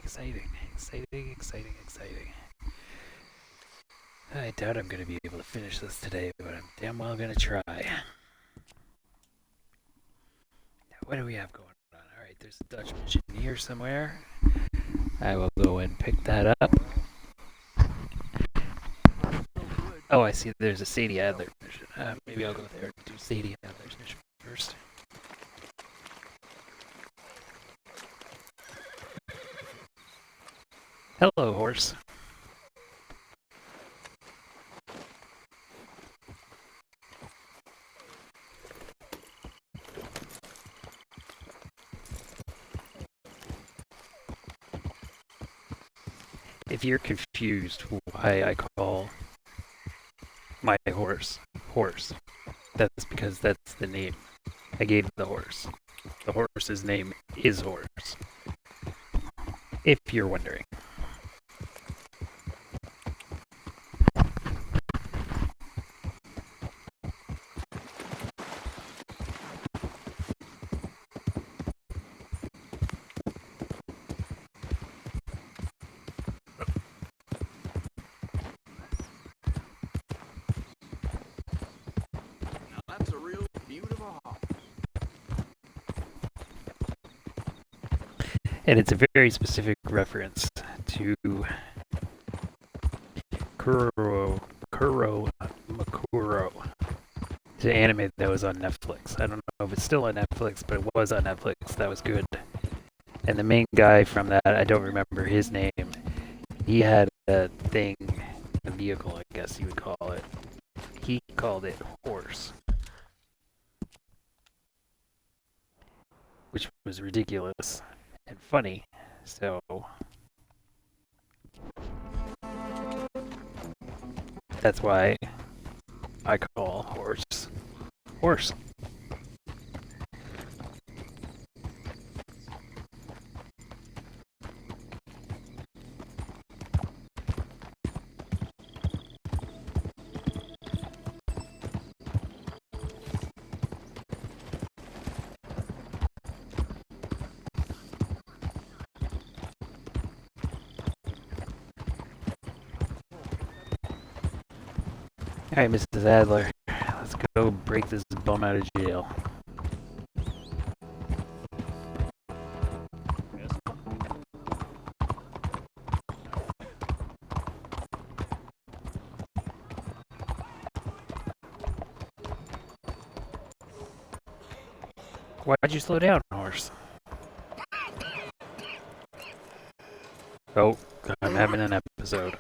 exciting, exciting, exciting, exciting. I doubt I'm going to be able to finish this today, but I'm damn well going to try. Now, what do we have going on? Alright, there's a Dutch mission here somewhere. I will go and pick that up. Oh, I see there's a Sadie Adler mission. Maybe I'll go there and do Sadie Adler's mission first. Hello, horse. If you're confused why I call my horse horse, that's because that's the name I gave the horse. The horse's name is Horse. If you're wondering. That's a real beautiful hawk. And it's a very specific reference to Kuro Makuro. It's an anime that was on Netflix. I don't know if it's still on Netflix, but it was on Netflix. That was good. And the main guy from that, I don't remember his name. He had a thing, a vehicle, I guess you would call it. He called it Horse. Which was ridiculous and funny. So that's why I call Horse Horse. Alright, Mrs. Adler, let's go break this bum out of jail. Why'd you slow down, horse? Oh, I'm having an episode.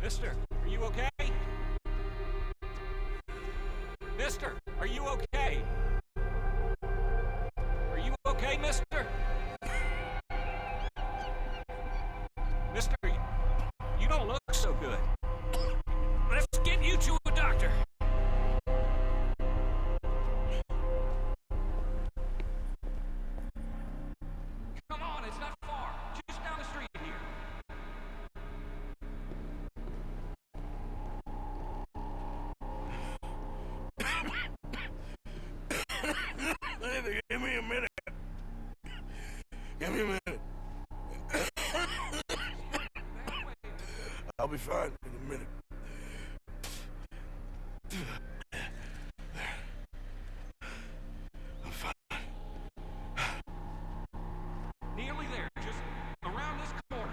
Mister, are you okay? Mister, are you okay? Are you okay, mister? Mister, you don't look so good. Let's get you to a doctor. Come on, it's not far. Just down the street here. Give me a minute. Give me a minute. I'll be fine in a minute. I'm fine. Nearly there, just around this corner.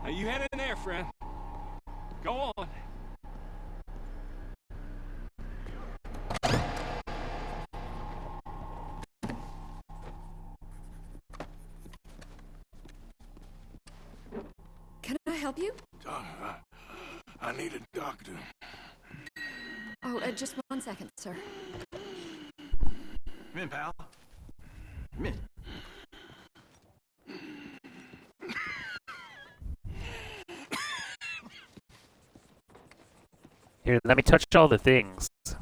Now you head in there, friend. Go on. Can I help you? I need a doctor. Oh, just 1 second, sir. Come in, pal. Come in. Here, let me touch all the things. Let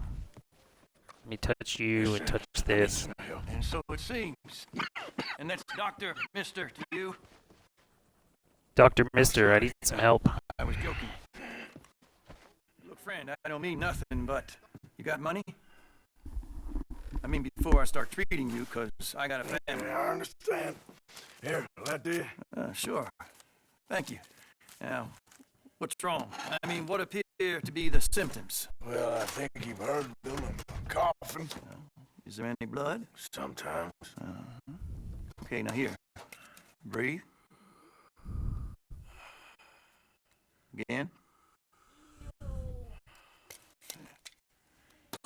me touch you and touch this. And so it seems. And that's Dr. Mister to you. Dr. Mister, I need some help. I was joking. Look, friend, I don't mean nothing, but you got money? I mean, before I start treating you, because I got a family. I understand. Here, let there. Sure. Thank you. Now, what's wrong? I mean, what appear to be the symptoms? Well, I think you've heard them. I'm coughing. Is there any blood? Sometimes. Okay, now here. Breathe. Again.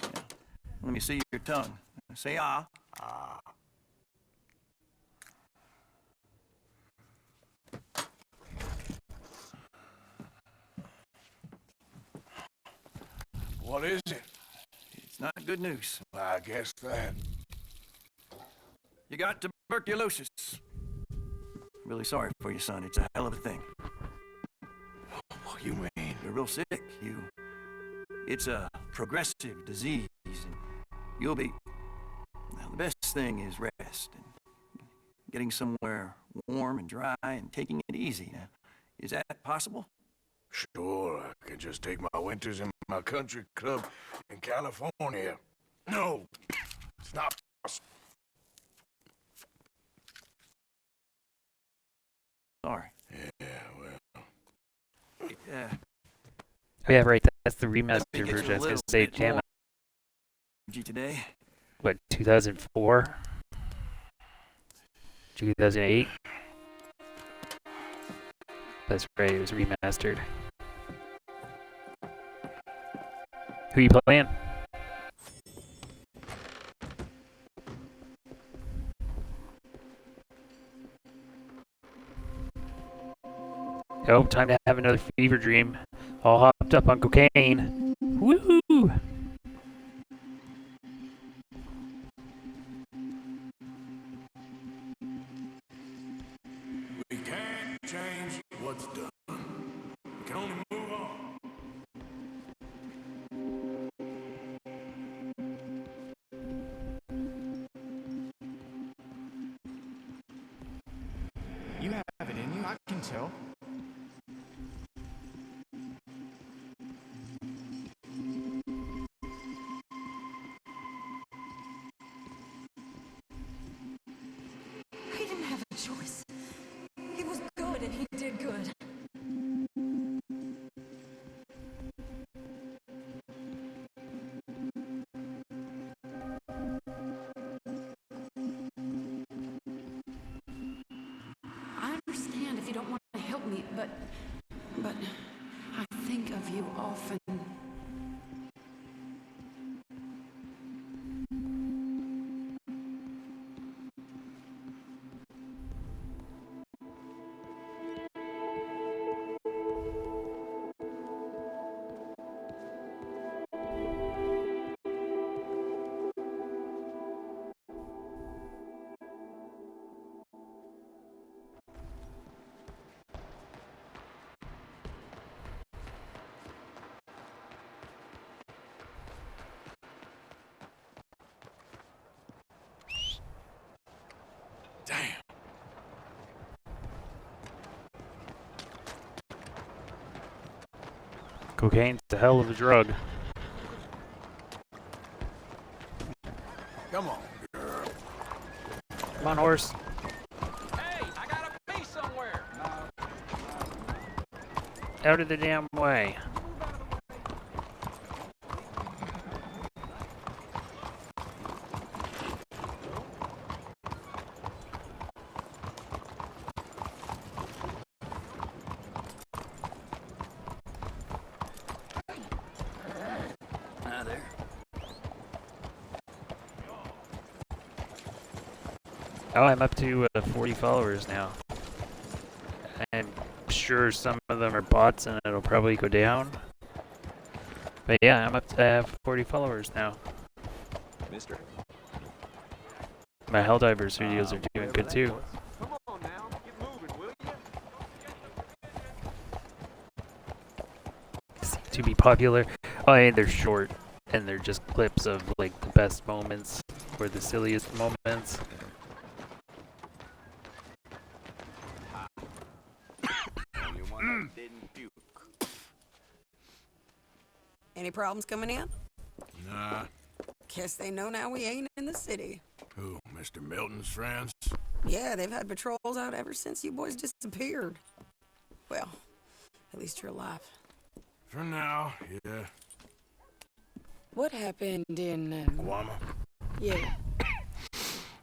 Yeah. Let me see your tongue. Say ah. Ah. What is it? It's not good news. I guess that. You got tuberculosis. Really sorry for you, son. It's a hell of a thing. What you mean? You're real sick. It's a progressive disease, and you'll be... Now, the best thing is rest, and getting somewhere warm and dry, and taking it easy. Now, is that possible? Sure, I can just take my winters in my country club in California. No, it's not possible. Sorry. Yeah, well. Oh yeah, right, that's the Let me remastered get you version. I a was gonna little say, bit damn more it, energy today. what, 2004? 2008? That's right, it was remastered. Who you playing? Oh, time to have another fever dream. All hopped up on cocaine. Woohoo! We can't change what's done. We can only move on. You have it in you, I can tell. He didn't have a choice. He was good and he did good. I understand if you don't want to help me, but I think of you often. Damn. Cocaine's a hell of a drug. Come on, girl. Come on, horse. Hey, I gotta be somewhere. Out of the damn way. Ah, there. Oh, I'm up to 40 followers now. I'm sure some of them are bots and it'll probably go down. But yeah, I'm up to 40 followers now. Mister, My Helldivers videos are doing good too. Come on now, get moving, will you? Seem to be popular. Oh, and they're short, and they're just clips of like the best moments or the silliest moments. Any problems coming in? Nah. Guess they know now we ain't in the city. Who, Mr. Milton's friends? Yeah, they've had patrols out ever since you boys disappeared. Well, at least you're alive. For now, yeah. What happened in, Guama? yeah,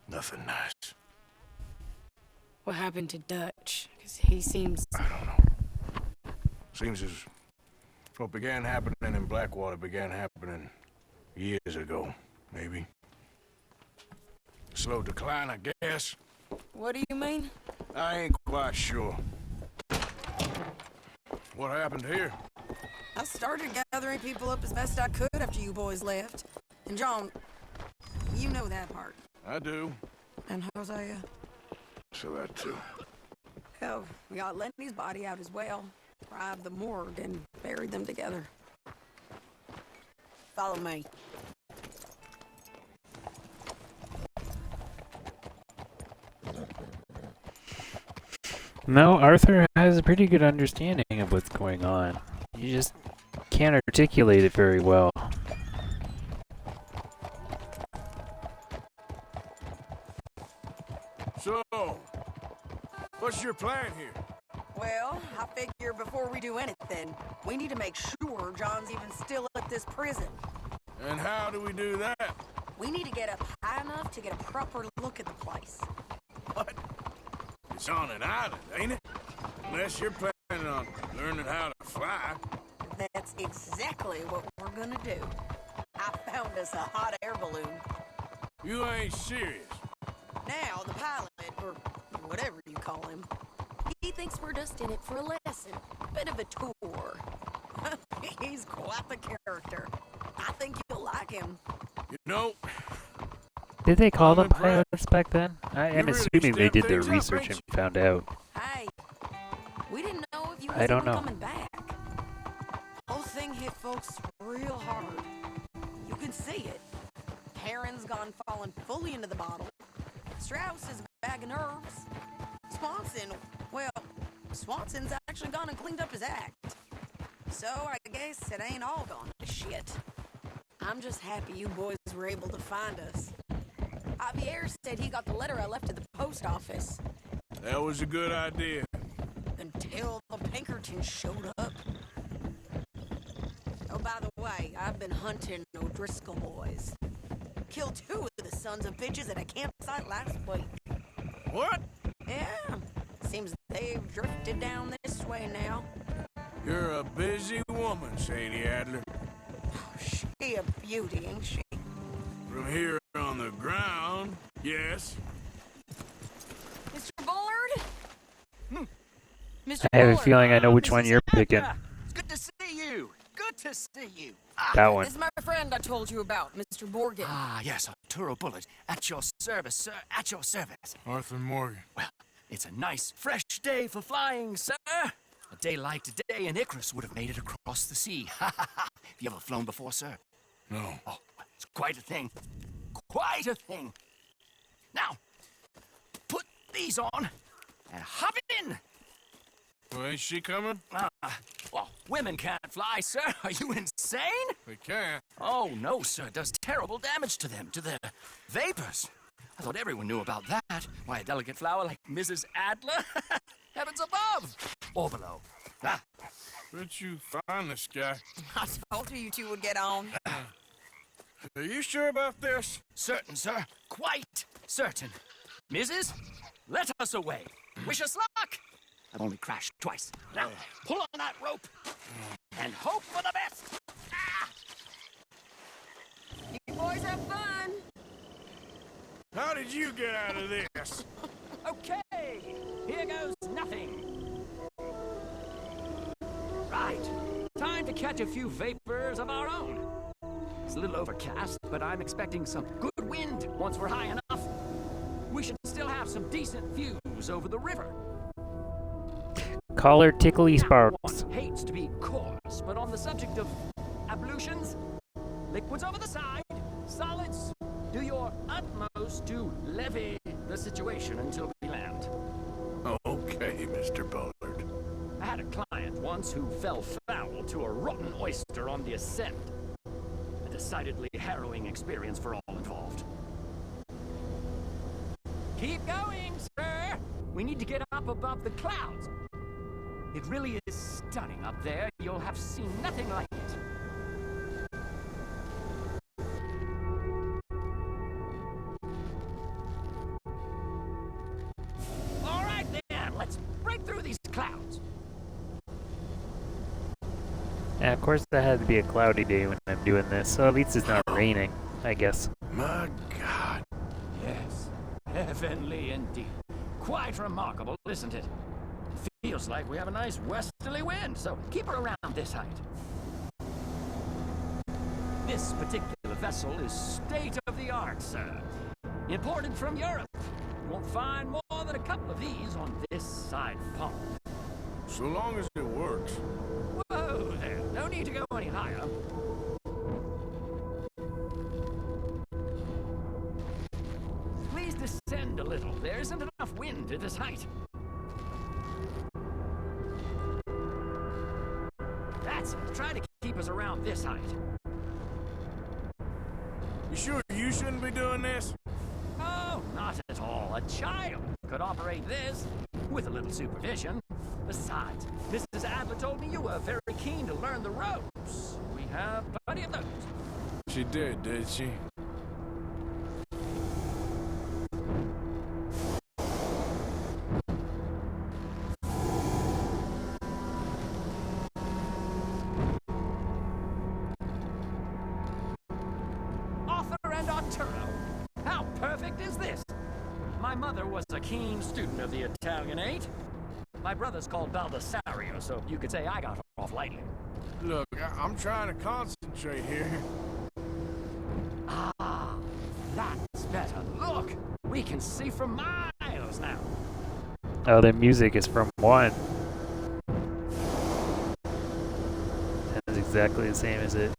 Nothing nice. what happened to Dutch? Because he seems... I don't know. Seems as what began happening in Blackwater began happening years ago, maybe. Slow decline, I guess. What do you mean? I ain't quite sure. What happened here? I started gathering people up as best I could after you boys left. And John, you know that part. I do. And Hosea? So that too. Hell, we got Lenny's body out as well. Robbed the morgue and buried them together. Follow me. No, Arthur has a pretty good understanding of what's going on. You just can't articulate it very well. So, what's your plan here? Well, I figure before we do anything, we need to make sure John's even still at this prison. And how do we do that? We need to get up high enough to get a proper look at the place. What? It's on an island, ain't it? Unless you're planning on learning how to fly. That's exactly what we're gonna do. I found us a hot air balloon. You ain't serious. Now, the pilot, or whatever you call him, he thinks we're just in it for a lesson. Bit of a tour. He's quite the character. I think you'll like him. You know, Did they call I'm them impressed. pilots back then? I am really assuming they stepped did their things up, research ain't and found out. Hey, we didn't know if you I was don't even know. coming back. Whole thing hit folks real hard. You can see it. Perrin's gone falling fully into the bottle. Strauss is a bag of nerves. Swanson's actually gone and cleaned up his act. So I guess it ain't all gone to shit. I'm just happy you boys were able to find us. Javier said he got the letter I left at the post office. that was a good idea. Until the Pinkertons showed up. Oh, by the way, I've been hunting O'Driscoll boys. Killed 2 of the sons of bitches at a campsite last week. What? Yeah, seems they've drifted down this way now. You're a busy woman, Sadie Adler. She a beauty, ain't she? From here on the ground, yes. Mr. Bullard? Mr. I have a Bullard, feeling I know which one Mrs. you're picking. Adler, it's good to see you. Good to see you. That one. This is my friend I told you about, Mr. Morgan. Yes, Arturo Bullard. At your service, sir. At your service. Arthur Morgan. Well, it's a nice, fresh day for flying, sir. A day like today, an Icarus would have made it across the sea. Have you ever flown before, sir? No. Oh, it's quite a thing. Quite a thing. Now, put these on and hop in. Well, ain't she coming? Well, women can't fly, sir. Are you insane? We can't. Oh, no, sir. It does terrible damage to them, to their vapors. I thought everyone knew about that. Why, a delicate flower like Mrs. Adler? Heavens above. Or below. Ah, Where'd you find this guy? I told you two would get on. Are you sure about this? certain, sir. Quite certain. Mrs., let us away. Wish us luck. I've only crashed twice. Now, pull on that rope and hope for the best. Ah! You boys have fun. How did you get out of this? Okay, here goes nothing. Right, time to catch a few vapors of our own. It's a little overcast, but I'm expecting some good wind once we're high enough. some decent views over the river. Call her Tickly Now, Sparks. one hates to be coarse, but on the subject of ablutions, liquids over the side, solids, do your utmost to levy the situation until we land. Okay, Mr. Bullard. I had a client once who fell foul to a rotten oyster on the ascent. A decidedly harrowing experience for all involved. Keep going, sir! We need to get up above the clouds. It really is stunning up there. You'll have seen nothing like it. All right, then. Let's break through these clouds. Yeah, of course that had to be a cloudy day when I'm doing this, so at least it's not raining, I guess. My God. Yes, heavenly indeed. Quite remarkable, isn't it? Feels like we have a nice westerly wind, so keep her around this height. This particular vessel is state-of-the-art, sir. Imported from Europe. You won't find more than a couple of these on this side of the pond. So long as it works. Whoa there, no need to go any higher. Please descend a little. There isn't enough wind at this height. That's it. Try to keep us around this height. You sure you shouldn't be doing this? Oh, not at all. A child could operate this with a little supervision. Besides, Mrs. Adler told me you were very keen to learn the ropes. We have plenty of those. She did she? Arthur and Arturo. How perfect is this? My mother was a keen student of the Italianate. My brother's called Baldassarre, so you could say I got off lightly. Look, I'm trying to concentrate here. Ah, that's better. Look, we can see for miles now. Oh, the music is from 1. That's exactly the same as it.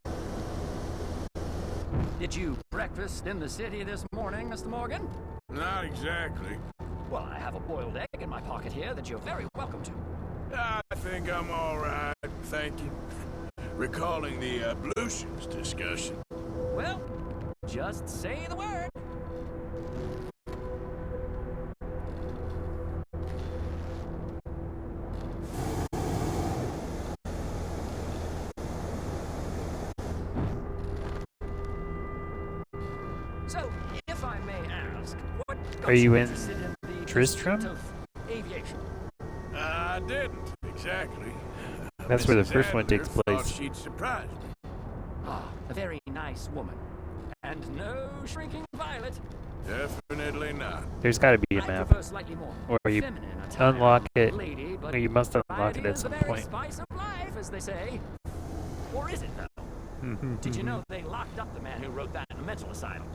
Did you breakfast in the city this morning, Mr. Morgan? Not exactly. Well, I have a boiled egg in my pocket here that you're very welcome to. I think I'm all right, thank you. Recalling the ablutions discussion. Well, just say the word. So, if I may ask, what got Are you in interested in the Tristram? pursuit of aviation? I didn't, exactly. That's where the Mrs. first one Adler takes thought place. She'd surprise me. Ah, a very nice woman. And no shrinking violet. Definitely not. There's gotta be a I map. prefer slightly more Or you feminine attire. unlock it. Lady, but Or you must unlock variety it at is the some very point. spice of life, as they say. Or is it, though? Did you know they locked up the man who wrote that in a mental asylum?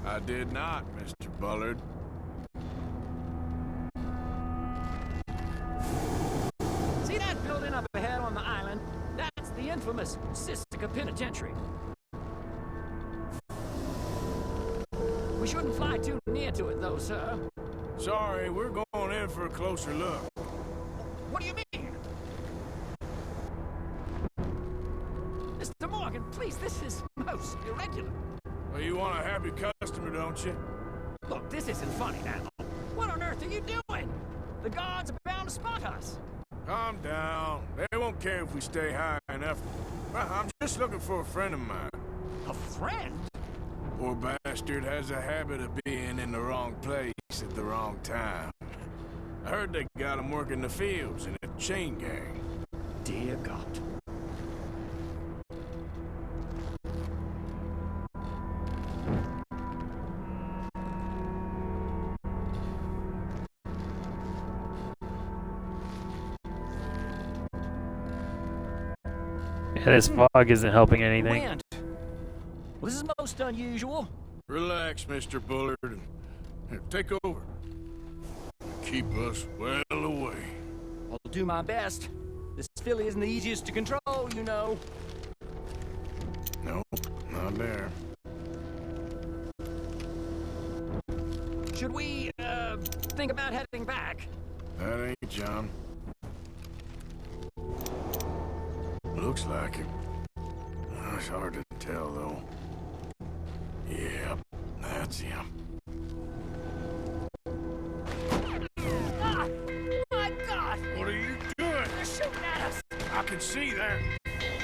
I did not, Mr. Bullard. See that building up ahead on the island? That's the infamous Sistika Penitentiary. We shouldn't fly too near to it, though, sir. Sorry, we're going in for a closer look. What do you mean? Mr. Morgan, please, this is most irregular. Well, you want a happy customer, don't you? Look, this isn't funny now. What on earth are you doing? The guards are bound to spot us. Calm down. They won't care if we stay high enough. I'm just looking for a friend of mine. A friend? Poor bastard has a habit of being in the wrong place at the wrong time. I heard they got him working the fields in a chain gang. Dear God. Yeah, this fog isn't helping anything. Wind. Well, this is most unusual. Relax, Mr. Bullard. Here, take over. keep us well away. I'll do my best. This filly isn't the easiest to control, you know. No, not there. Should we, think about heading back? That ain't John. Looks like it. It's hard to tell, though. Yep, that's him. Ah! My God! What are you doing? They're shooting at us! I can see that.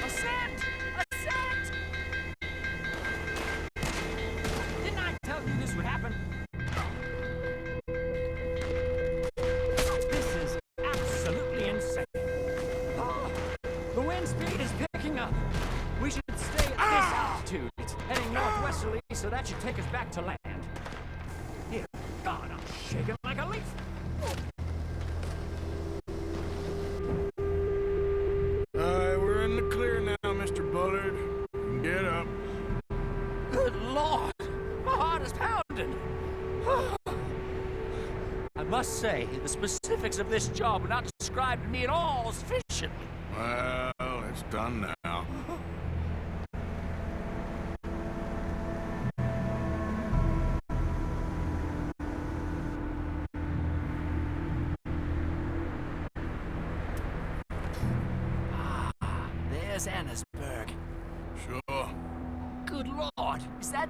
Ascend! Ascend! Didn't I tell you this would happen? This is absolutely insane. Oh, the wind speed is picking up. We should stay at this altitude. It's heading northwesterly, so that should take us back to land. Dear God, I'm shaking like a leaf. We're in the clear now, Mr. Bullard. Get up. Good Lord, my heart is pounding. I must say, the specifics of this job were not described to me at all sufficiently. Well, it's done now. There's Annesburg. Sure. Good Lord, is that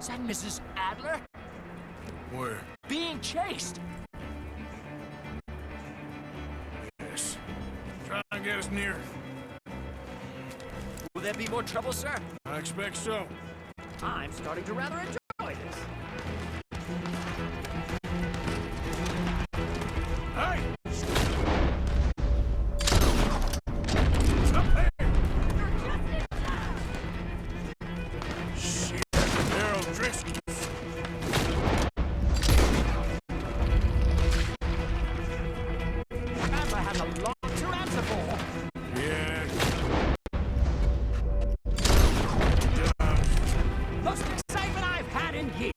Mrs. Adler? Where? Being chased. Yes. Trying to get us near. Will there be more trouble, sir? I expect so. I'm starting to rather enjoy this. Hey! It's up there! Shit, Daryl Driscoll. Adler has a lot to answer for. Yeah. Most excitement I've had in years.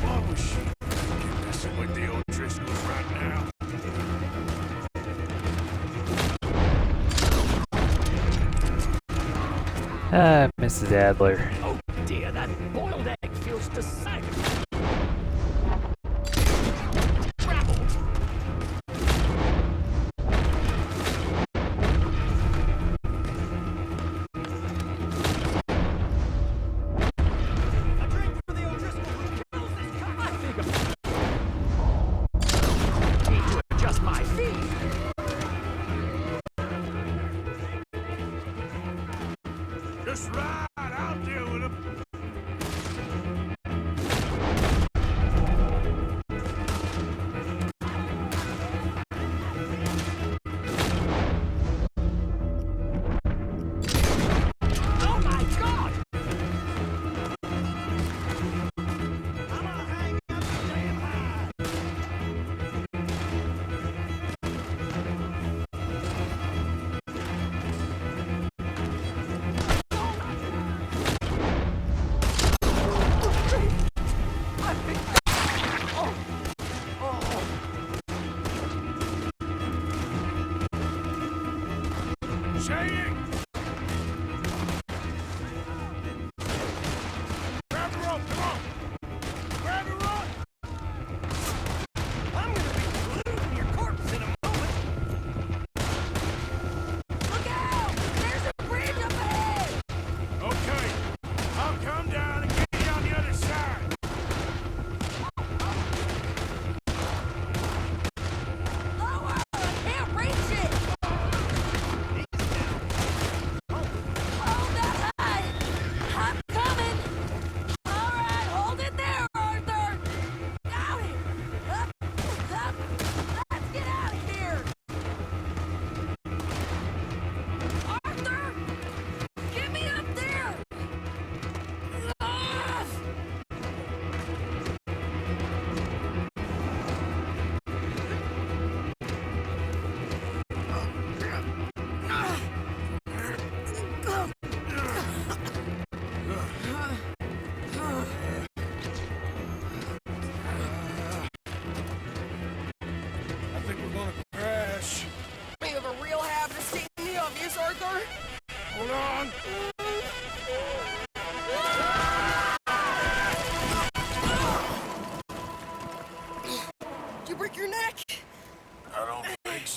Why was she messing with the old Driscolls right now? Mrs. Adler. Oh dear, that boiled egg feels decidedly scrambled. A drink for the O'Driscoll who kills this cup. I think of need to adjust my feet. Just right, I'll deal with him. Oh my God! I'm gonna hang up the damn high. I think. Oh. Oh. Shane! Grab the rope, come on! Grab the rope! I'm gonna be glued to your corpse in a moment. Look out! There's a bridge up ahead! Okay, I'll come down and get you on the other side. Lower! I can't reach it!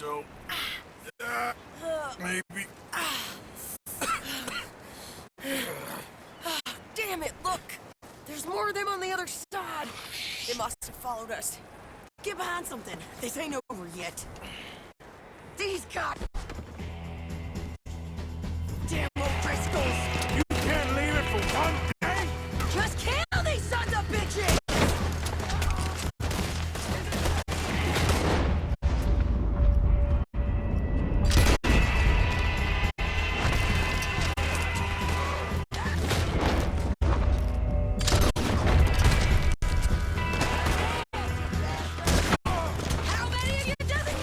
so... maybe... Damn it, look! There's more of them on the other side. They must have followed us. Get behind something. This ain't over yet. These guys... Damn old Driscolls! You can't leave it for one day? Just kill these sons of bitches! How many of you does it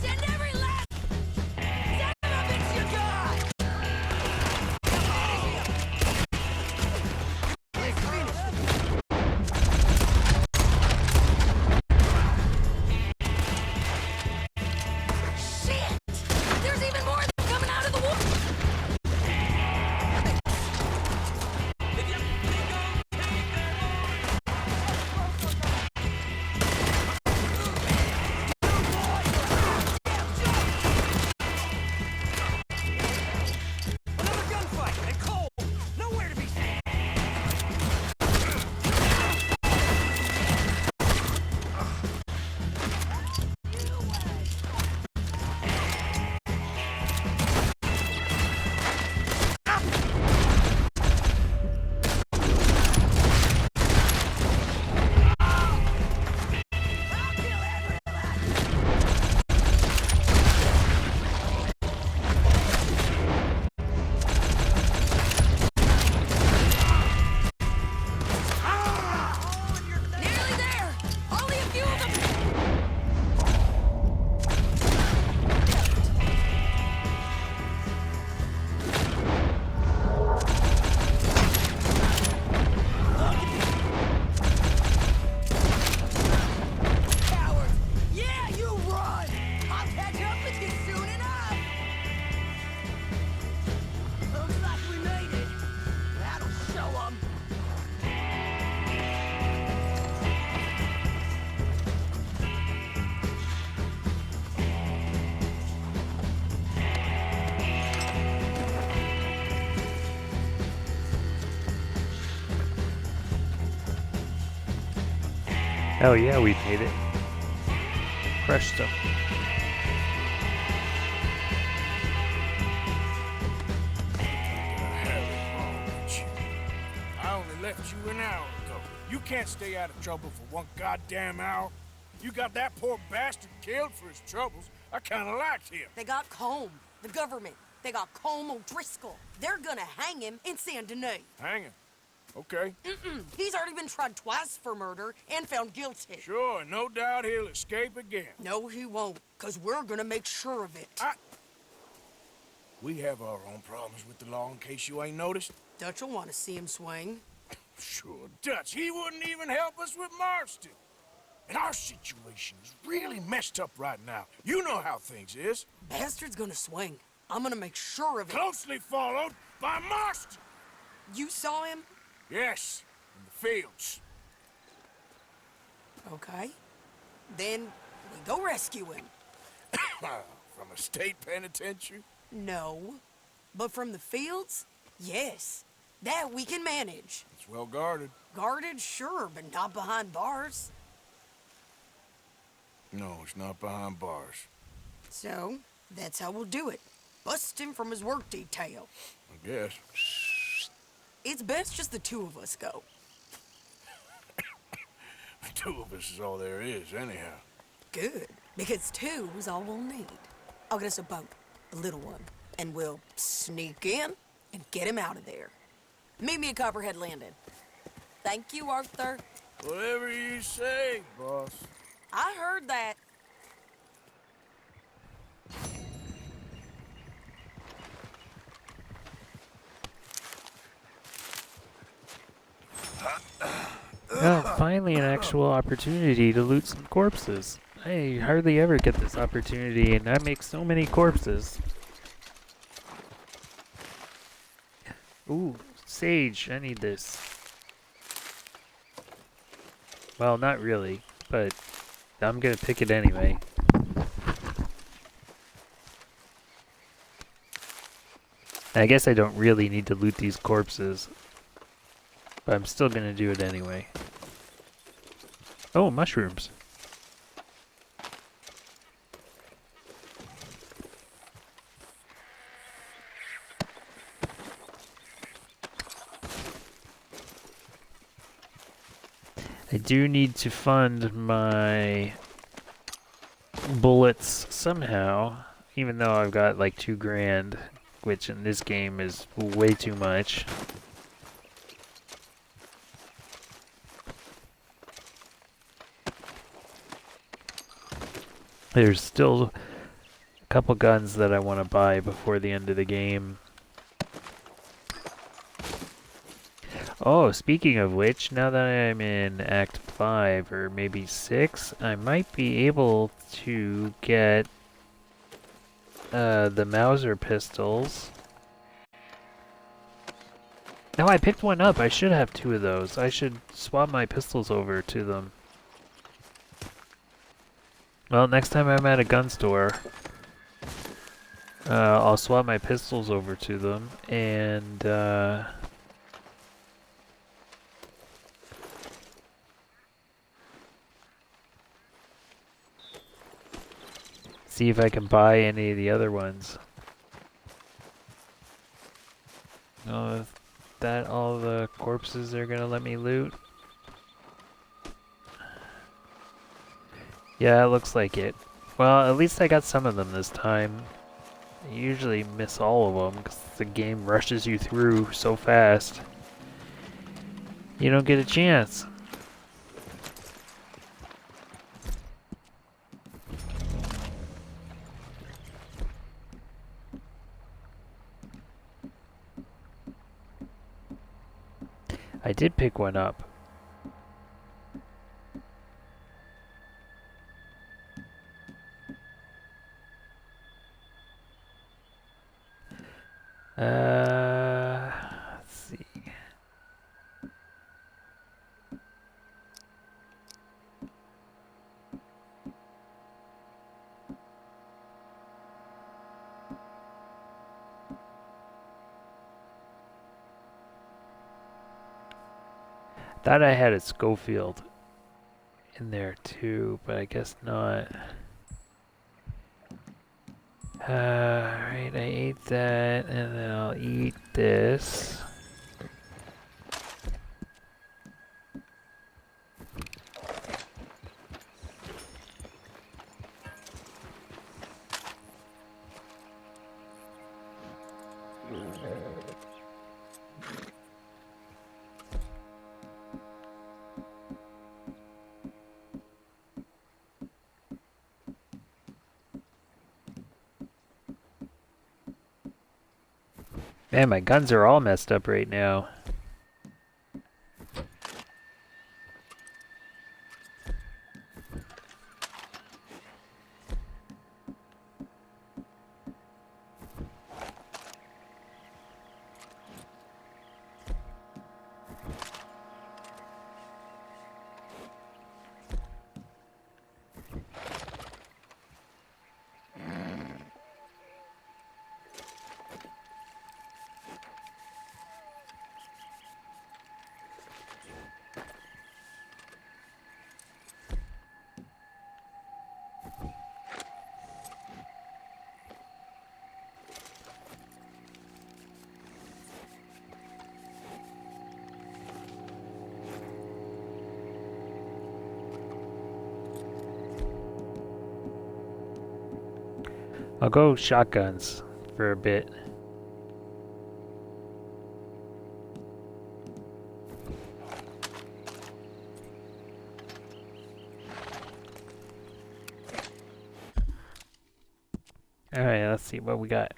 Send every last son of a bitch you got! Let's finish this. Shit! There's even more of them coming out of the woods! Another gunfight, and Cole, nowhere to be seen. Nearly there! Only a few of them! Cowards! Yeah, you run! I'll catch up with you soon enough! Looks like we made it. That'll show 'em. Oh yeah, we made it. Crushed them. I only left you an hour ago. You can't stay out of trouble for one goddamn hour. You got that poor bastard killed for his troubles. I kinda liked him. They got Combe, the government. They got Combe O'Driscoll. They're gonna hang him in Saint Denis. Hang him. Okay. He's already been tried twice for murder and found guilty. Sure, no doubt he'll escape again. No, he won't, because we're gonna make sure of it. We have our own problems with the law, in case you ain't noticed. Dutch will want to see him swing. Sure, Dutch, he wouldn't even help us with Marston. And our situation is really messed up right now. You know how things is. Bastard's gonna swing. I'm gonna make sure of it. Closely followed by Marston. You saw him? Yes, in the fields. Okay. Then we go rescue him. From a state penitentiary? No. But from the fields? Yes. That we can manage. It's well guarded. Guarded, sure, but not behind bars. No, it's not behind bars. So, that's how we'll do it. Bust him from his work detail. I guess. It's best just the two of us go. The two of us is all there is, anyhow. Good, because two is all we'll need. I'll get us a boat, a little one, and we'll sneak in and get him out of there. Meet me at Copperhead Landing. Thank you, Arthur. Whatever you say, boss. I heard that. Oh, finally an actual opportunity to loot some corpses. I hardly ever get this opportunity, and I make so many corpses. Ooh, sage, I need this. Well, not really, but I'm gonna pick it anyway. I guess I don't really need to loot these corpses, but I'm still gonna do it anyway. Oh, mushrooms. I do need to fund my bullets somehow, even though I've got like 2 grand, which in this game is way too much. There's still a couple guns that I want to buy before the end of the game. Oh, speaking of which, now that I'm in Act 5 or maybe 6, I might be able to get the Mauser pistols. No, I picked one up. I should have 2 of those. I should swap my pistols over to them. Well, next time I'm at a gun store, I'll swap my pistols over to them, and see if I can buy any of the other ones. Oh, is that all the corpses they're gonna let me loot? Yeah, it looks like it. Well, at least I got some of them this time. I usually miss all of them because the game rushes you through so fast. You don't get a chance. I did pick one up. Let's see. Thought I had a Schofield in there too, but I guess not. Alright, I ate that, and then I'll eat this. Man, my guns are all messed up right now. I'll go shotguns for a bit. Alright, let's see what we got.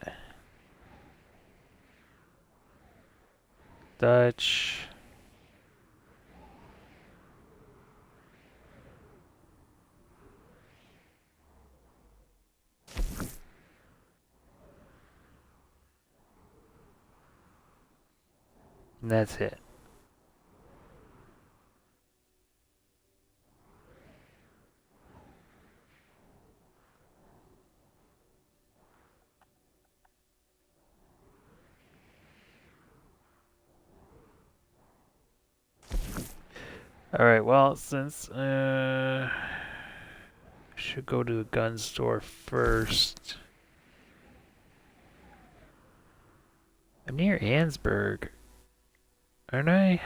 Dutch. And that's it. Alright, well, since I should go to a gun store first. I'm near Ansburg, aren't I?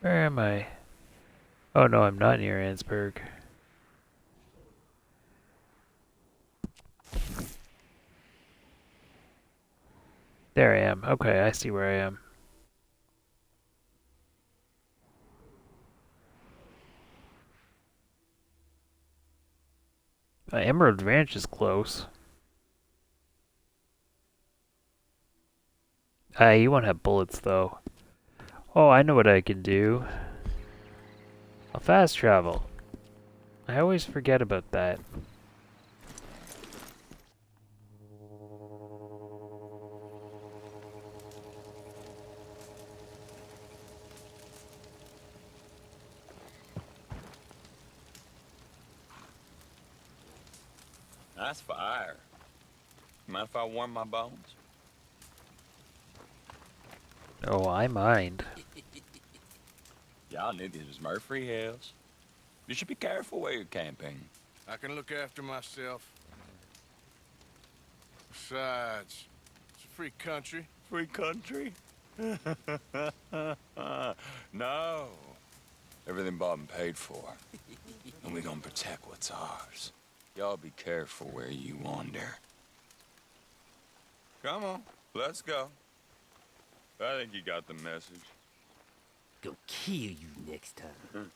Where am I? Oh no, I'm not near Ansburg. There I am. Okay, I see where I am. Emerald Ranch is close. You won't have bullets though. Oh, I know what I can do. I'll fast travel. I always forget about that. Nice fire. Mind if I warm my bones? Oh, I mind. Y'all knew this was Murphy Hills. You should be careful where you're camping. I can look after myself. Besides, it's a free country. Free country? No. Everything bought and paid for. And we're gonna protect what's ours. Y'all be careful where you wander. Come on, let's go. I think you got the message. Gonna kill you next time.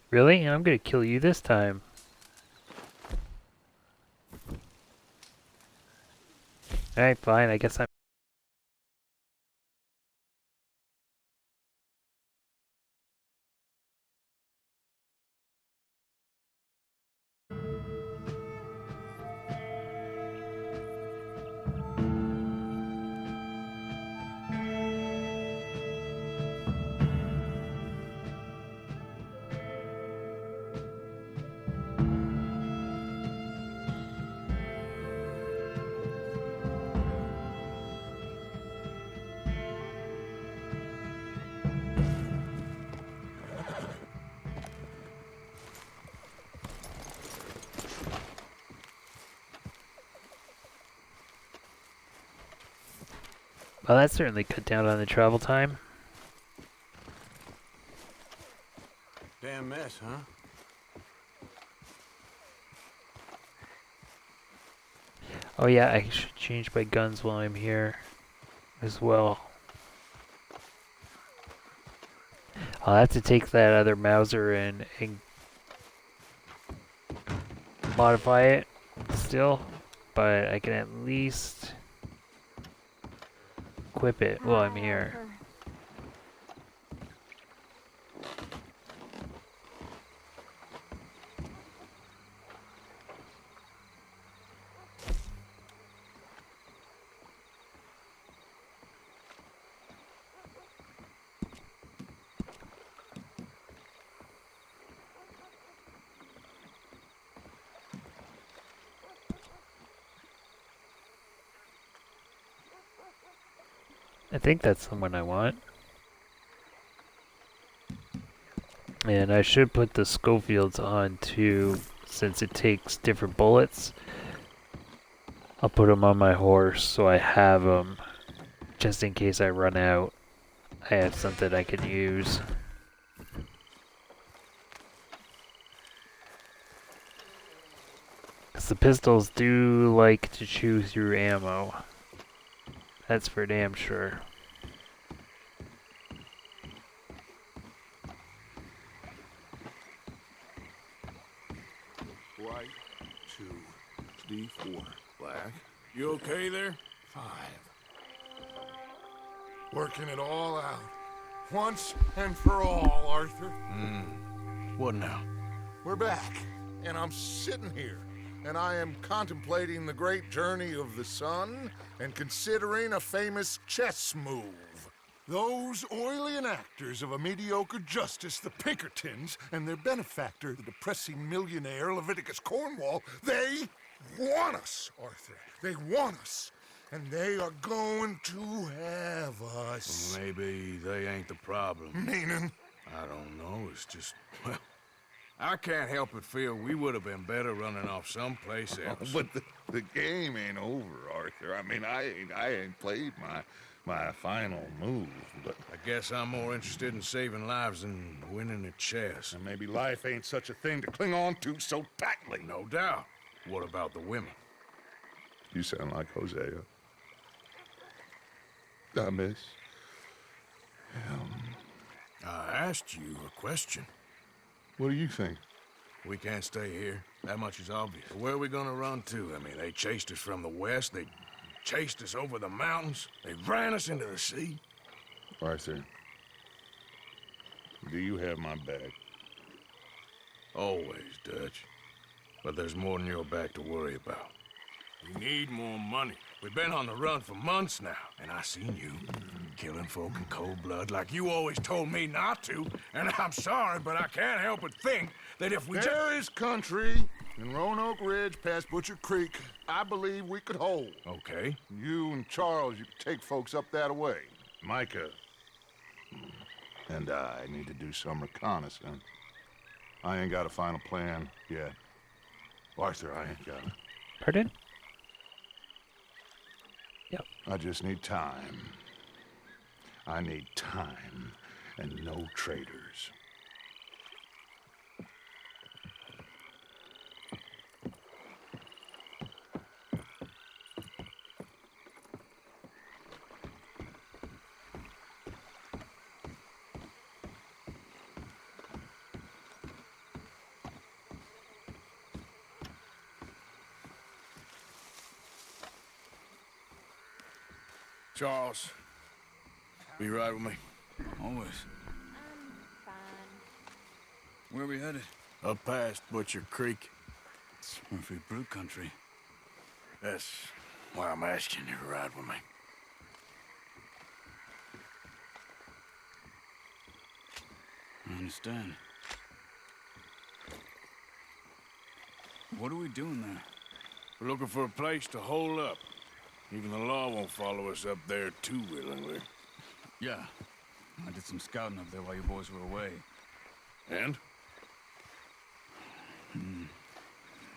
Really? I'm gonna kill you this time. Alright, fine. I guess I'm... Well, that certainly cut down on the travel time. Damn mess, huh? Oh yeah, I should change my guns while I'm here as well. I'll have to take that other Mauser and modify it still, but I can at least equip it while I'm here. I think that's the one I want. And I should put the Schofields on too, since it takes different bullets. I'll put them on my horse so I have them, just in case I run out. I have something I can use. Because the pistols do like to chew through ammo. That's for damn sure. White, 2, D4. Black. You okay there? 5. Working it all out. Once and for all, Arthur. What now? We're back, and I'm sitting here, and I am contemplating the great journey of the sun and considering a famous chess move. Those oily enactors of a mediocre justice, the Pinkertons, and their benefactor, the depressing millionaire Leviticus Cornwall, they want us, Arthur. They want us. And they are going to have us. Maybe they ain't the problem. Meaning? I don't know, it's just, well, I can't help but feel we would have been better running off someplace else. But the game ain't over, Arthur. I mean, I ain't played my final move, but... I guess I'm more interested in saving lives than winning at chess. And maybe life ain't such a thing to cling on to so tightly. No doubt. What about the women? You sound like Hosea. Miss. I asked you a question. What do you think? We can't stay here. That much is obvious. Where are we gonna run to? I mean, they chased us from the west. They chased us over the mountains. They ran us into the sea. Arthur, do you have my back? Always, Dutch. But there's more than your back to worry about. We need more money. We've been on the run for months now, and I seen you killing folk in cold blood like you always told me not to, and I'm sorry, but I can't help but think that if we There is country in Roanoke Ridge past Butcher Creek I believe we could hold. Okay. You and Charles, you could take folks up that way. Micah and I need to do some reconnaissance. I ain't got a final plan yet. Arthur, I ain't got it. Pardon? Yep. I just need time. I need time and no traitors. Charles, be right with me. Always. Where are we headed? Up past Butcher Creek. It's Murphy Brew country. That's why I'm asking you to ride with me. I understand. What are we doing there? We're looking for a place to hole up. Even the law won't follow us up there too willingly. Yeah. I did some scouting up there while you boys were away. And?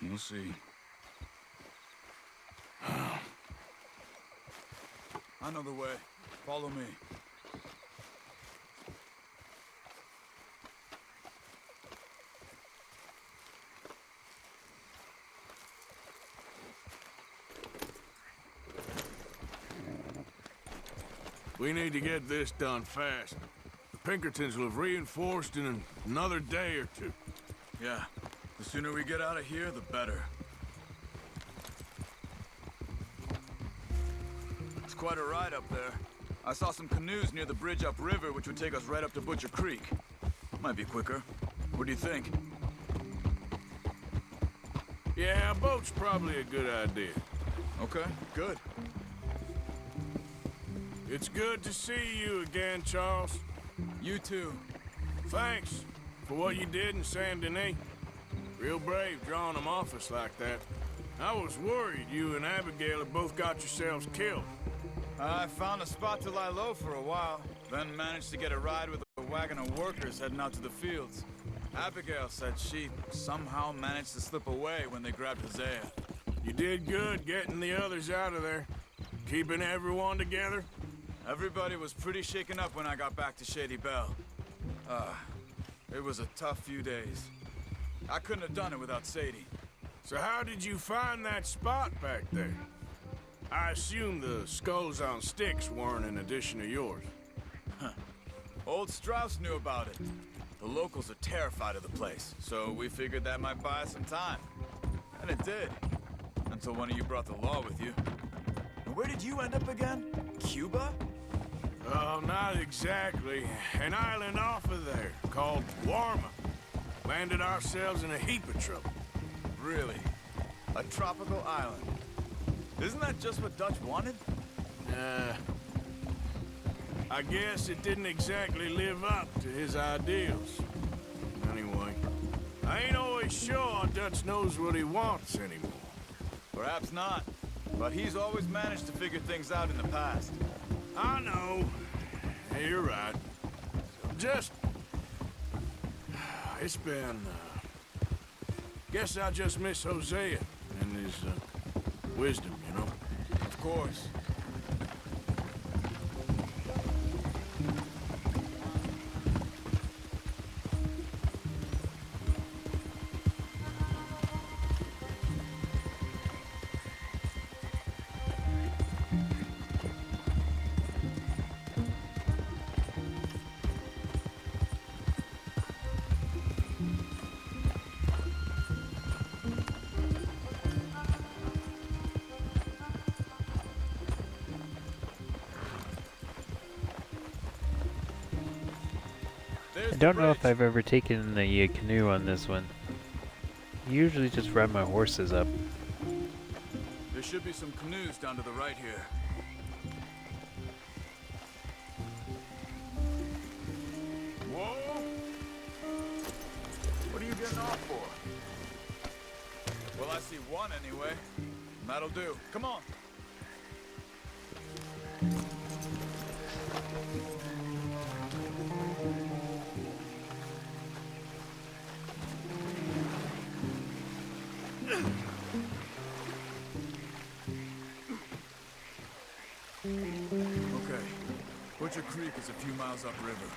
You'll see. I know the way. Follow me. We need to get this done fast. The Pinkertons will have reinforced in another day or two. Yeah. The sooner we get out of here, the better. It's quite a ride up there. I saw some canoes near the bridge upriver, which would take us right up to Butcher Creek. Might be quicker. What do you think? Yeah, a boat's probably a good idea. Okay, good. It's good to see you again, Charles. You too. Thanks for what you did in Saint Denis. Real brave drawing them off us like that. I was worried you and Abigail had both got yourselves killed. I found a spot to lie low for a while, then managed to get a ride with a wagon of workers heading out to the fields. Abigail said she somehow managed to slip away when they grabbed Hosea. You did good getting the others out of there. Keeping everyone together. Everybody was pretty shaken up when I got back to Shady Belle. It was a tough few days. I couldn't have done it without Sadie. So how did you find that spot back there? I assume the skulls on sticks weren't an addition of yours. Huh. Old Strauss knew about it. The locals are terrified of the place, so we figured that might buy us some time. And it did. Until one of you brought the law with you. And where did you end up again? Cuba? Oh, not exactly. An island off of there, called Warma. Landed ourselves in a heap of trouble. Really? A tropical island. Isn't that just what Dutch wanted? I guess it didn't exactly live up to his ideals. Anyway, I ain't always sure Dutch knows what he wants anymore. Perhaps not. But he's always managed to figure things out in the past. I know. Yeah, you're right. Just... It's been... Guess I just miss Hosea and his wisdom, you know? Of course. I don't know if I've ever taken the canoe on this one. I usually just ride my horses up. There should be some canoes down to the right here. Whoa! What are you getting off for? Well, I see one anyway. That'll do. Come on. Okay, Butcher Creek is a few miles upriver.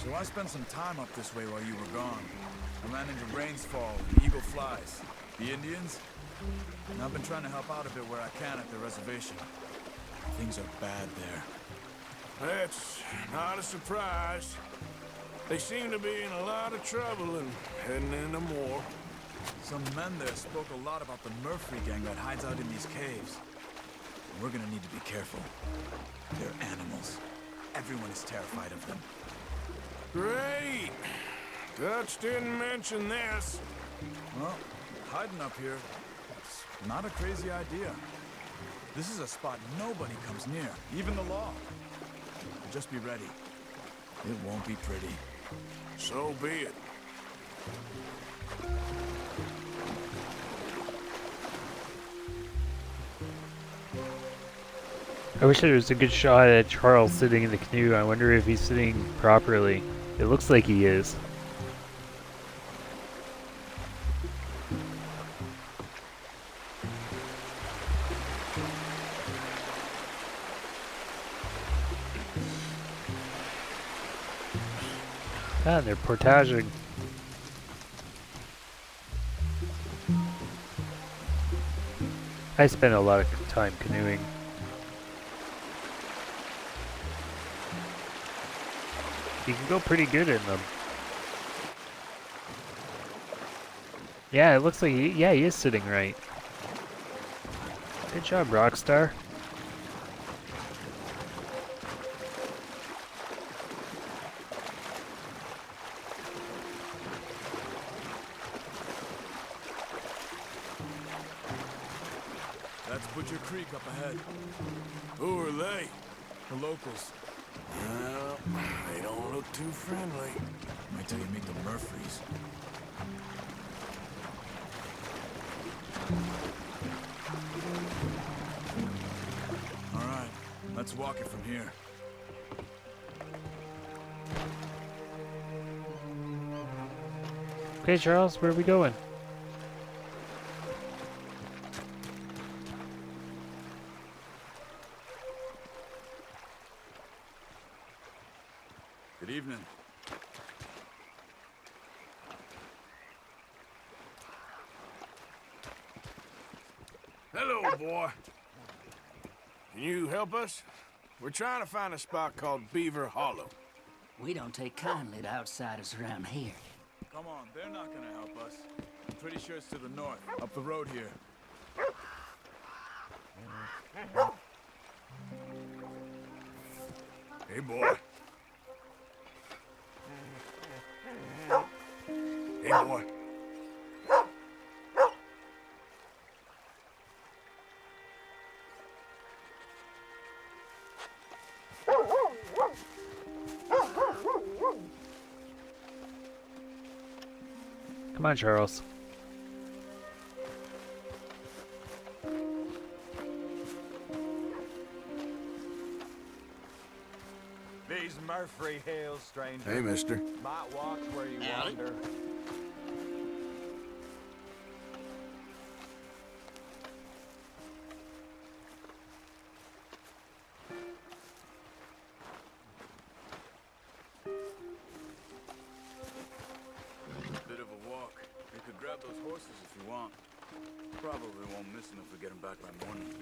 So I spent some time up this way while you were gone. I ran into Rainsfall and Eagle Flies. The Indians? And I've been trying to help out a bit where I can at the reservation. Things are bad there. That's not a surprise. They seem to be in a lot of trouble and heading into more. Some men there spoke a lot about the Murphy gang that hides out in these caves. We're gonna need to be careful. They're animals. Everyone is terrified of them. Great! Dutch didn't mention this. Well, hiding up here, it's not a crazy idea. This is a spot nobody comes near, even the law. Just be ready. It won't be pretty. So be it. I wish there was a good shot at Charles sitting in the canoe. I wonder if he's sitting properly. It looks like he is. Ah, they're portaging. I spent a lot of time canoeing. You can go pretty good in them. Yeah, it looks like he is sitting right. Good job, Rockstar. That's Butcher Creek up ahead. Who are they? The locals. Well, they don't look too friendly. Wait till you meet the Murphys. All right, let's walk it from here. Okay, Charles, where are we going? Good evening. Hello, boy. Can you help us? We're trying to find a spot called Beaver Hollow. We don't take kindly to outsiders around here. Come on, they're not gonna help us. I'm pretty sure it's to the north, up the road here. Hey, boy. anymore. Come on, Charles. These Murphy Hills, stranger. Hey, mister. Might watch where you wander. Bit of a walk. You could grab those horses if you want. Probably won't miss them if we get them back by morning.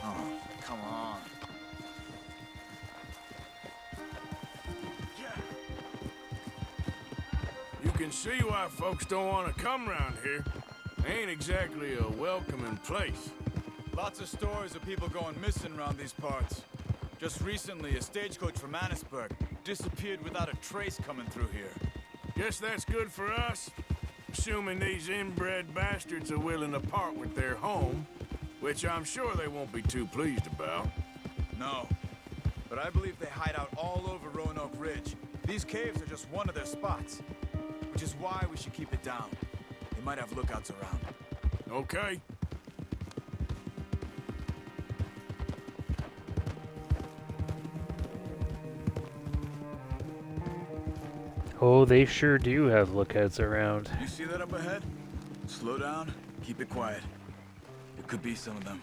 Oh, come on. You can see why folks don't want to come around here. Ain't exactly a welcoming place. Lots of stories of people going missing around these parts. Just recently, a stagecoach from Annisburg disappeared without a trace coming through here. Guess that's good for us. Assuming these inbred bastards are willing to part with their home, which I'm sure they won't be too pleased about. No, but I believe they hide out all over Roanoke Ridge. These caves are just one of their spots, which is why we should keep it down. They might have lookouts around. Okay. Oh, they sure do have lookouts around. You see that up ahead? Slow down, keep it quiet. It could be some of them.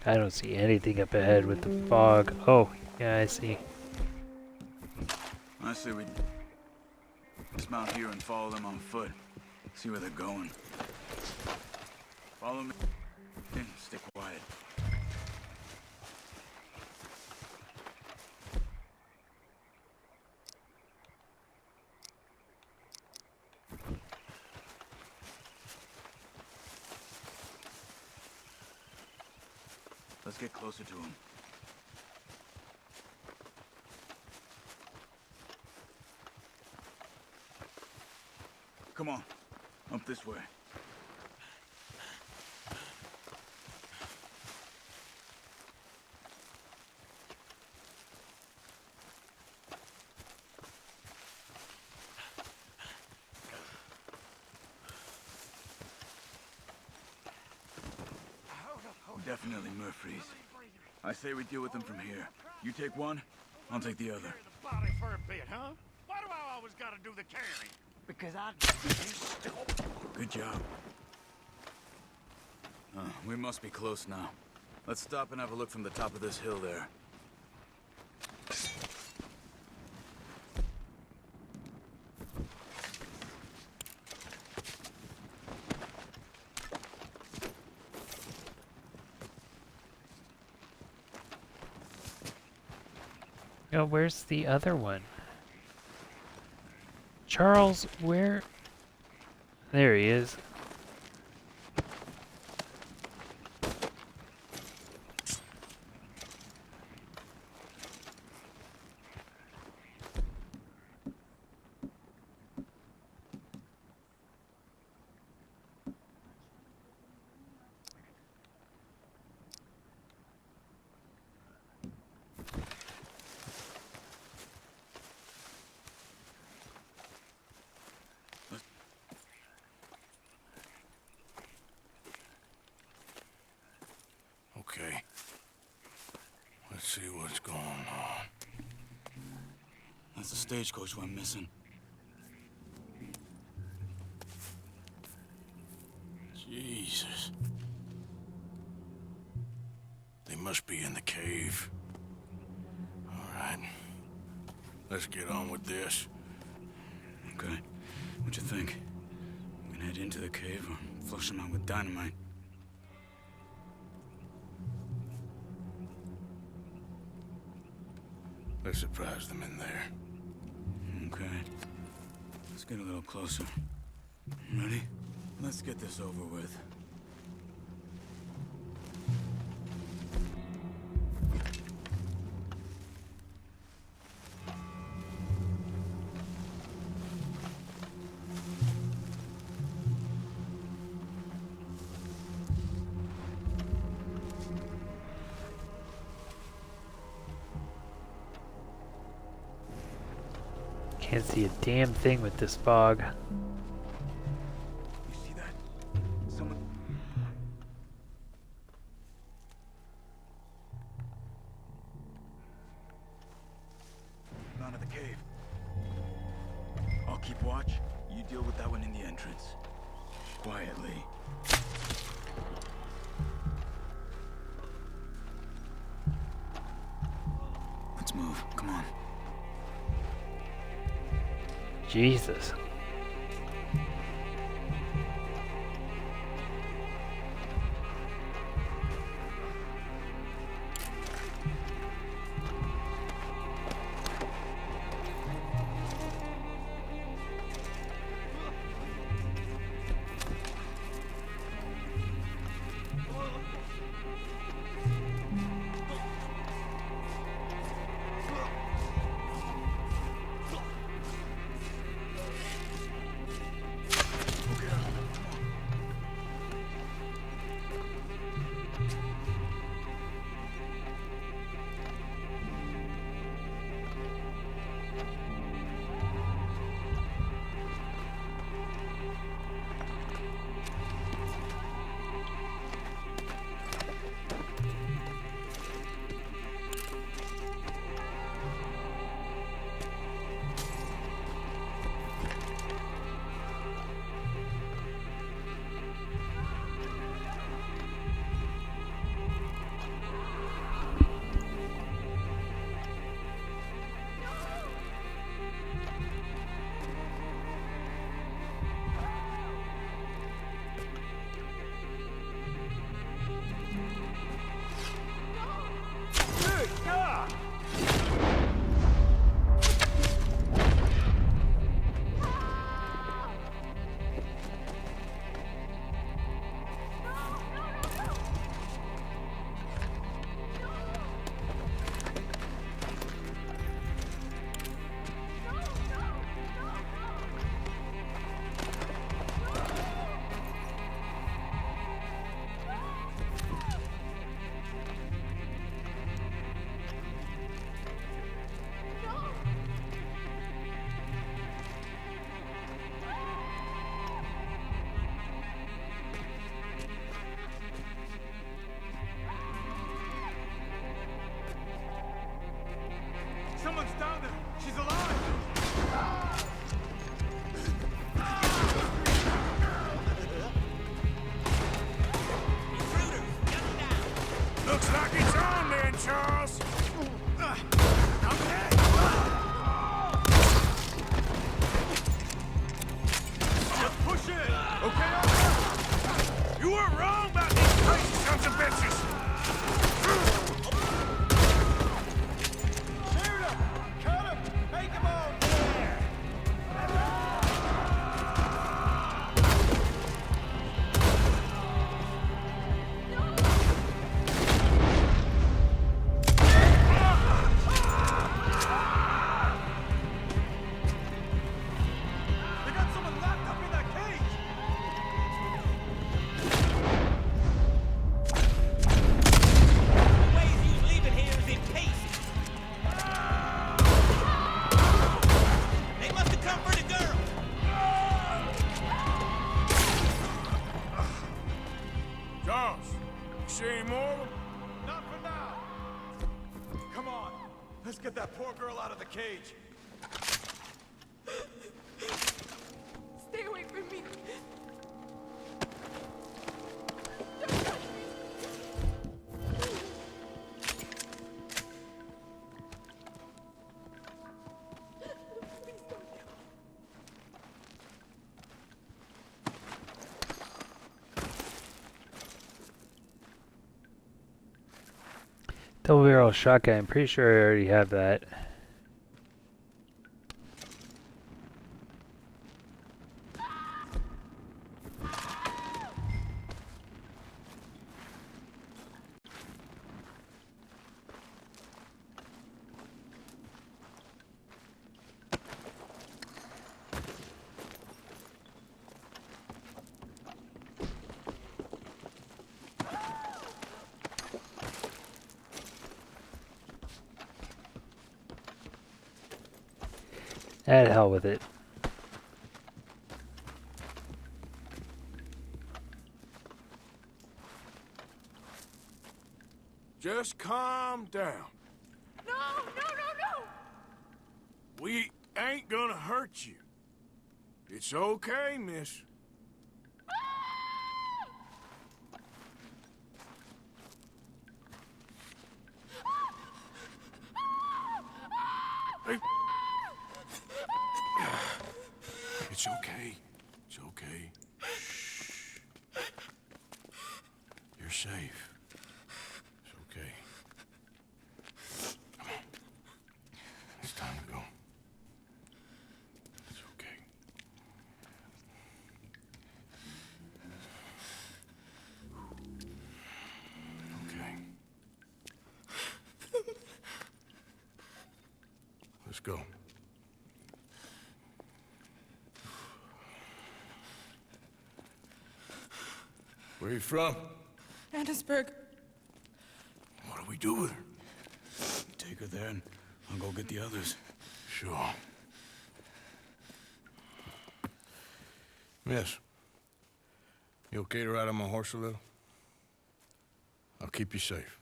I don't see anything up ahead with the fog. Oh, yeah, I see. I say we dismount here and follow them on foot. See where they're going. Follow me. Stay quiet. Let's get closer to him. Come on, up this way. Definitely Murphy's. I say we deal with them from here. You take one, I'll take the other. Carry the body for a bit, huh? Why do I always gotta do the carrying? Because I... Good job. We must be close now. Let's stop and have a look from the top of this hill there. Oh, where's the other one? Charles, where? There he is. Okay. Let's see what's going on. That's the stagecoach went missing. Jesus. They must be in the cave. All right. Let's get on with this. Okay. What you think? We can head into the cave or flush them out with dynamite? Let's surprise them in there. Okay. Let's get a little closer. Ready? Let's get this over with. Can't see a damn thing with this fog. You see that? Someone... None of the cave. I'll keep watch. You deal with that one in the entrance. Quietly. Let's move. Come on. Jesus. Someone's down there! She's alive! Looks like it's on then, Charles. Just push it! Okay, You were wrong about these crazy sons of bitches. They got someone locked up in that cage! The ways you leaving here is in peace. They must have come for the girl. Charles, you see any more of them? Not for now! Come on, let's get that poor girl out of the cage. Stay away from me. Double barrel shotgun. I'm pretty sure I already have that. The hell with it. Just calm down. No, no, no, no! We ain't gonna hurt you. It's okay, miss. Hey. It's okay. It's okay. Shh. You're safe. It's okay. Come on. It's time to go. It's okay. Okay. Let's go. Where are you from? Annisburg. What do we do with her? Take her there and I'll go get the others. Sure. Miss, you okay to ride on my horse a little? I'll keep you safe.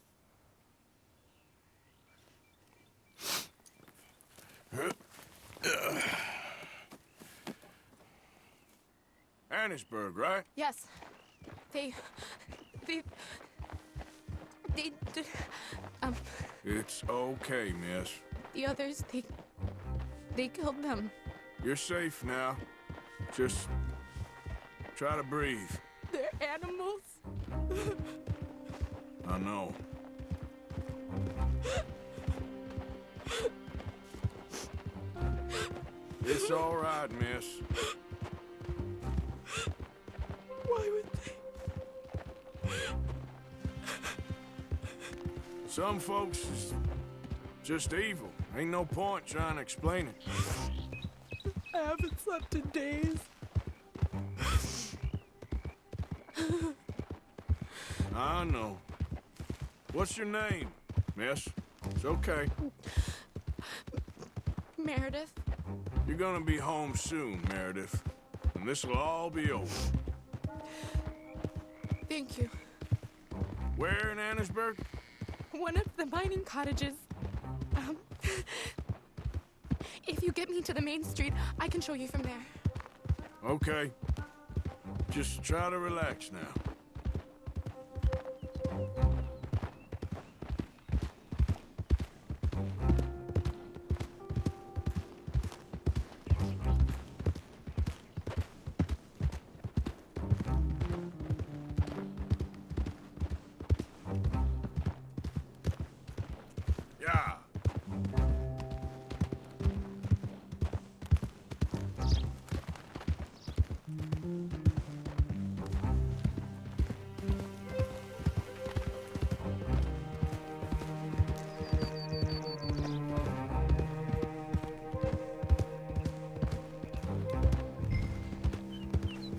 Annisburg, right? Yes. They... It's okay, miss. The others, they killed them. You're safe now. Just try to breathe. They're animals. I know. It's all right, miss. Why would they? Some folks is just evil. Ain't no point trying to explain it. I haven't slept in days. I know. What's your name, miss? It's okay. Meredith. You're gonna be home soon, Meredith. And this'll all be over. Thank you. Where in Annisburg? One of the mining cottages. If you get me to the main street, I can show you from there. Okay. Just try to relax now. Yeah.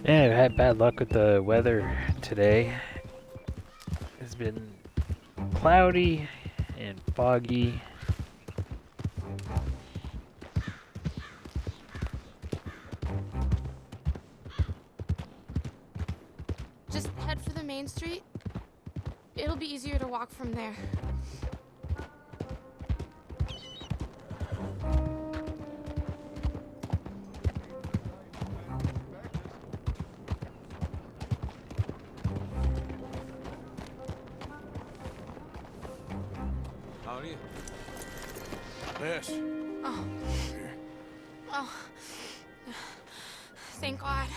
Yeah, I've had bad luck with the weather today. It's been cloudy and foggy. Just head for the main street. It'll be easier to walk from there. How are you? Yes. Oh. Oh. Thank God.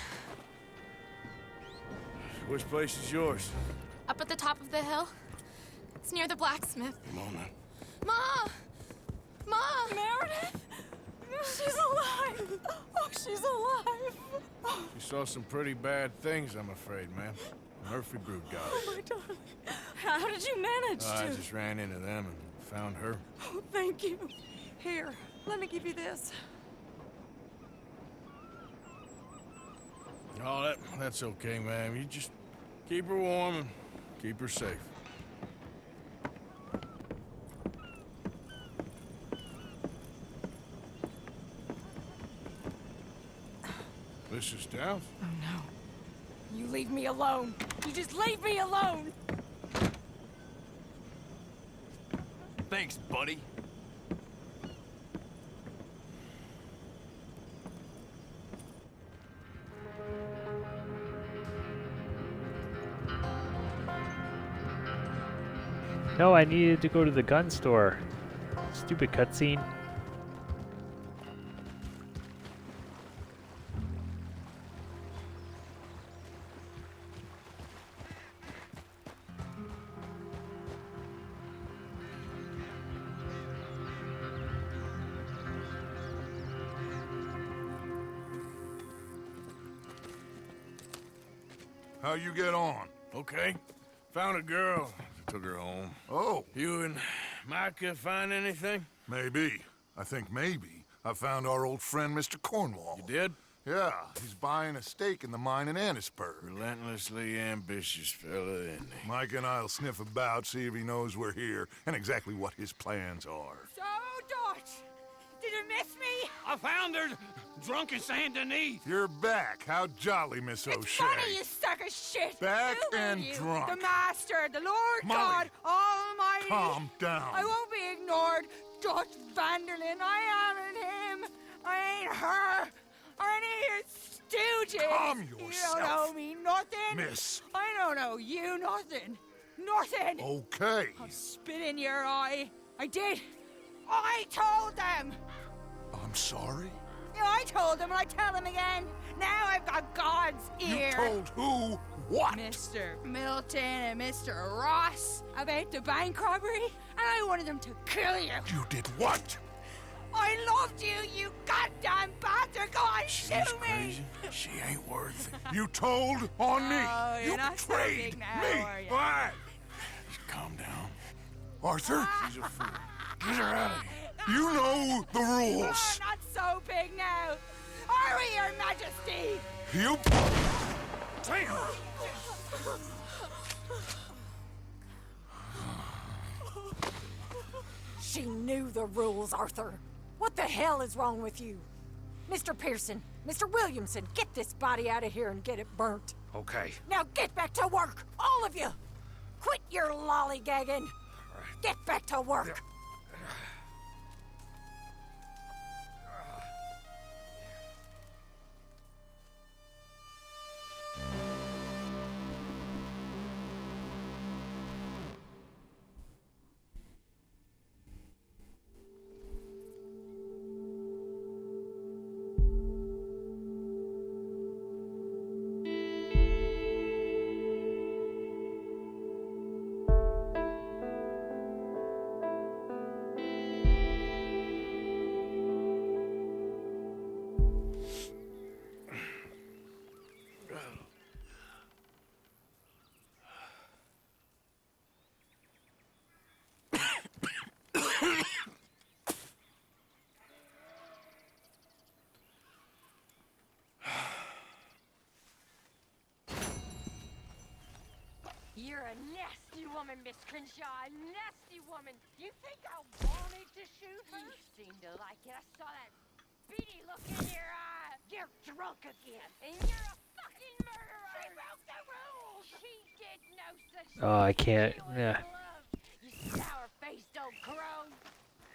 Which place is yours? Up at the top of the hill. It's near the blacksmith. Come on now. Ma! Ma! Meredith! She's alive! Oh, she's alive! You saw some pretty bad things, I'm afraid, ma'am. Murphy Brood got Oh, us. my darling. How did you manage I to? just ran into them and found her. Oh, thank you. Here, let me give you this. Oh, that's okay, ma'am. You just keep her warm and keep her safe. Mrs. Stout? Oh no. You leave me alone. You just leave me alone. Thanks, buddy. No, I needed to go to the gun store. Stupid cutscene. How you get on? Okay. Found a girl. Took her home. Oh. You and Micah find anything? Maybe. I think maybe. I found our old friend, Mr. Cornwall. You did? Yeah, he's buying a stake in the mine in Annisburg. Relentlessly ambitious fella, isn't he? Mike and I'll sniff about, see if he knows we're here, and exactly what his plans are. So, Dutch, did you miss me? I found her, drunk in Saint Denis. You're back. How jolly, Miss O'Shea. It's funny, you sack of shit. Back Who are and you? drunk. The Master, the Lord Molly. God Almighty. Calm down. I won't be ignored. Dutch Vanderlyn, I am him. I ain't her. Or any of your stooges. Calm You yourself. don't owe me nothing. Miss. I don't owe you nothing. Nothing. Okay. I'll spit in your eye. I did. I told them. I'm sorry? Yeah, I told them and I tell them again. Now I've got God's ear. You told who what? Mr. Milton and Mr. Ross about the bank robbery, and I wanted them to kill you. You did what? I loved you, you goddamn bastard! Go on, She's shoot me! crazy. She ain't worth it. You told on me. Oh, you're You not so betrayed big now, me. are you? Why? Just calm down. Arthur, She's a fool. Get her out of here. you know the You're rules. not so big now. Are we, Your Majesty? You... Damn! She knew the rules, Arthur. What the hell is wrong with you? Mr. Pearson, Mr. Williamson, get this body out of here and get it burnt. Okay. Now get back to work, all of you! Quit your lollygagging! Get back to work! You're a nasty woman, Miss Crenshaw. A nasty woman. You think I wanted to shoot her? You seem to like it. I saw that beady look in your eye. You're drunk again. And you're a fucking murderer. She broke the rules. She did no such thing. Oh, I can't. Yeah. You sour-faced old crow.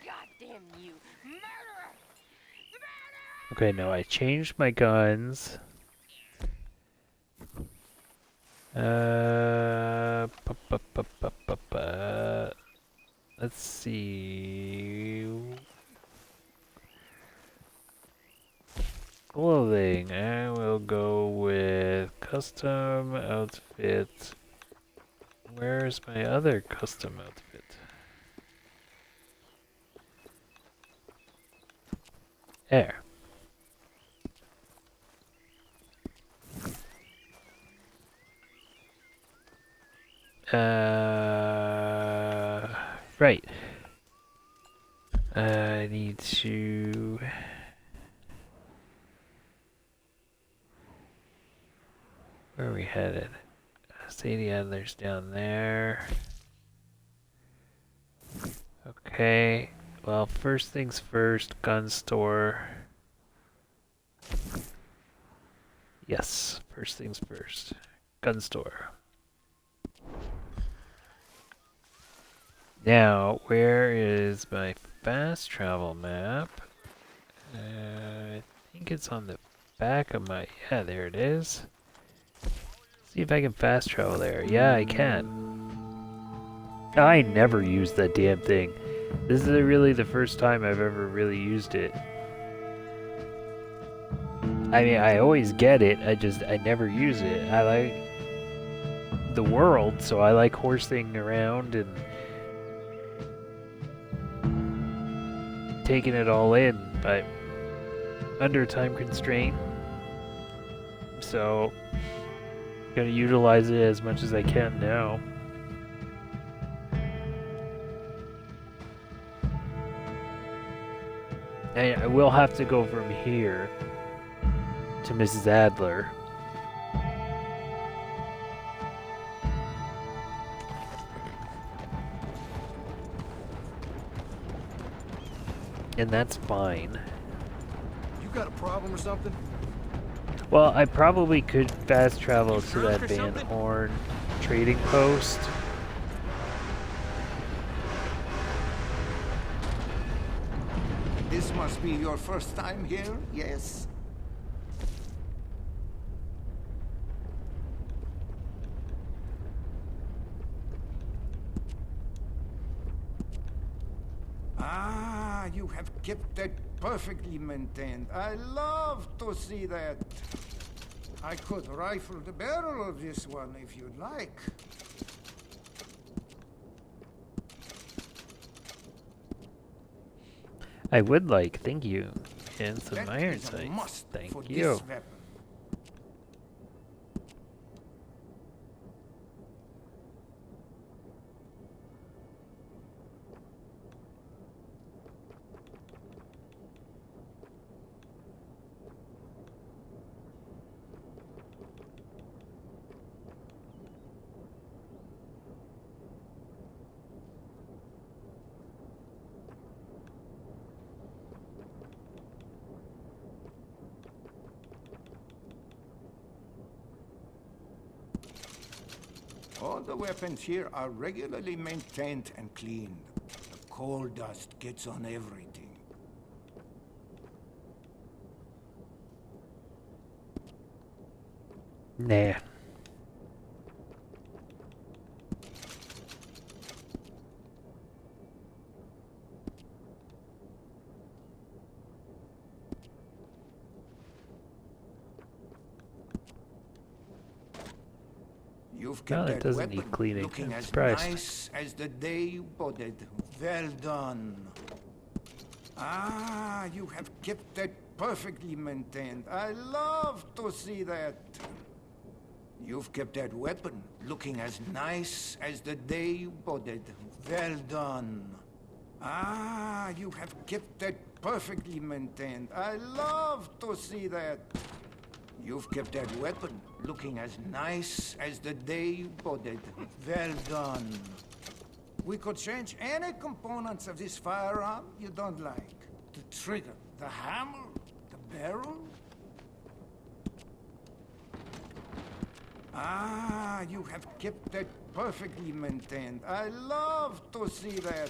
Goddamn you. Murderer. Okay, no, I changed my guns. Let's see. Clothing. I will go with custom outfit. Where's my other custom outfit? There. Right. I need to... Where are we headed? Sadie Adler's down there. Okay. Well, first things first, gun store. Yes, first things first. Gun store. Now, where is my fast travel map? I think it's on the back of my... Yeah, there it is. See if I can fast travel there. Yeah, I can. I never used that damn thing. This is really the first time I've ever really used it. I mean, I always get it, I never use it. I like the world, so I like horsing around and taking it all in, but under time constraint. So, gonna utilize it as much as I can now. I will have to go from here to Mrs. Adler. And that's fine. You got a problem or something? Well, I probably could fast travel to that Van Horn trading post. This must be your first time here, yes? Ah, you have kept that perfectly maintained. I love to see that. I could rifle the barrel of this one if you'd like. I would like, thank you. And some That iron is a sights. must Thank for you. this weapon. All the weapons here are regularly maintained and cleaned. The coal dust gets on everything. Nah. You've No, kept it that doesn't need weapon cleaning. looking I'm as surprised. nice as the day you bought it. Well done. Ah, you have kept that perfectly maintained. I love to see that. You've kept that weapon looking as nice as the day you bought it. Well done. Ah, you have kept that perfectly maintained. I love to see that. You've kept that weapon looking as nice as the day you bought it. Well done. We could change any components of this firearm you don't like. The trigger, the hammer, the barrel. Ah, you have kept that perfectly maintained. I love to see that.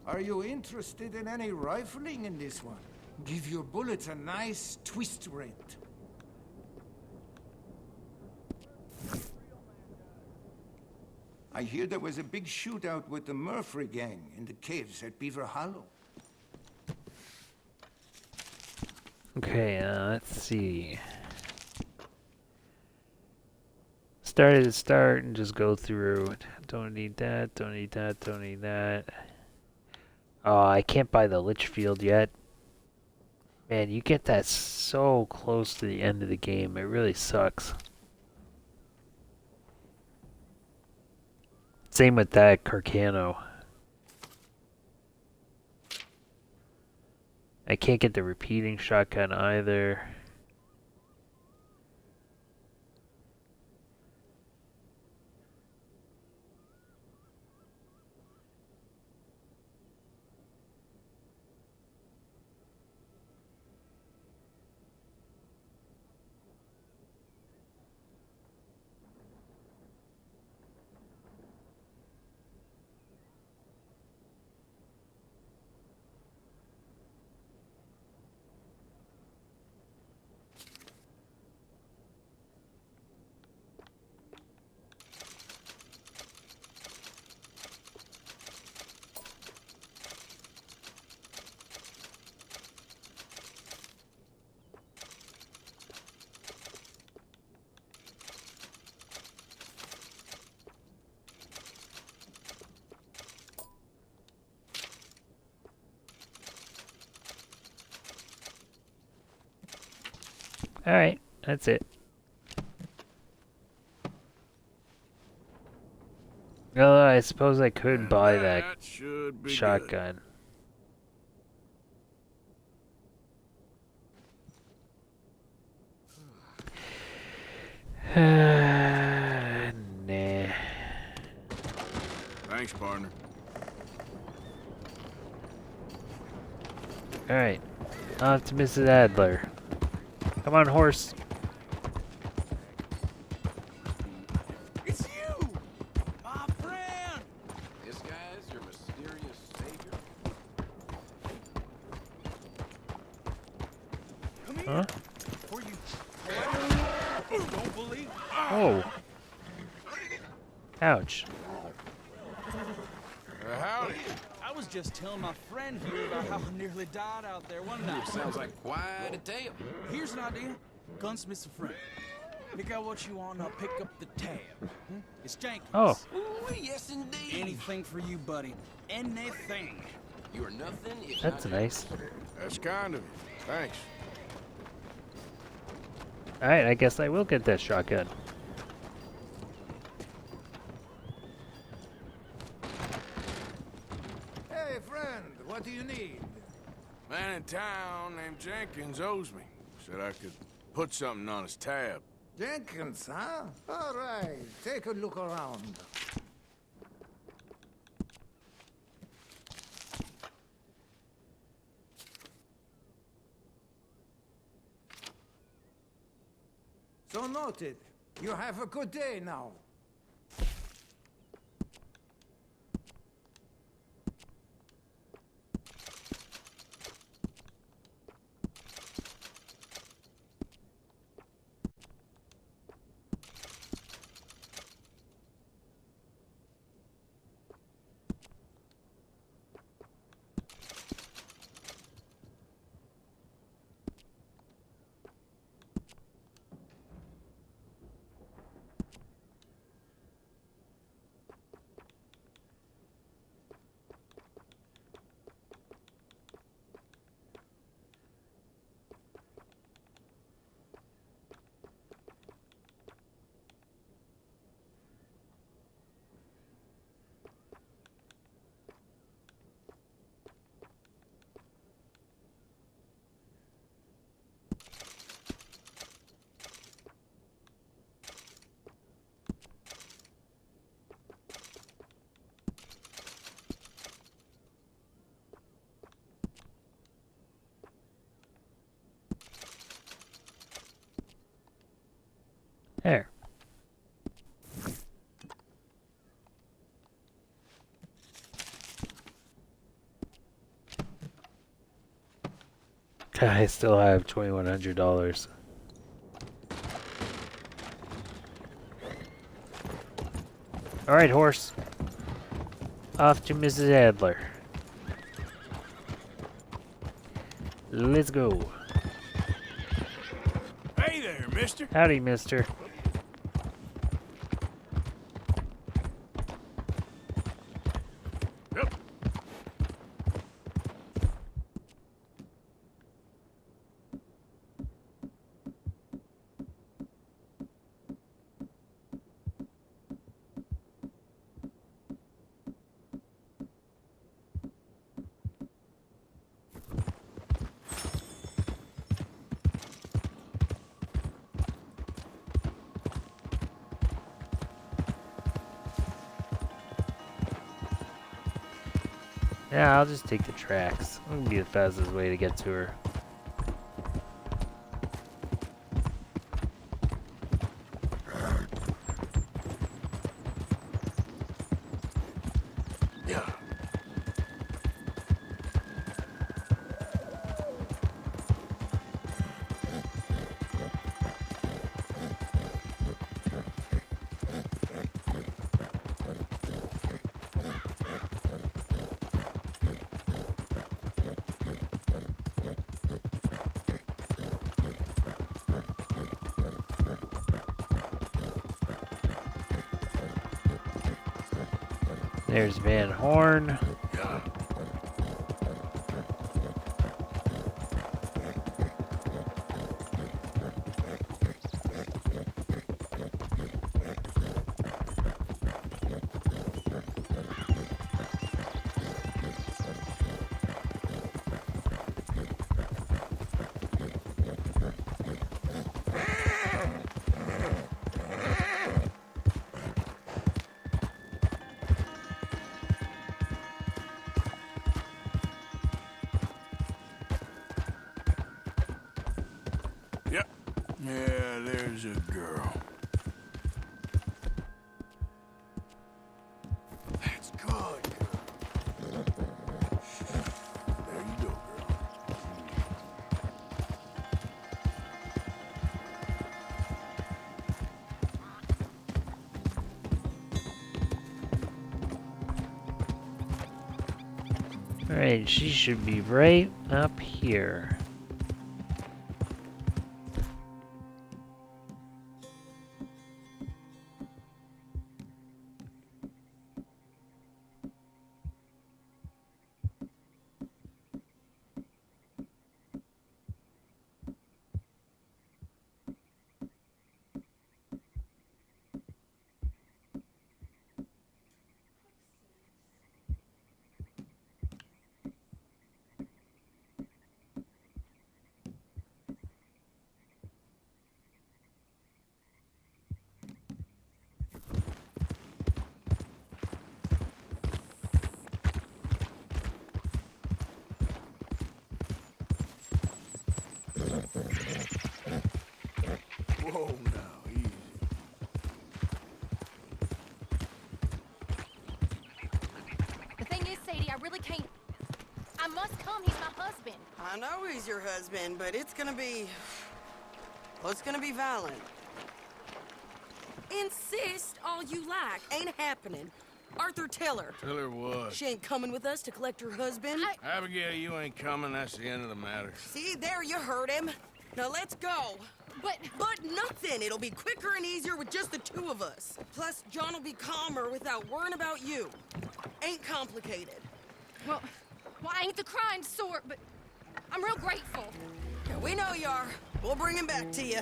Are you interested in any rifling in this one? Give your bullets a nice twist rate. I hear there was a big shootout with the Murphy gang in the caves at Beaver Hollow. Okay, let's see. Start at the start and just go through it. Don't need that, don't need that, don't need that. Oh, I can't buy the Litchfield yet. Man, you get that so close to the end of the game. It really sucks. Same with that Carcano. I can't get the repeating shotgun either. Alright, that's it. Well, I suppose I could buy that should be shotgun. Nah. Thanks, partner. Alright, off to Mrs. Adler. Come on, horse. It's you! My friend! This guy's your mysterious savior? Come here! Huh? Before you... Don't believe... Oh. Ouch. Howdy. I was just telling my friend here about how I nearly died out there one night. Sounds like quite a tale. Here's an idea. Gunsmith's a friend. Pick out what you want, and I'll pick up the tab. It's Jenkins. Oh. Ooh, yes, indeed. Anything for you, buddy. Anything. You are nothing if That's not nice. That's kind of you. Thanks. Alright, I guess I will get that shotgun. Hey, friend, what do you need? Man in town named Jenkins owes me. Said I could put something on his tab. Jenkins, huh? All right, take a look around. So noted. You have a good day now. There. I still have $2,100. Alright, horse. Off to Mrs. Adler. Let's go. Hey there, mister. Howdy, mister. Yep. Yeah, I'll just take the tracks. It'll be the fastest way to get to her. Yeah. There's Van Horn. Yeah, there's a girl. That's good, girl. There you go, girl. Alright, she should be right up here. Whoa, now, easy. The thing is, Sadie, I really can't. I must come. He's my husband. I know he's your husband, but it's gonna be... Well, it's gonna be violent. Insist all you like. Ain't happening. Arthur, tell her. Tell her what? She ain't coming with us to collect her husband. Abigail, you ain't coming. That's the end of the matter. See, there you heard him. Now let's go. But nothing. It'll be quicker and easier with just the two of us. Plus, John will be calmer without worrying about you. Ain't complicated. Well, I ain't the crying sort, but I'm real grateful. Yeah, we know you are. We'll bring him back to you.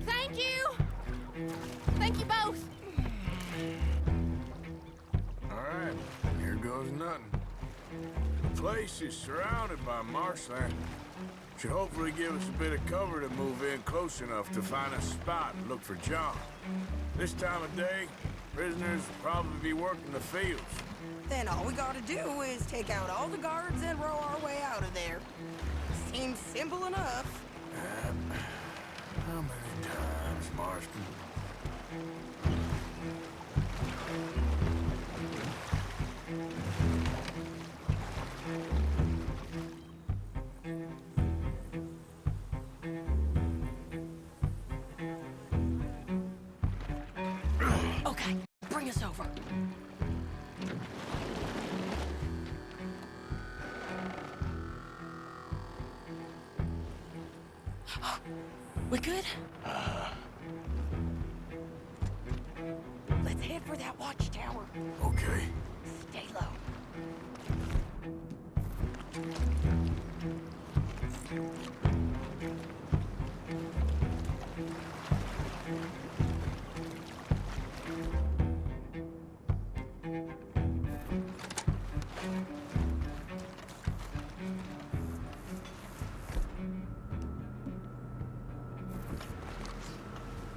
Thank you. Thank you both. All right, here goes nothing. The place is surrounded by marshland. Should hopefully give us a bit of cover to move in close enough to find a spot and look for John. This time of day, prisoners will probably be working the fields. Then all we gotta do is take out all the guards and row our way out of there. Seems simple enough. How many times, Marston? Okay, bring us over. We good? Let's head for that watchtower. Okay. Stay low.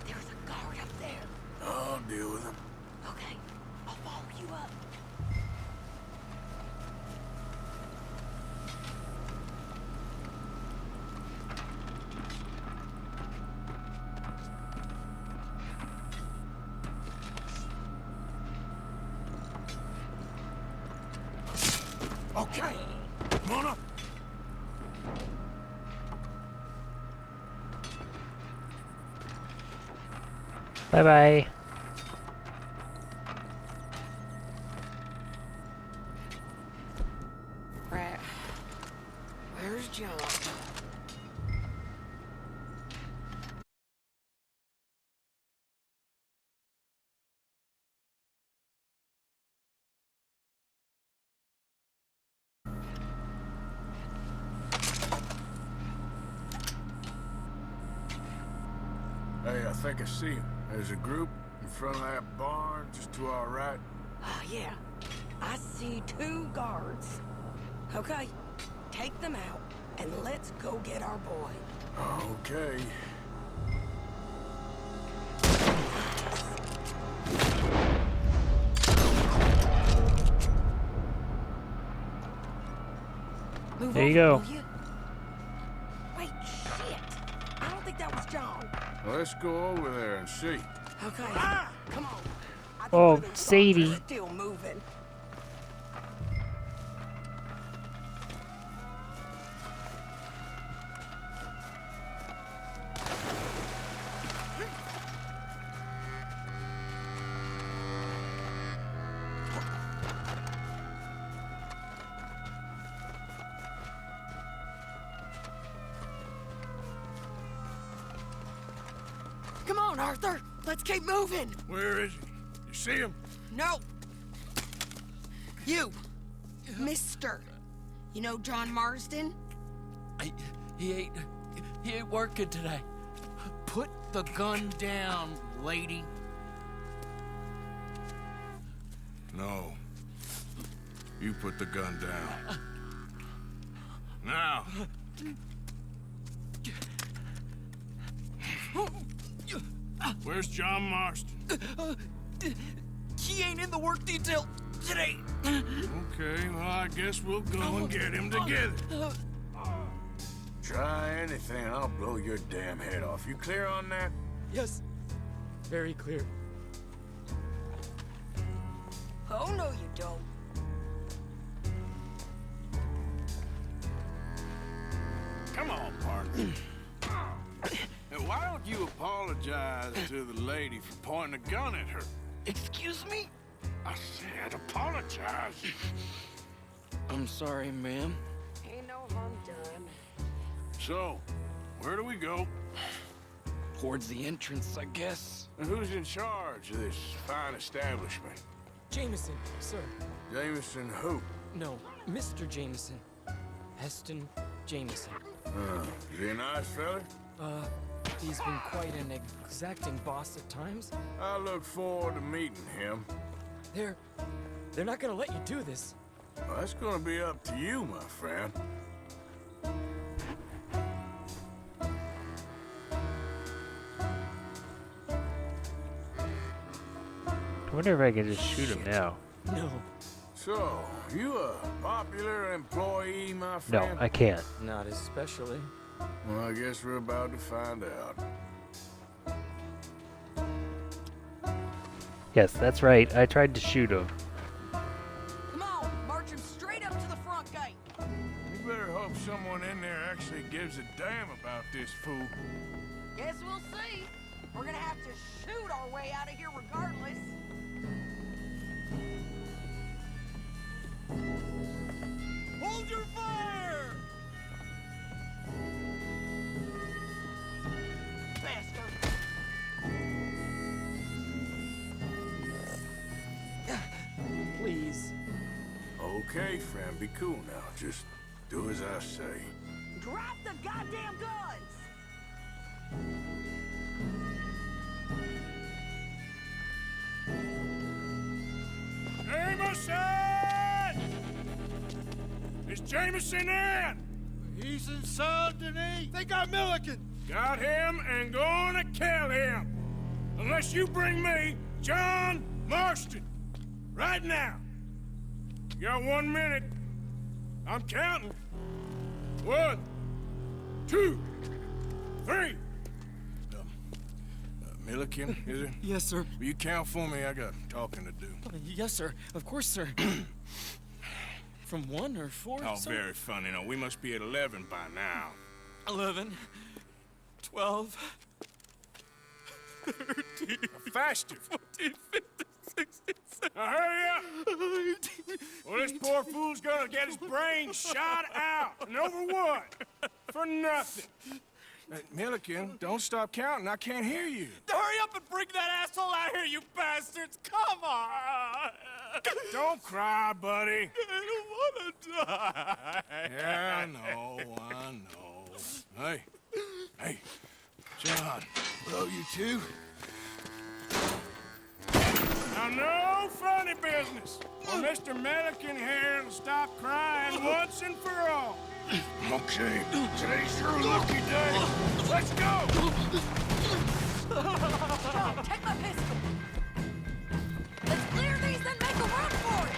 There's a guard up there. I'll deal with him. Okay, I'll follow you up. Okay, come on up. Bye-bye. Right. Where's John? Hey, I think I see him. There's a group in front of that barn, just to our right. Ah, yeah. I see 2 guards. Okay, take them out, and let's go get our boy. Okay. Move There you over, go. will you? Wait, shit. John. Well, let's go over there and see. Okay. Come on. Oh, Sadie. Still moving. Come on, Arthur. Let's keep moving. Where is he? You see him? No. You, Mister. You know John Marsden? He ain't working today. Put the gun down, lady. No. You put the gun down. Now. Where's John Marston? He ain't in the work detail today. Okay, well, I guess we'll go and get him together. Try anything, I'll blow your damn head off. You clear on that? Yes. Very clear. Oh, no, you don't. Come on, partner. Hey, why don't you apologize to the lady for pointing a gun at her? Excuse me? I said apologize. I'm sorry, ma'am. Ain't no harm done. So, where do we go? Towards the entrance, I guess. And who's in charge of this fine establishment? Jameson, sir. Jameson who? No, Mr. Jameson. Heston Jameson. Is he a nice fella? He's been quite an exacting boss at times. I look forward to meeting him. They're not gonna let you do this. Well, that's gonna be up to you, my friend. I wonder if I can just shoot him now. No. So, you a popular employee, my No, friend? I can't. Not especially. Well, I guess we're about to find out. Yes, that's right. I tried to shoot him. Come on, march him straight up to the front gate. You better hope someone in there actually gives a damn about this fool. Guess we'll see. We're gonna have to shoot our way out of here regardless. Hold your fire! Bastard. Please. Okay, friend, be cool now. Just do as I say. Drop the goddamn guns! Jameson! Is Jameson in? He's in Saint Denis. They got Milliken. Got him and gonna kill him. Unless you bring me John Marston. Right now. You got 1 minute. I'm counting. 1, 2, 3. Milliken, is it? Yes, sir. Will you count for me? I got talking to do. Yes, sir. Of course, sir. From 1 or 4? Oh, sir? very funny. No, we must be at 11 by now. 11, 12, 13, faster. 14, 15, 16, 17. Now hurry up! Well, this poor fool's gonna get his brains shot out. And over what? For nothing. Milliken, don't stop counting. I can't hear you. Hurry up and bring that asshole out here, you bastards! Come on! Don't cry, buddy. I don't want to die. Yeah, I know. Hey, John. Hello, you two. Now, no funny business. Or Mr. Milliken here will stop crying once and for all. Okay, today's your lucky day. Let's go! John, take my pistol. Let's clear these, then make a run for it.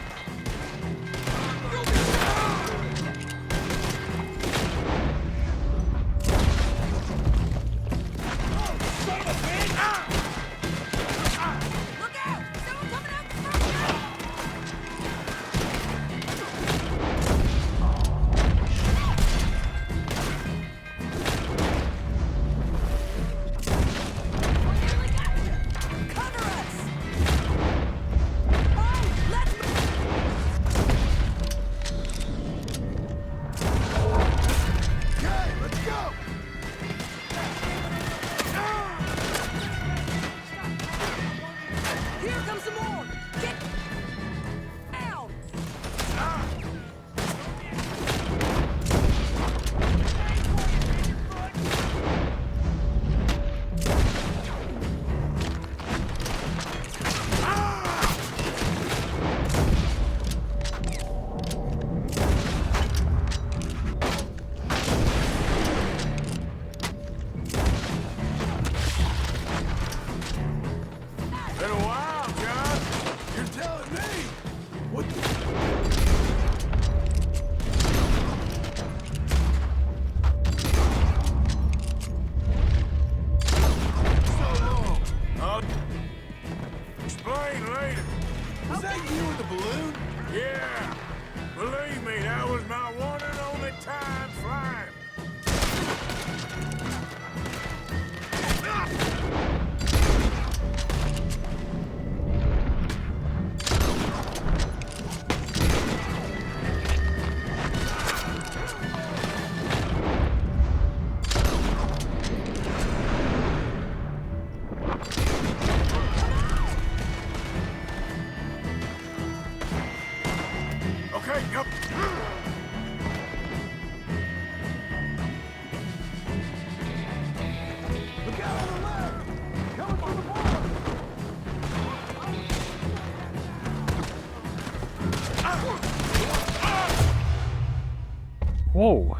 Whoa.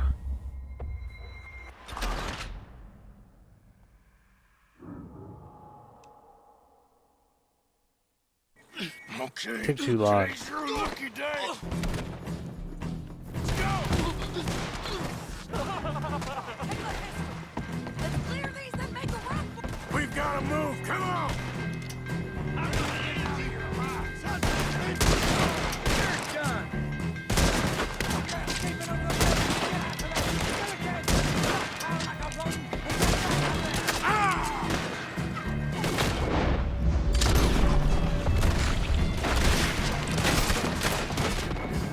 Okay. Took too long. Today's your lucky day. Let's clear these and make a run for it. We've got to move. Come on.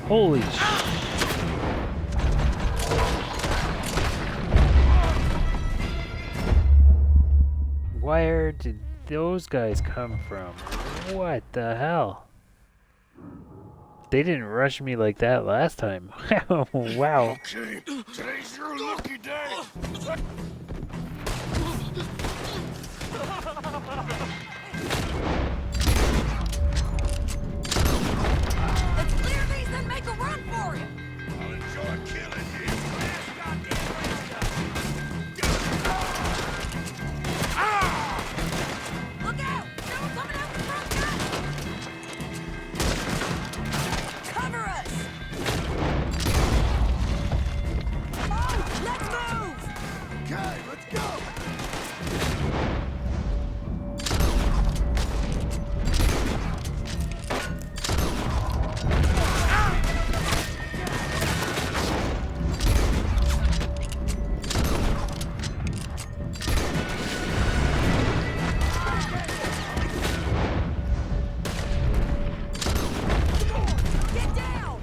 Holy sh! Where did those guys come from? What the hell? They didn't rush me like that last time. Wow. Okay. Today's your lucky day. Let's clear these and make a run for it. I'll enjoy killing you. Look out! Someone coming out the front gate! Cover us! Oh, let's move! Okay, let's go. Get down!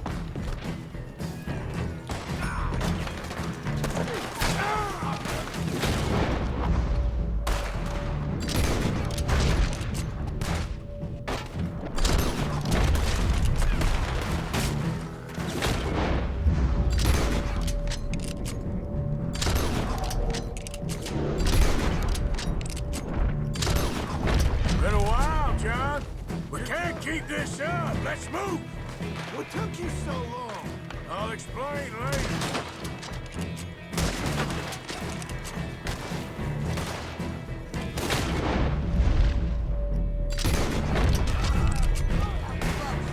Been a while, John. We can't keep this up. Let's move. What took you so long? I'll explain later.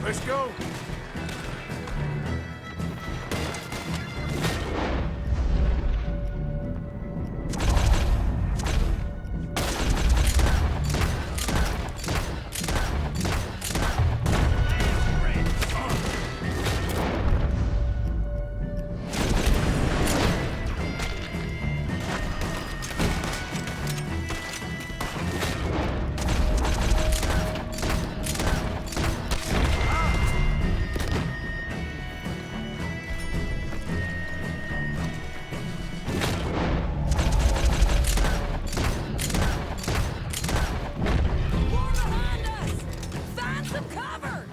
Let's go. War behind us! Find some cover!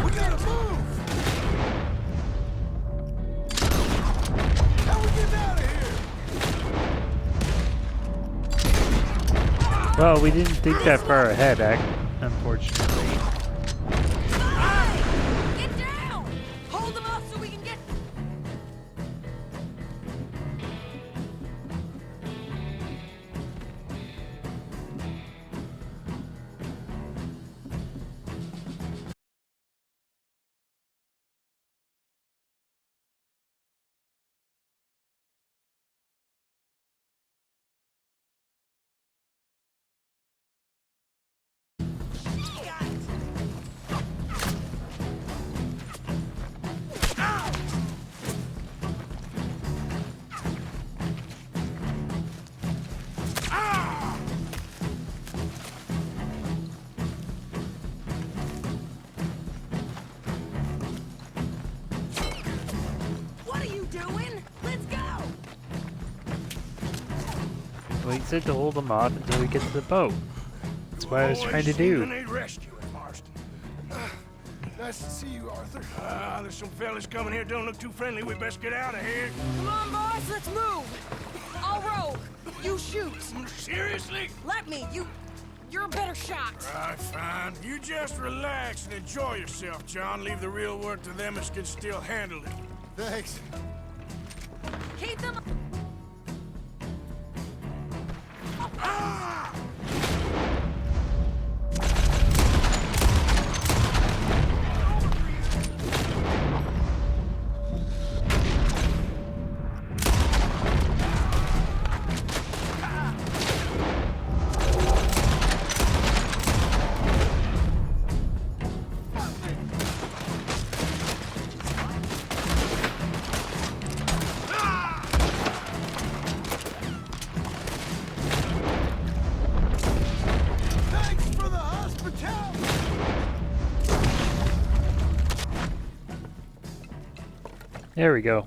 We gotta move. How we getting out of here? Well, we didn't think that far ahead, unfortunately. Get down! Hold them up so we can get... What are you doing? Let's go! Well, he said to hold them off until we get to the boat. That's what I was trying to do. Need rescuing, Marston. Nice to see you, Arthur. There's some fellas coming here. Don't look too friendly. We best get out of here. Come on, boys, let's move. I'll roll. You shoot. Seriously? Let me. You're a better shot. Right, fine. You just relax and enjoy yourself, John. Leave the real work to them as can still handle it. Thanks. Keep them. Ah! There we go.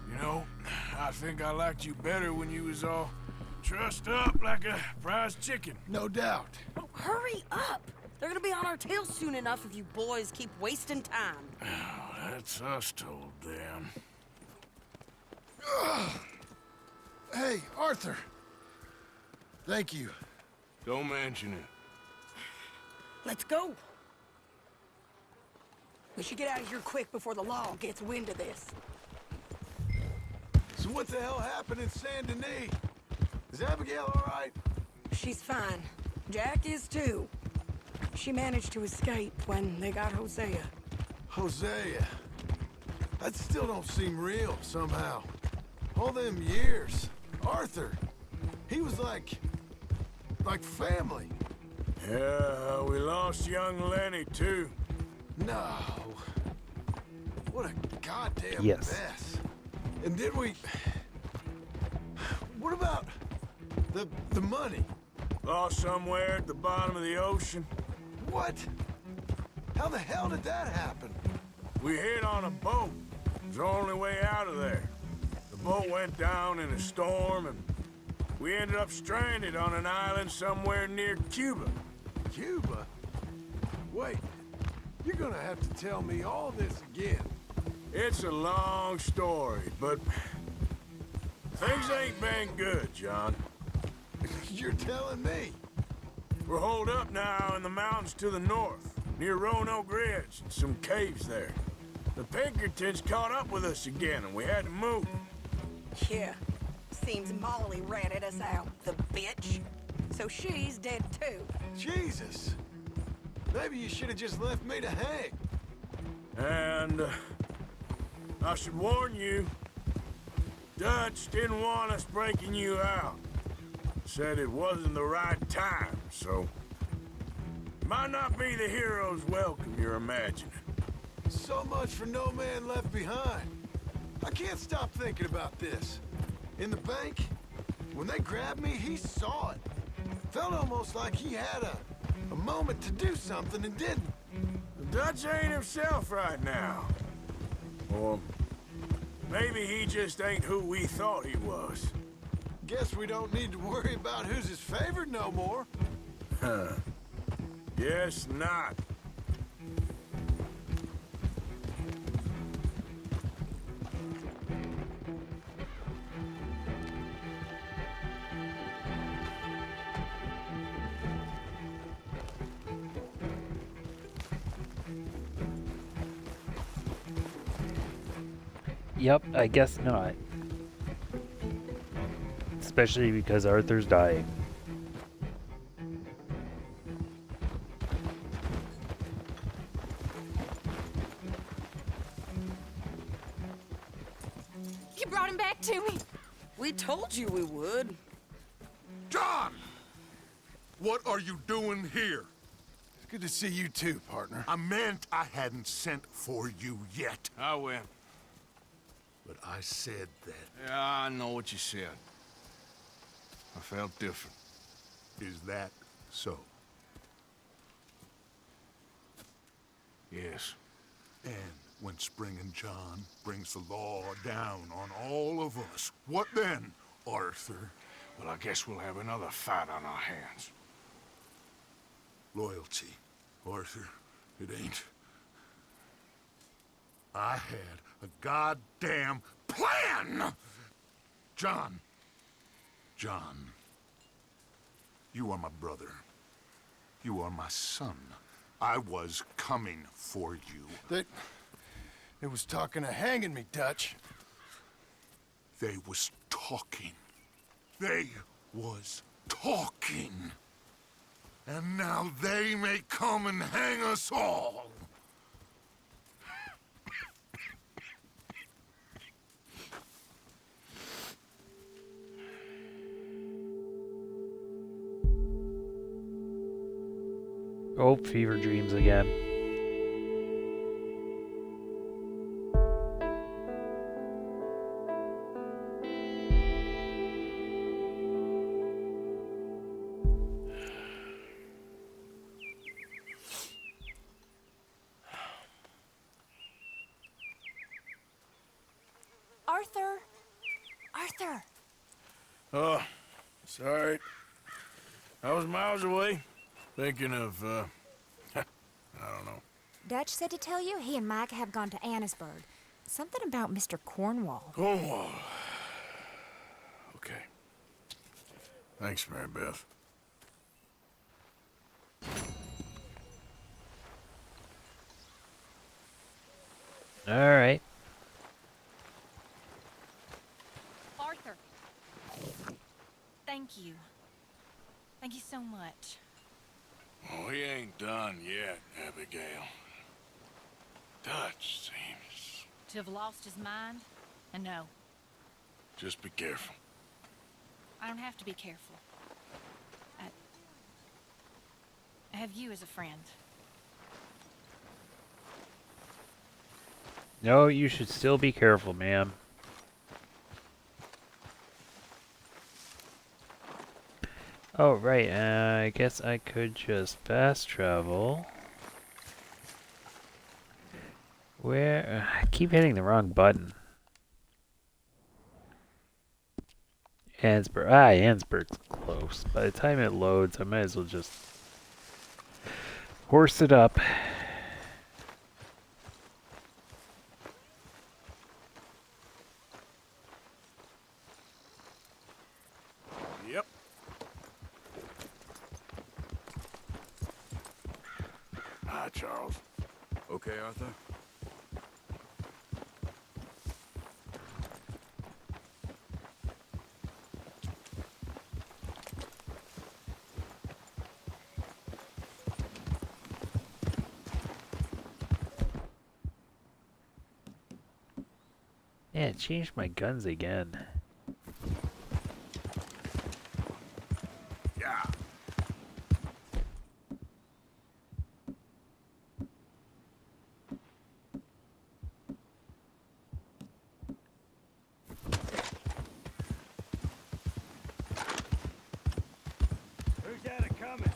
You know, I think I liked you better when you was all trussed up like a prize chicken. No doubt. Oh, hurry up! They're gonna be on our tails soon enough if you boys keep wasting time. Oh, that's us told them. Hey, Arthur. Thank you. Don't mention it. Let's go. We should get out of here quick before the law gets wind of this. So what the hell happened in Saint Denis? Is Abigail all right? She's fine. Jack is too. She managed to escape when they got Hosea. Hosea? That still don't seem real, somehow. All them years. Arthur. He was like family. Yeah, we lost young Lenny, too. No. What a goddamn mess. And did we... What about the money? Lost somewhere at the bottom of the ocean. What? How the hell did that happen? We hit on a boat. It was the only way out of there. The boat went down in a storm, and we ended up stranded on an island somewhere near Cuba. Cuba? Wait, you're gonna have to tell me all this again. It's a long story, but things ain't been good, John. You're telling me? We're holed up now in the mountains to the north, near Roanoke Ridge, and some caves there. The Pinkertons caught up with us again, and we had to move. Yeah. Seems Molly ratted us out, the bitch. So she's dead too. Jesus. Maybe you should have just left me to hang. And I should warn you, Dutch didn't want us breaking you out. Said it wasn't the right time, so might not be the hero's welcome you're imagining. So much for no man left behind. I can't stop thinking about this. In the bank, when they grabbed me, he saw it. Felt almost like he had a moment to do something and didn't. Dutch ain't himself right now. Or maybe he just ain't who we thought he was. Guess we don't need to worry about who's his favorite no more. Huh. Guess not. Yep, I guess not. Especially because Arthur's dying. You brought him back to me. We told you we would. John! What are you doing here? It's good to see you too, partner. I meant I hadn't sent for you yet. I went. But I said that. Yeah, I know what you said. I felt different. Is that so? Yes. And when Spring and John brings the law down on all of us, what then, Arthur? Well, I guess we'll have another fight on our hands. loyalty. Arthur, it ain't. I had a goddamn plan! John. John. You are my brother. You are my son. I was coming for you. They was talking of hanging me, Dutch. They was talking. They was talking. And now they may come and hang us all. Oh, fever dreams again. Arthur! Arthur! Oh, sorry. I was miles away, thinking of, I don't know. Dutch said to tell you he and Mike have gone to Annisburg. Something about Mr. Cornwall. Cornwall. Okay. Thanks, Mary Beth. All right. Arthur. Thank you. Thank you so much. Oh, he ain't done yet, Abigail. Dutch seems... To have lost his mind? And no, Just be careful. I don't have to be careful. I have you as a friend. No, you should still be careful, ma'am. Oh, right. I guess I could just fast travel. Where? I keep hitting the wrong button. Annesburg. Ah, Annesburg's close. By the time it loads, I might as well just horse it up. Yep. Hi, Charles. Okay, Arthur? Yeah, it changed my guns again. Yeah. Who's that a-coming?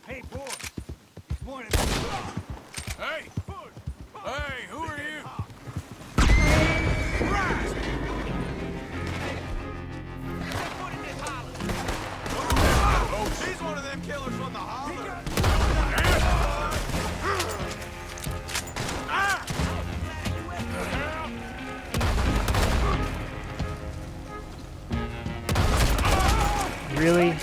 Hey, boy! It's one of them. Hey! Hey, who are you? Oh, she's one of them killers from the holler. Really?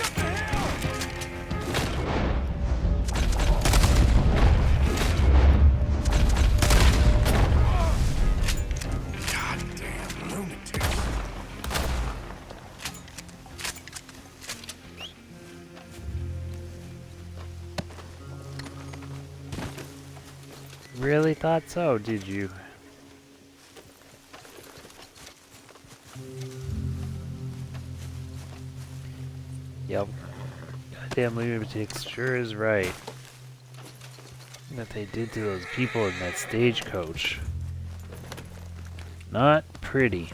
Goddamn lunatic. Really thought so, did you? Yep. Goddamn lunatics sure is right. What they did to those people in that stagecoach. Not pretty.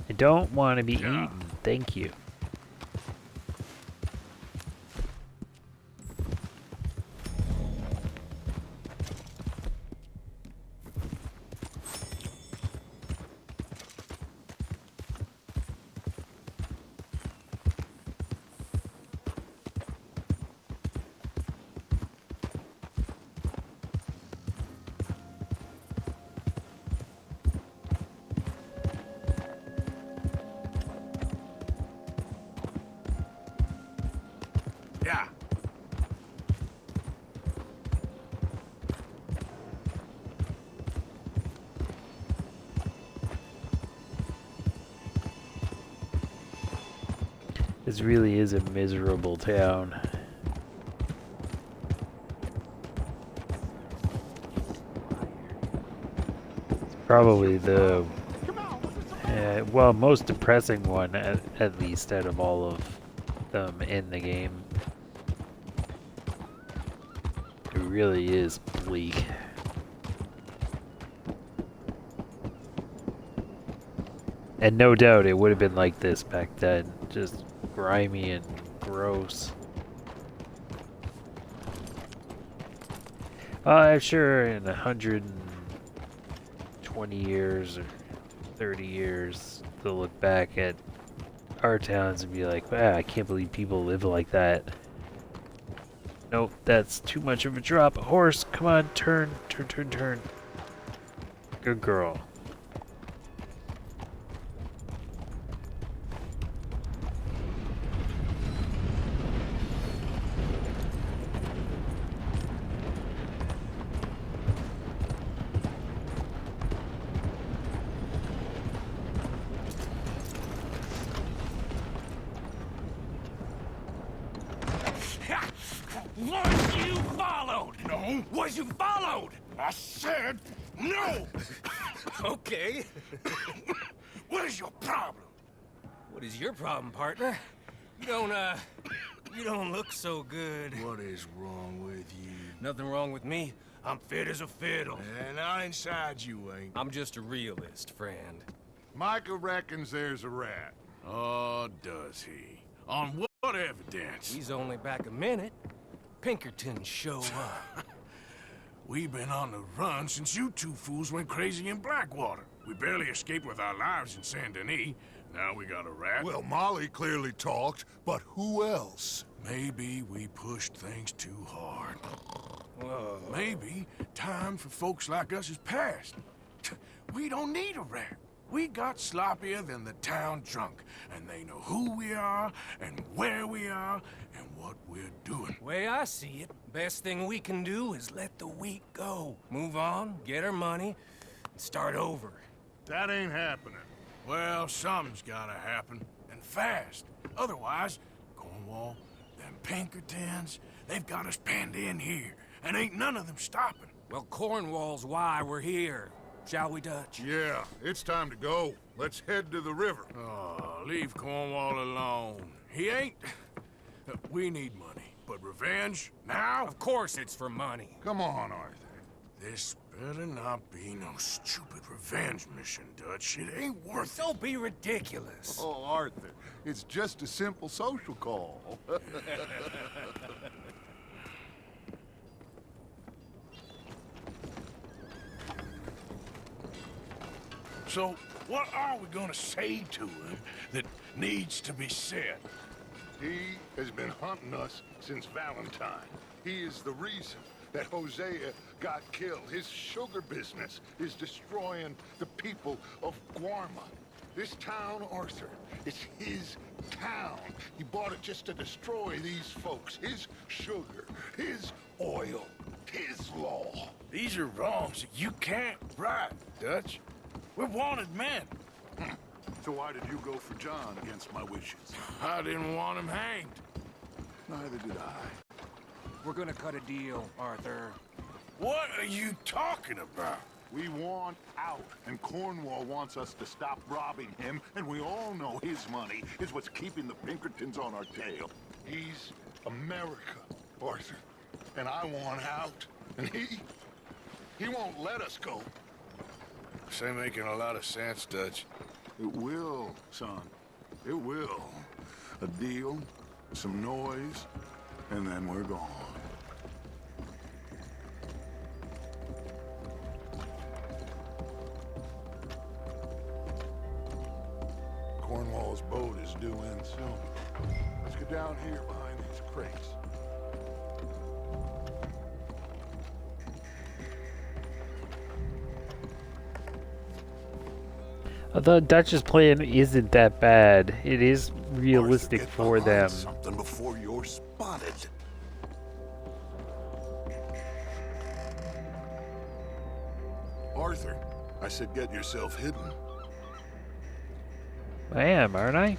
I don't want to be eaten, thank you. Yeah. This really is a miserable town. It's probably the well, most depressing one, at least out of all of them in the game. It really is bleak. And no doubt it would have been like this back then, just grimy and gross. I'm sure in 120 years or 30 years, they'll look back at our towns and be like, wow, I can't believe people live like that. Nope, that's too much of a drop. A horse, come on, turn, turn, turn, turn. Good girl. Was you followed? No. Was you followed? I said no. Okay. What is your problem? What is your problem, partner? You don't look so good. What is wrong with you? Nothing wrong with me. I'm fit as a fiddle. And not inside you ain't. I'm just a realist, friend. Micah reckons there's a rat. Oh, does he? On what evidence? He's only back a minute. Pinkerton show up. We've been on the run since you two fools went crazy in Blackwater. We barely escaped with our lives in Saint Denis. Now we got a rat. Well, Molly clearly talked, but who else? Maybe we pushed things too hard. Whoa. Maybe time for folks like us is past. We don't need a rat. We got sloppier than the town drunk, and they know who we are, and where we are, and what we're doing. Way I see it, best thing we can do is let the week go. Move on, get our money, and start over. That ain't happening. Well, something's gotta happen, and fast. Otherwise, Cornwall, them Pinkertons, they've got us penned in here, and ain't none of them stopping. Well, Cornwall's why we're here. Shall we, Dutch? Yeah, it's time to go. Let's head to the river. Oh, leave Cornwall alone. He ain't... We need money, but revenge, now? Of course it's for money. Come on, Arthur. This better not be no stupid revenge mission, Dutch. It ain't worth it. Don't be ridiculous. Oh, Arthur, it's just a simple social call. So, what are we gonna say to him that needs to be said? He has been hunting us since Valentine. He is the reason that Hosea got killed. His sugar business is destroying the people of Guarma. This town, Arthur, is his town. He bought it just to destroy these folks. His sugar, his oil, his law. These are wrongs that you can't right, Dutch. We're wanted men. So why did you go for John against my wishes? I didn't want him hanged. Neither did I. We're gonna cut a deal, Arthur. What are you talking about? We want out, and Cornwall wants us to stop robbing him, and we all know his money is what's keeping the Pinkertons on our tail. He's America, Arthur, and I want out, and he won't let us go. This ain't making a lot of sense, Dutch. It will, son. It will. A deal, some noise, and then we're gone. Cornwall's boat is due in soon. Let's get down here behind these crates. Although Dutch's plan isn't that bad, it is realistic for them. Something before you're spotted. Arthur, I said get yourself hidden. I am, aren't I?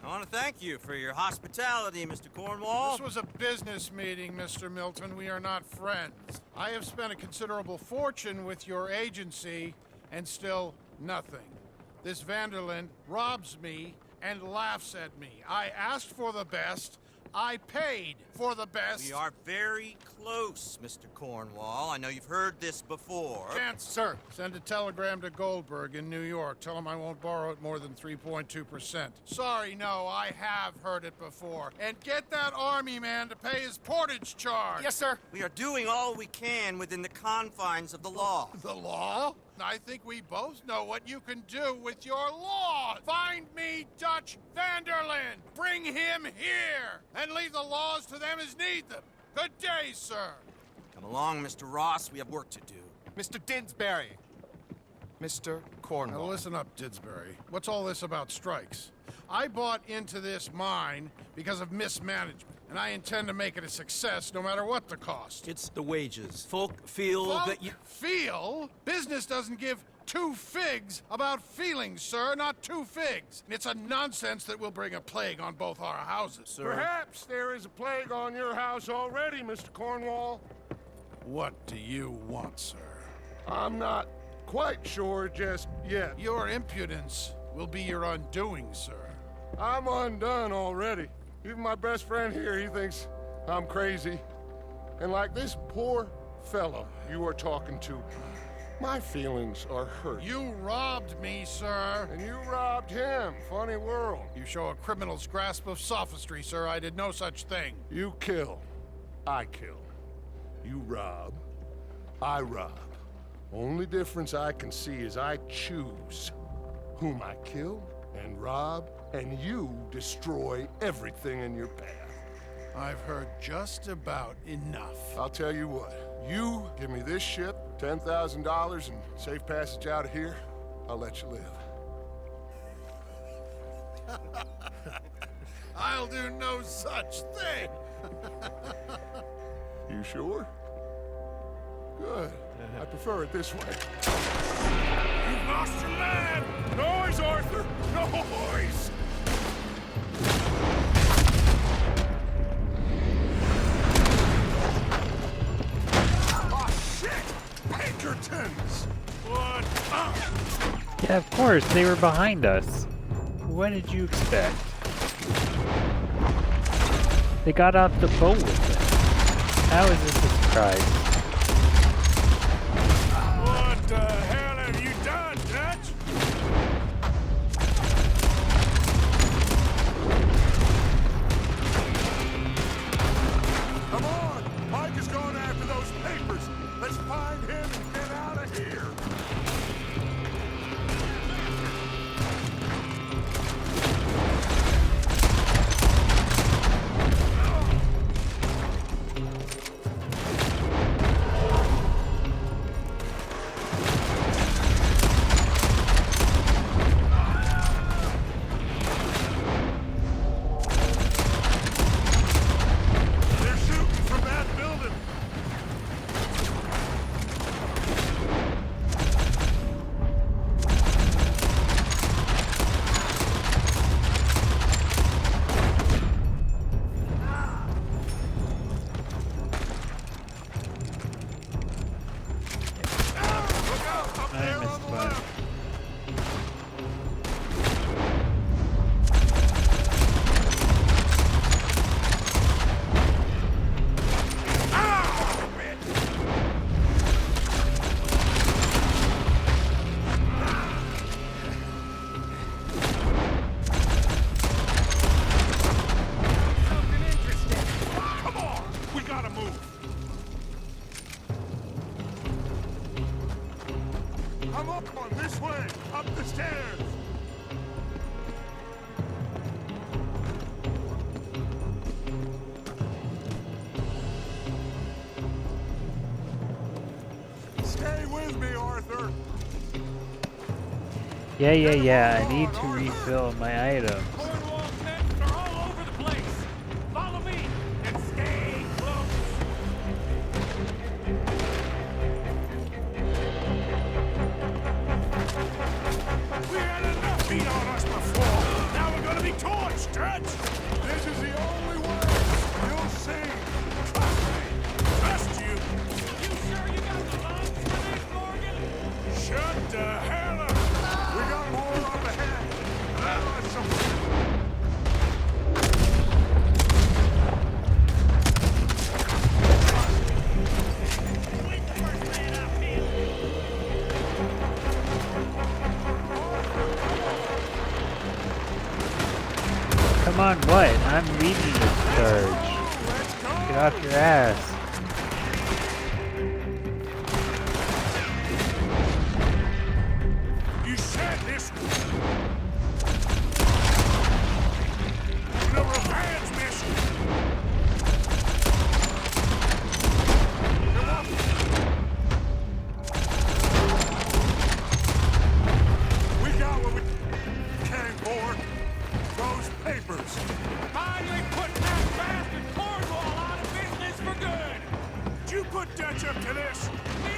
I want to thank you for your hospitality, Mr. Cornwall. This was a business meeting, Mr. Milton. We are not friends. I have spent a considerable fortune with your agency, and still nothing. This Vanderlyn robs me and laughs at me. I asked for the best. I paid for the best. We are very close, Mr. Cornwall. I know you've heard this before. Chance, sir. Send a telegram to Goldberg in New York. Tell him I won't borrow it more than 3.2%. Sorry, no, I have heard it before. And get that army man to pay his portage charge. Yes, sir. We are doing all we can within the confines of the law. The law? I think we both know what you can do with your law. Find me Dutch Vanderlyn. Bring him here. And leave the laws to them as need them. Good day, sir. Come along, Mr. Ross. We have work to do. Mr. Didsbury. Mr. Cornwall. Now listen up, Didsbury. What's all this about strikes? I bought into this mine because of mismanagement, and I intend to make it a success no matter what the cost. It's the wages. Folk feel that you... Feel? Business doesn't give two figs about feelings, sir, not two figs. It's a nonsense that will bring a plague on both our houses, sir. Perhaps there is a plague on your house already, Mr. Cornwall. What do you want, sir? I'm not quite sure just yet. Your impudence will be your undoing, sir. I'm undone already. Even my best friend here, he thinks I'm crazy. And like this poor fellow you are talking to, my feelings are hurt. You robbed me, sir. And you robbed him. Funny world. You show a criminal's grasp of sophistry, sir. I did no such thing. You kill. I kill. You rob. I rob. Only difference I can see is I choose whom I kill and rob, and you destroy everything in your path. I've heard just about enough. I'll tell you what. You give me this ship, $10,000, and safe passage out of here, I'll let you live. I'll do no such thing. You sure? Good. I prefer it this way. You've lost your man! Noise, Arthur! Noise! Oh, shit! Pinkertons! What? Yeah, of course, they were behind us. What did you expect? They got off the boat with them. How is this a surprise? What the hell have you done, Dutch? Come on! Mike is going after those papers. Let's find him and get out of here. Arthur. Yeah. I need to refill my items. Cornwall's men are all over the place. Follow me and stay close. We had enough heat on us before. Now we're gonna be torched, Dutch. This is the only way. You'll see. Trust me. Trust you. You sure you got the lungs for this, Morgan? Shut the hell up. We got more up ahead. Come on, what? I'm leading this charge. Get off your ass. You said this. No revenge mission. We got what we came for. Those papers. Finally putting that bastard Cornwall out of business for good. Did you put Dutch up to this? Me?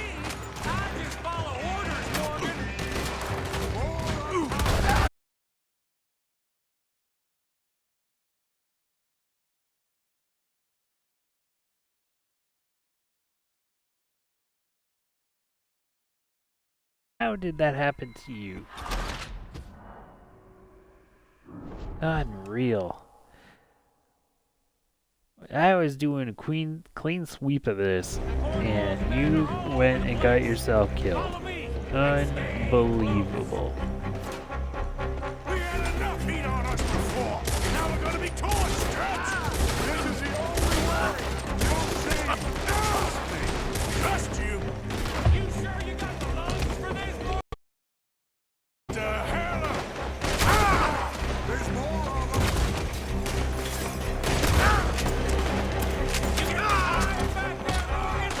I just follow orders, Morgan. How did that happen to you? Unreal. I was doing a clean sweep of this, and you went and got yourself killed. Unbelievable. We had enough heat on us before. Now we're gonna be torched, Dutch. This is the only way. You'll see. Trust me. Trust you. You sure you got the lungs for this, Morgan? The hell up. There's more of them. You get tired back there, Morgan?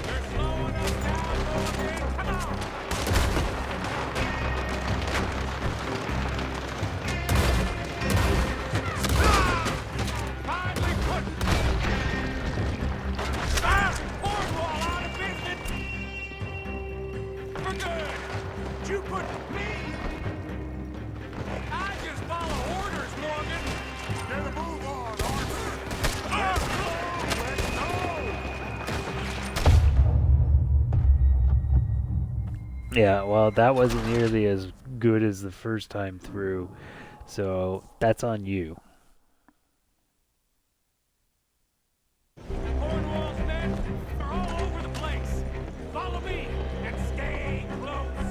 You're slowing us down, Morgan. Come on. Finally putting Cornwall out of business for good. Did you put Me? I just follow orders, Morgan. Get a move on, Arthur. Let's go. Yeah, well, that wasn't nearly as good as the first time through, so that's on you. Cornwall's men are all over the place. Follow me and stay close.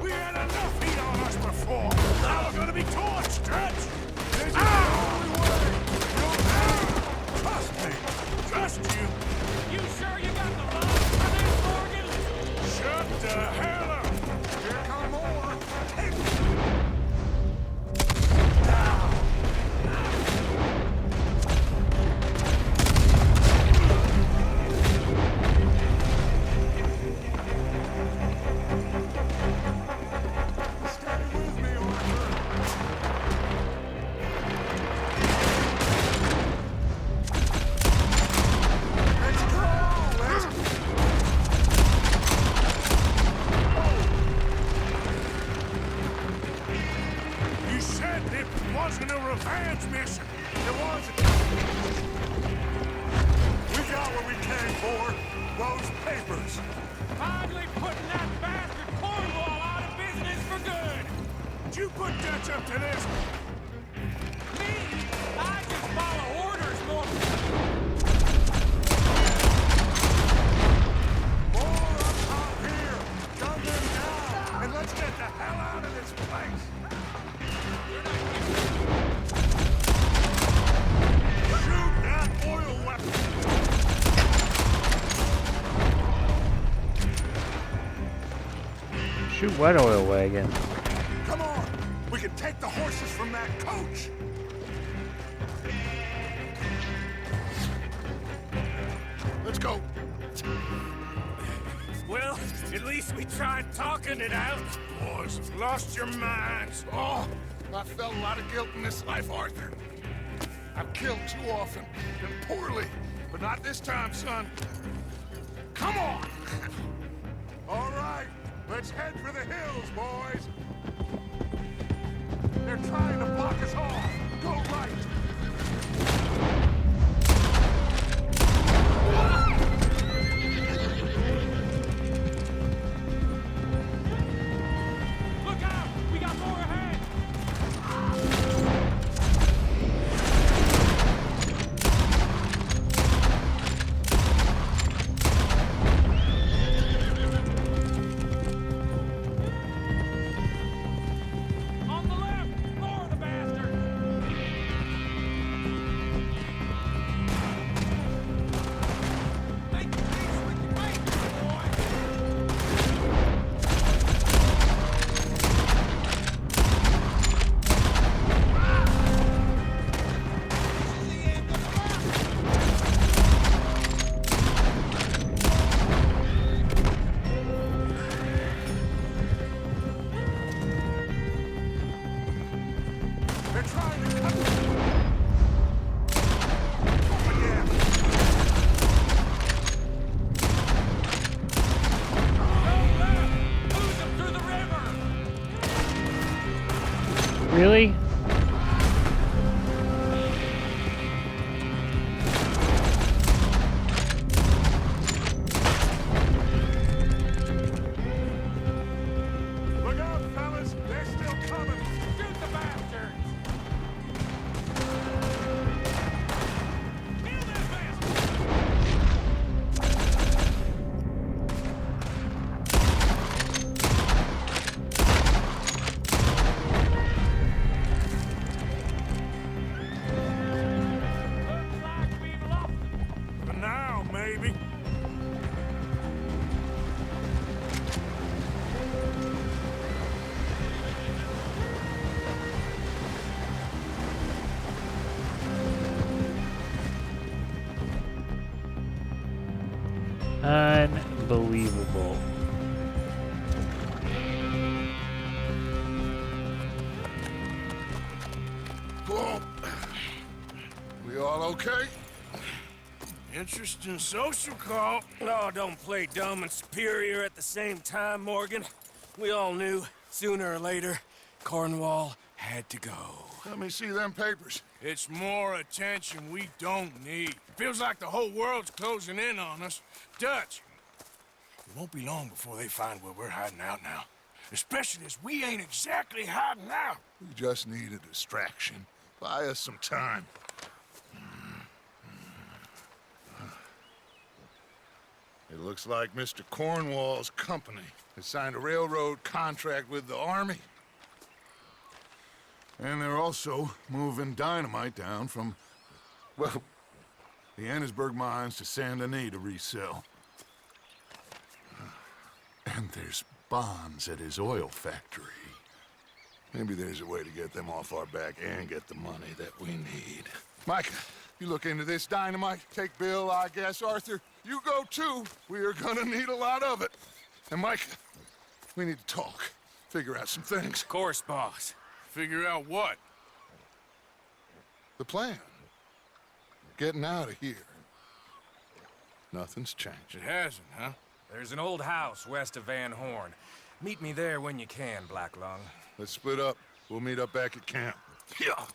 We had enough heat on us before. Now we're gonna be torched, Dutch. This is the only way. You'll see. Trust me. Trust you. You sure you got the lungs for this, Morgan? Shut the hell up. Here come more. Take Stay with me, Arthur. Let's go. Let's You said it wasn't a revenge mission. It wasn't. We got what we came for. Those papers. Finally putting that bastard Cornwall out of business for good. Did you put Dutch up to this? Me? I just follow orders, Morgan. More up top here. Gun them down. And let's get the hell out of this place. Shoot that oil weapon. Shoot what oil wagon? Come on. We can take the horses from that coach. Let's go. At least we tried talking it out. Boys have lost your minds. Oh, I felt a lot of guilt in this life, Arthur. I've killed too often, and poorly, but not this time, son. Come on! All right, let's head for the hills, boys. They're trying to block us off. Go right. Look out! We got more ahead! On the left! More of the bastards! Make peace with your mate, boy! They're trying to cut us. Through the river! Really? Look out, fellas. They're still coming. Shoot the bastards! Kill them bastards! Looks like we've lost For now, maybe. Unbelievable. Whoa. We all okay? Interesting social call. Oh, don't play dumb and superior at the same time, Morgan. We all knew, sooner or later, Cornwall had to go. Let me see them papers. It's more attention we don't need. Feels like the whole world's closing in on us. Dutch, it won't be long before they find where we're hiding out now. Especially as we ain't exactly hiding out. We just need a distraction. Buy us some time. It looks like Mr. Cornwall's company has signed a railroad contract with the army. And they're also moving dynamite down from, well, the Annisburg mines to Saint Denis to resell. And there's bonds at his oil factory. Maybe there's a way to get them off our back and get the money that we need. Mike, you look into this dynamite. Take Bill, I guess. Arthur, you go too. We are gonna need a lot of it. And Mike, we need to talk. Figure out some things. Of course, boss. Figure out what? The plan. Getting out of here. Nothing's changed. It hasn't, huh? There's an old house west of Van Horn. Meet me there when you can, Black Lung. Let's split up. We'll meet up back at camp. Yeah.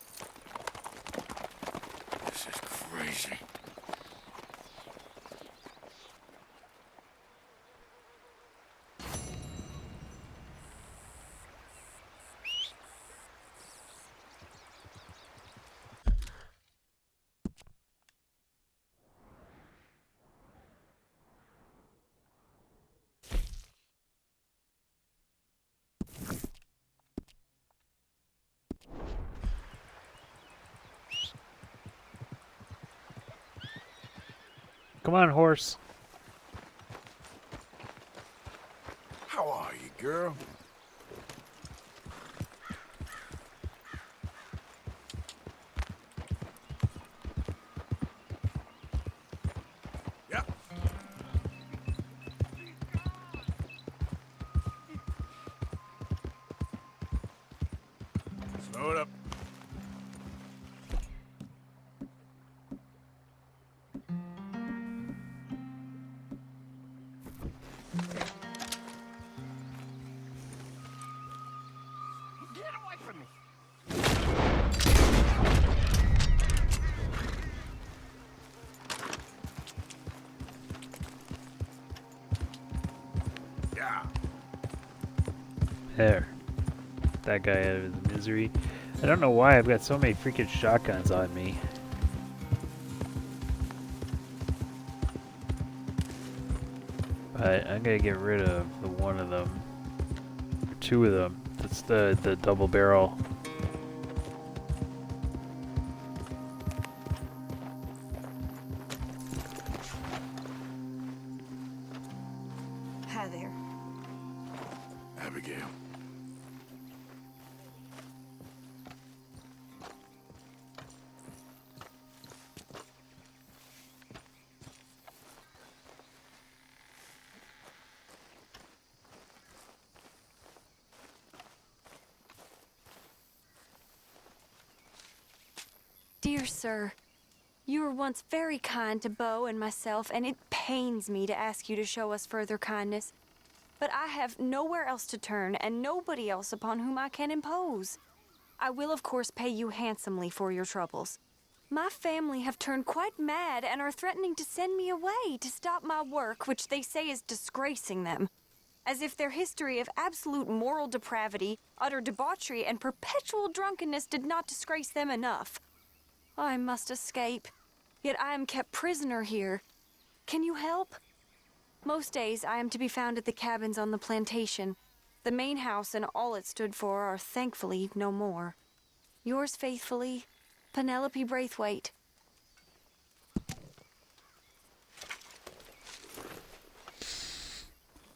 This is crazy. Come on, horse. How are you, girl? There. That guy out of his misery. I don't know why I've got so many freaking shotguns on me. But I'm gonna get rid of the one of them. Or two of them. That's the double barrel. Hi there. Abigail. Dear sir, you were once very kind to Beau and myself, and it pains me to ask you to show us further kindness. But I have nowhere else to turn, and nobody else upon whom I can impose. I will, of course, pay you handsomely for your troubles. My family have turned quite mad and are threatening to send me away to stop my work, which they say is disgracing them. As if their history of absolute moral depravity, utter debauchery, and perpetual drunkenness did not disgrace them enough. I must escape, yet I am kept prisoner here. Can you help? Most days I am to be found at the cabins on the plantation. The main house and all it stood for are thankfully no more. Yours faithfully, Penelope Braithwaite.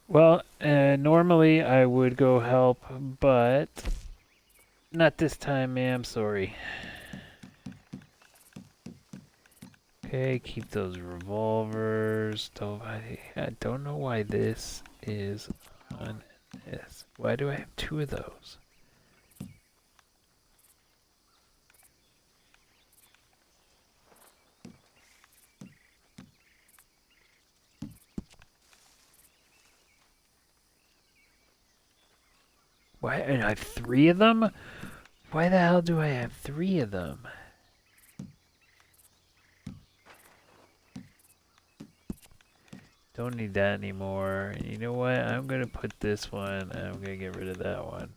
Well, normally I would go help, but not this time, ma'am. Sorry. Okay, keep those revolvers. I don't know why this is on this. Why do I have two of those? Why? And I have three of them? Why the hell do I have three of them? Don't need that anymore. And you know what? I'm gonna put this one, and I'm gonna get rid of that one.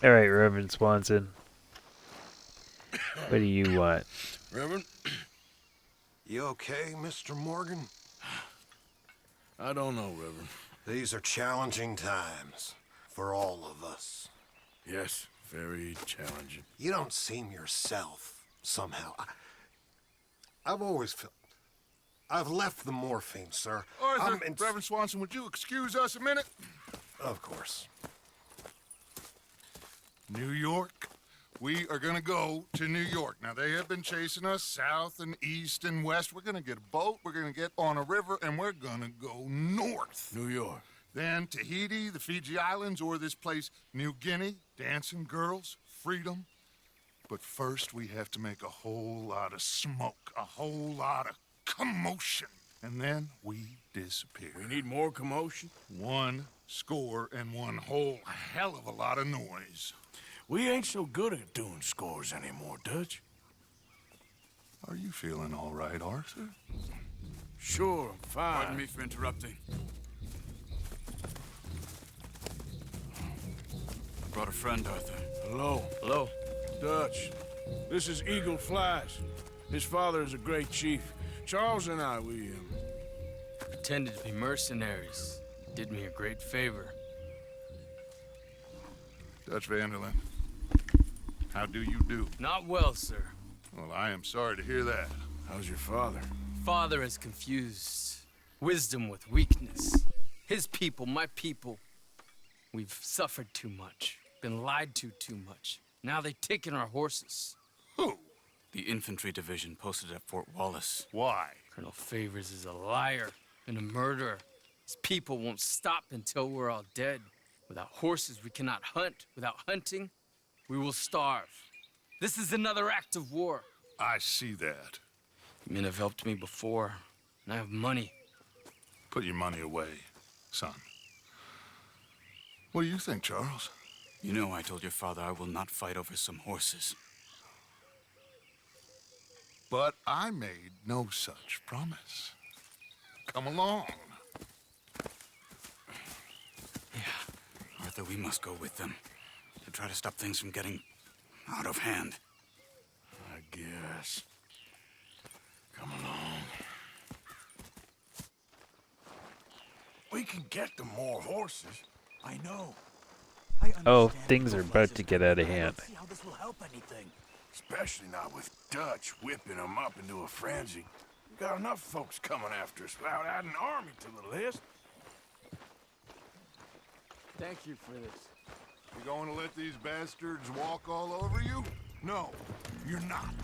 Alright, Reverend Swanson. What do you want? Reverend? You okay, Mr. Morgan? I don't know, Reverend. These are challenging times for all of us. Yes, very challenging. You don't seem yourself, somehow. I've always felt... I've left the morphine, sir. Arthur, Reverend Swanson, would you excuse us a minute? Of course. New York. We are gonna go to New York. Now, they have been chasing us south and east and west. We're gonna get a boat, we're gonna get on a river, and we're gonna go north. New York. Then Tahiti, the Fiji Islands, or this place, New Guinea, dancing girls, freedom. But first, we have to make a whole lot of smoke, a whole lot of commotion. And then we disappear. We need more commotion? 1 score and 1 whole hell of a lot of noise. We ain't so good at doing scores anymore, Dutch. Are you feeling all right, Arthur? Sure, I'm fine. Pardon me for interrupting. I brought a friend, Arthur. Hello. Hello. Dutch. This is Eagle Flash. His father is a great chief. Charles and I, we pretended to be mercenaries. Did me a great favor. Dutch Vanderlyn, how do you do? Not well, sir. Well, I am sorry to hear that. How's your father? Father has confused wisdom with weakness. His people, my people. We've suffered too much. Been lied to too much. Now they've taken our horses. Who? The infantry division posted at Fort Wallace. Why? Colonel Favors is a liar and a murderer. His people won't stop until we're all dead. Without horses, we cannot hunt. Without hunting, we will starve. This is another act of war. I see that. Men have helped me before, and I have money. Put your money away, son. What do you think, Charles? You know I told your father I will not fight over some horses. But I made no such promise. Come along. Arthur, we must go with them to try to stop things from getting out of hand. I guess. Come along. We can get them more horses. I know. Oh, things are about to get out of hand. See how this will help anything. Especially not with Dutch whipping them up into a frenzy. We got enough folks coming after us without adding an army to the list. Thank you for this. You going to let these bastards walk all over you? No, you're not.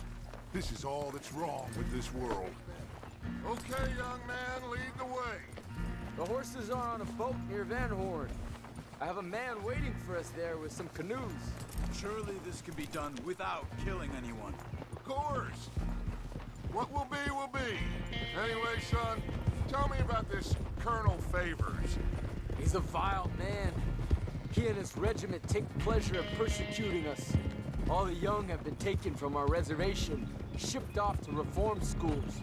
This is all that's wrong with this world. Okay, young man, lead the way. The horses are on a boat near Van Horn. I have a man waiting for us there with some canoes. Surely this can be done without killing anyone. Of course. What will be, will be. Anyway, son, tell me about this Colonel Favors. He's a vile man. He and his regiment take pleasure in persecuting us. All the young have been taken from our reservation, shipped off to reform schools.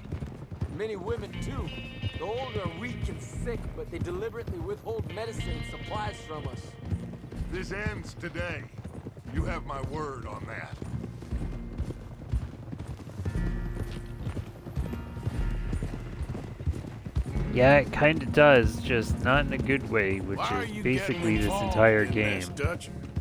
Many women, too. The old are weak and sick, but they deliberately withhold medicine and supplies from us. This ends today. You have my word on that. Yeah, it kind of does, just not in a good way, which is basically this entire game.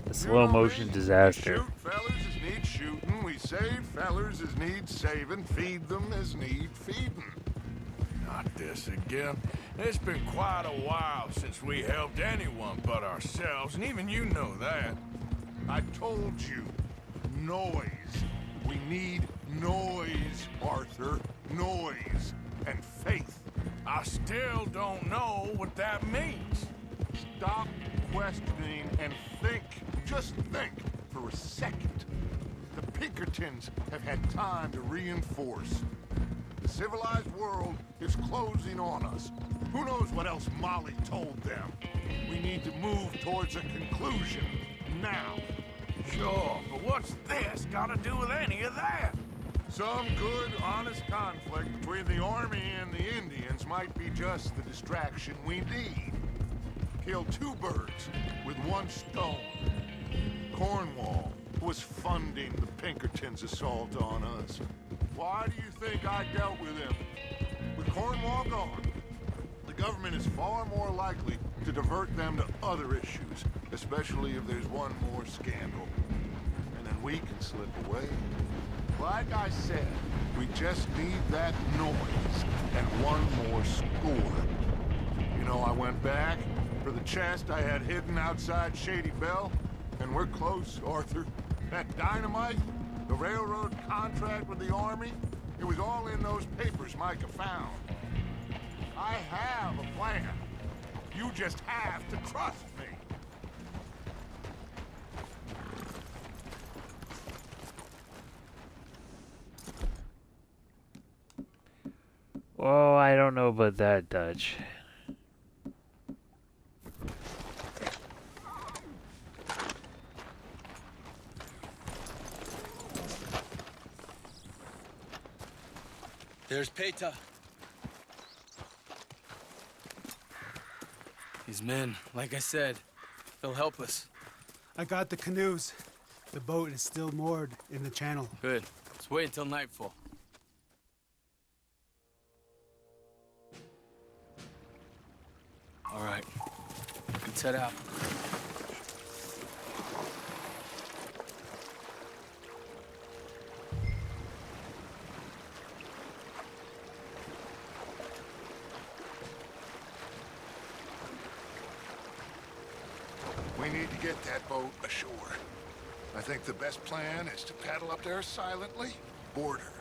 A slow motion disaster. Shoot fellers as need shooting, we save fellers as need saving, feed them as need feeding. Not this again. It's been quite a while since we helped anyone but ourselves, and even you know that. I told you. Noise. We need noise, Arthur. Noise. And faith. I still don't know what that means. Stop questioning and think. Just think for a second. The Pinkertons have had time to reinforce. The civilized world is closing on us. Who knows what else Molly told them? We need to move towards a conclusion. Now. Sure, but what's this got to do with any of that? Some good, honest conflict between the army and the Indians might be just the distraction we need. Kill two birds with one stone. Cornwall was funding the Pinkertons' assault on us. Why do you think I dealt with him? With Cornwall gone, the government is far more likely to divert them to other issues, especially if there's one more scandal. And then we can slip away. Like I said, we just need that noise and one more score. You know, I went back for the chest I had hidden outside Shady Bell, and we're close, Arthur. That dynamite, the railroad contract with the army, it was all in those papers Micah found. I have a plan. You just have to trust me. Oh, I don't know about that, Dutch. There's Peta. These men, like I said, they'll help us. I got the canoes. The boat is still moored in the channel. Good. Let's wait until nightfall. All right. Let's head out. We need to get that boat ashore. I think the best plan is to paddle up there silently, board her.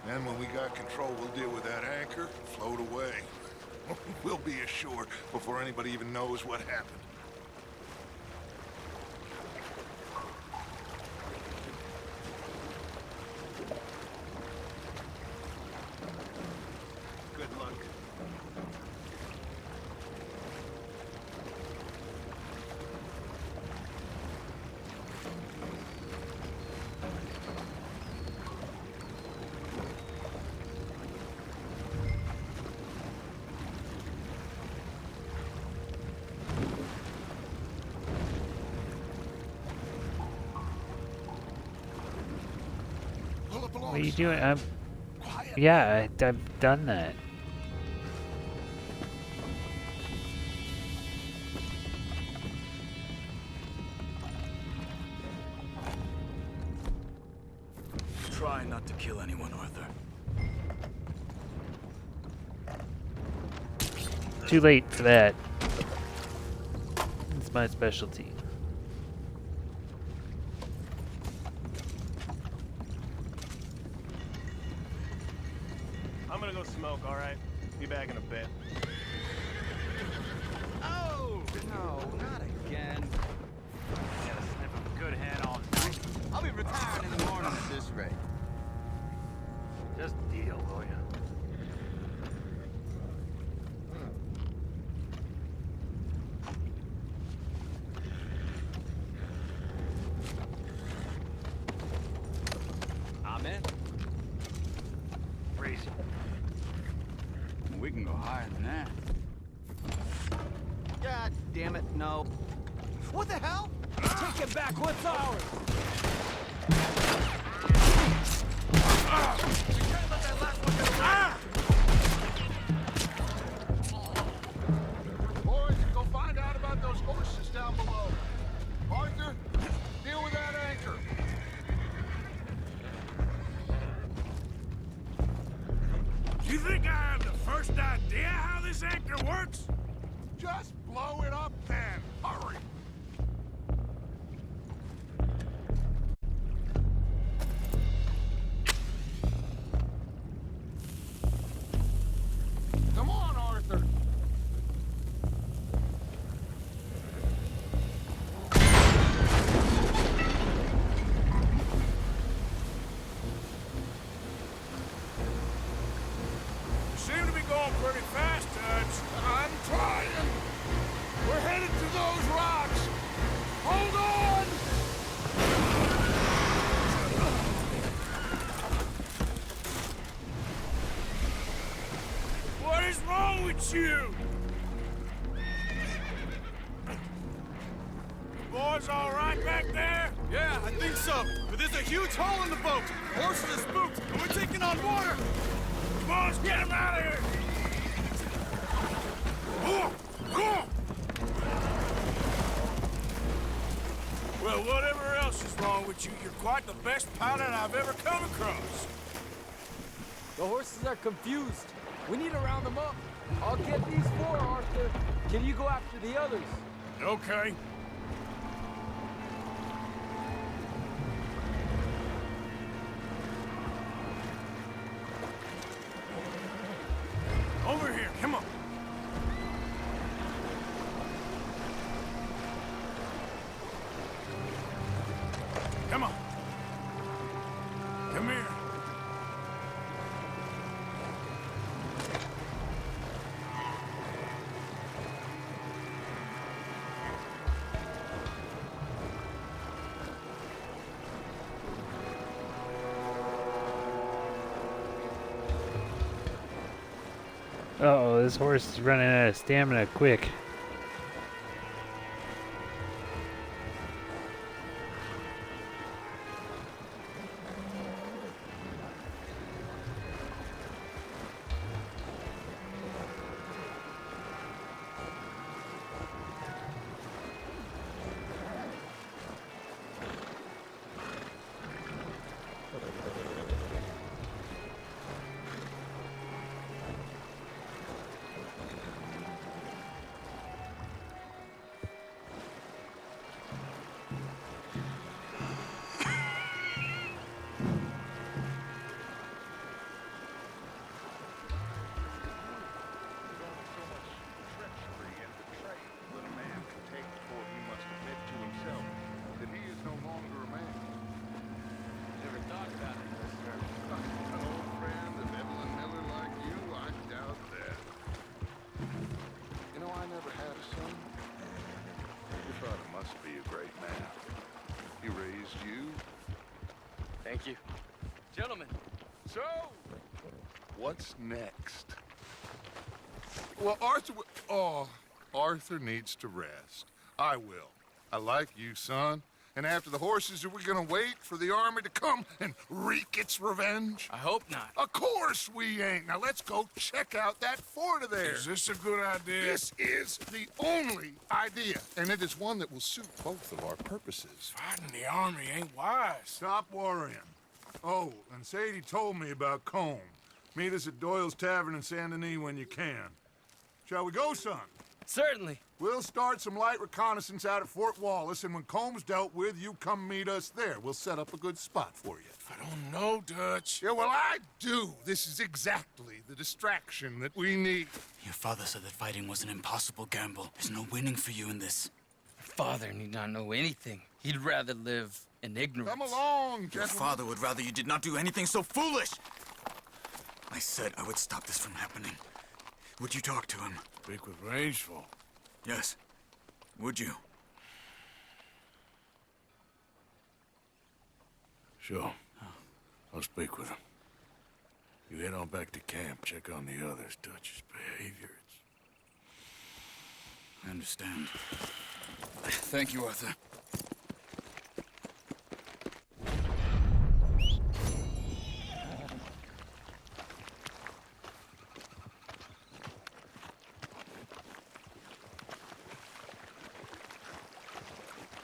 Then when we got control, we'll deal with that anchor, float away. We'll be ashore before anybody even knows what happened. Good luck. What are you doing? Yeah, I've done that. Try not to kill anyone, Arthur. Too late for that. It's my specialty. I'm gonna go smoke, alright? Be back in a bit. Oh! No, not again. Gotta sniff a good head all night. I'll be retiring in the morning at this rate. Just deal, will ya? I'm in. Racing. We can go higher than that. God damn it, no. What the hell? Take it back, what's ours? Boys, go find out about those horses down below. Arthur, deal with that anchor. You think I have the first idea how this anchor works? Just blow it up then. Hurry. Come on, Arthur. You seem to be going pretty fast, Dutch. I'm trying. We're headed to those rocks. Hold on! What is wrong with you? You boys all right back there? Yeah, I think so. But there's a huge hole in the boat. Horses are spooked, and we're taking on water. Come on, let's get him out of here. Well, whatever else is wrong with you, you're quite the best pilot I've ever come across. The horses are confused. We need to round them up. I'll get these four, Arthur. Can you go after the others? Okay. Over here, come on. Come on. Come here. Uh-oh, this horse is running out of stamina quick. Thank you. Gentlemen. So, what's next? Well, Arthur needs to rest. I will. I like you, son, And after the horses, are we gonna wait for the army to come and wreak its revenge? I hope not. Of course we ain't. Now let's go check out that fort of theirs. Is this a good idea? This is the only idea, and it is one that will suit both of our purposes. Fighting the army ain't wise. Stop worrying. Oh, and Sadie told me about Combe. Meet us at Doyle's Tavern in Saint Denis when you can. Shall we go, son? Certainly. We'll start some light reconnaissance out at Fort Wallace, and when Combs dealt with, you come meet us there. We'll set up a good spot for you. I don't know, Dutch. Yeah, well, I do. This is exactly the distraction that we need. Your father said that fighting was an impossible gamble. There's no winning for you in this. Father need not know anything. He'd rather live in ignorance. Come along, Your gentlemen. father would rather you did not do anything so foolish. I said I would stop this from happening. Would you talk to him? Speak with Rangeful. Yes. Would you? Sure. I'll speak with him. You head on back to camp, check on the others. Dutch's behavior. I understand. Thank you, Arthur.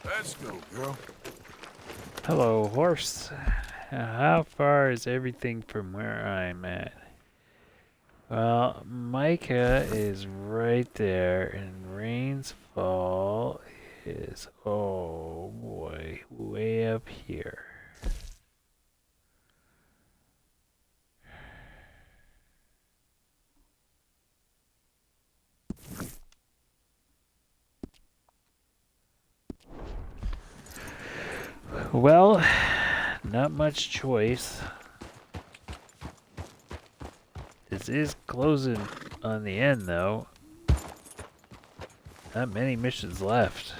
Let's go, girl. Hello, horse. How far is everything from where I'm at? Well, Micah is right there, and Rains Fall is, oh boy, way up here. Well, not much choice. This is closing on the end, though. Not many missions left.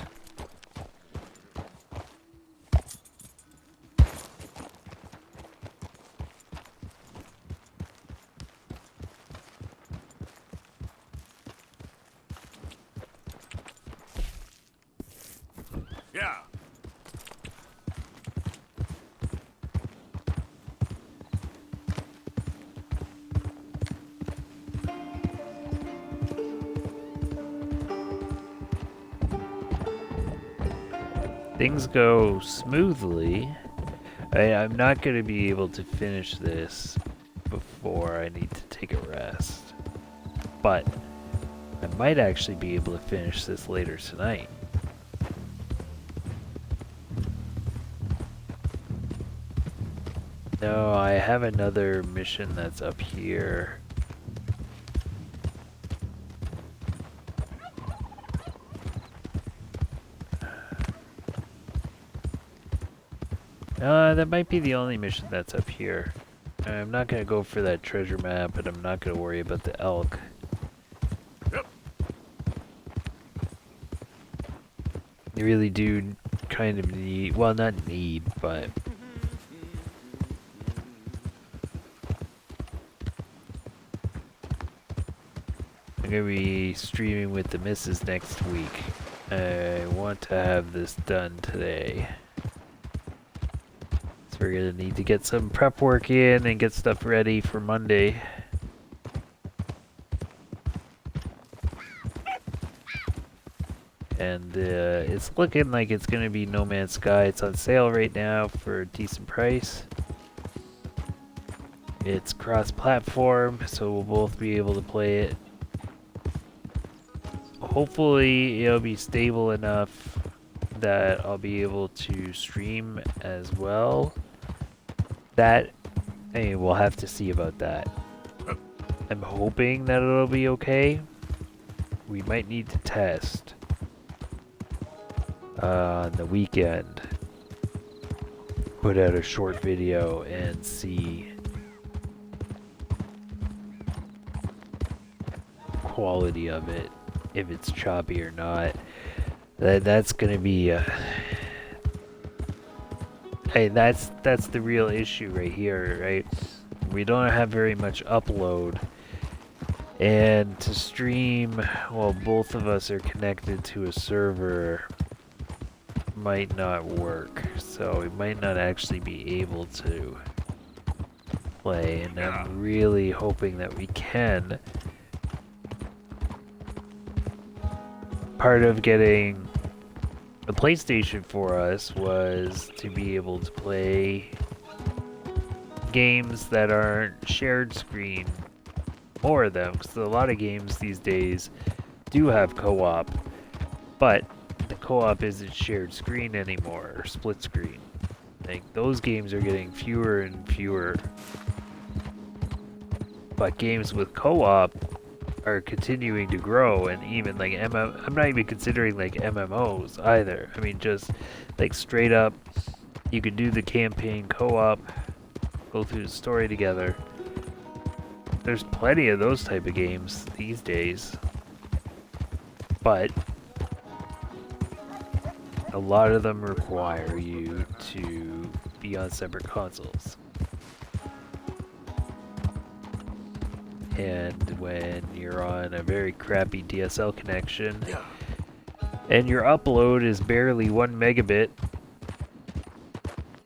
Yeah. Things go smoothly. I'm not going to be able to finish this before I need to take a rest. But I might actually be able to finish this later tonight. No, I have another mission that's up here. That might be the only mission that's up here. I'm not gonna go for that treasure map, but I'm not gonna worry about the elk. Yep. You really do kind of need, well, not need, but I'm gonna be streaming with the missus next week. I want to have this done today. So we're gonna need to get some prep work in and get stuff ready for Monday. And it's looking like it's gonna be No Man's Sky. It's on sale right now for a decent price. It's cross-platform, so we'll both be able to play it. Hopefully it'll be stable enough that I'll be able to stream as well. That, I mean, we'll have to see about that. I'm hoping that it'll be okay. We might need to test on the weekend. Put out a short video and see quality of it, if it's choppy or not. That's gonna be hey, that's the real issue right here, right? We don't have very much upload, and to stream while both of us are connected to a server, might not work, so we might not actually be able to play, and I'm really hoping that we can. Part of getting a PlayStation for us was to be able to play games that aren't shared screen, more of them, because a lot of games these days do have co-op, but the co-op isn't shared screen anymore, or split screen. Like, those games are getting fewer and fewer, but games with co-op are continuing to grow, and even like I'm not even considering like MMOs either. I mean, just like straight up, you could do the campaign co-op, go through the story together. There's plenty of those type of games these days, but a lot of them require you to be on separate consoles. And when you're on a very crappy DSL connection and your upload is barely 1 megabit,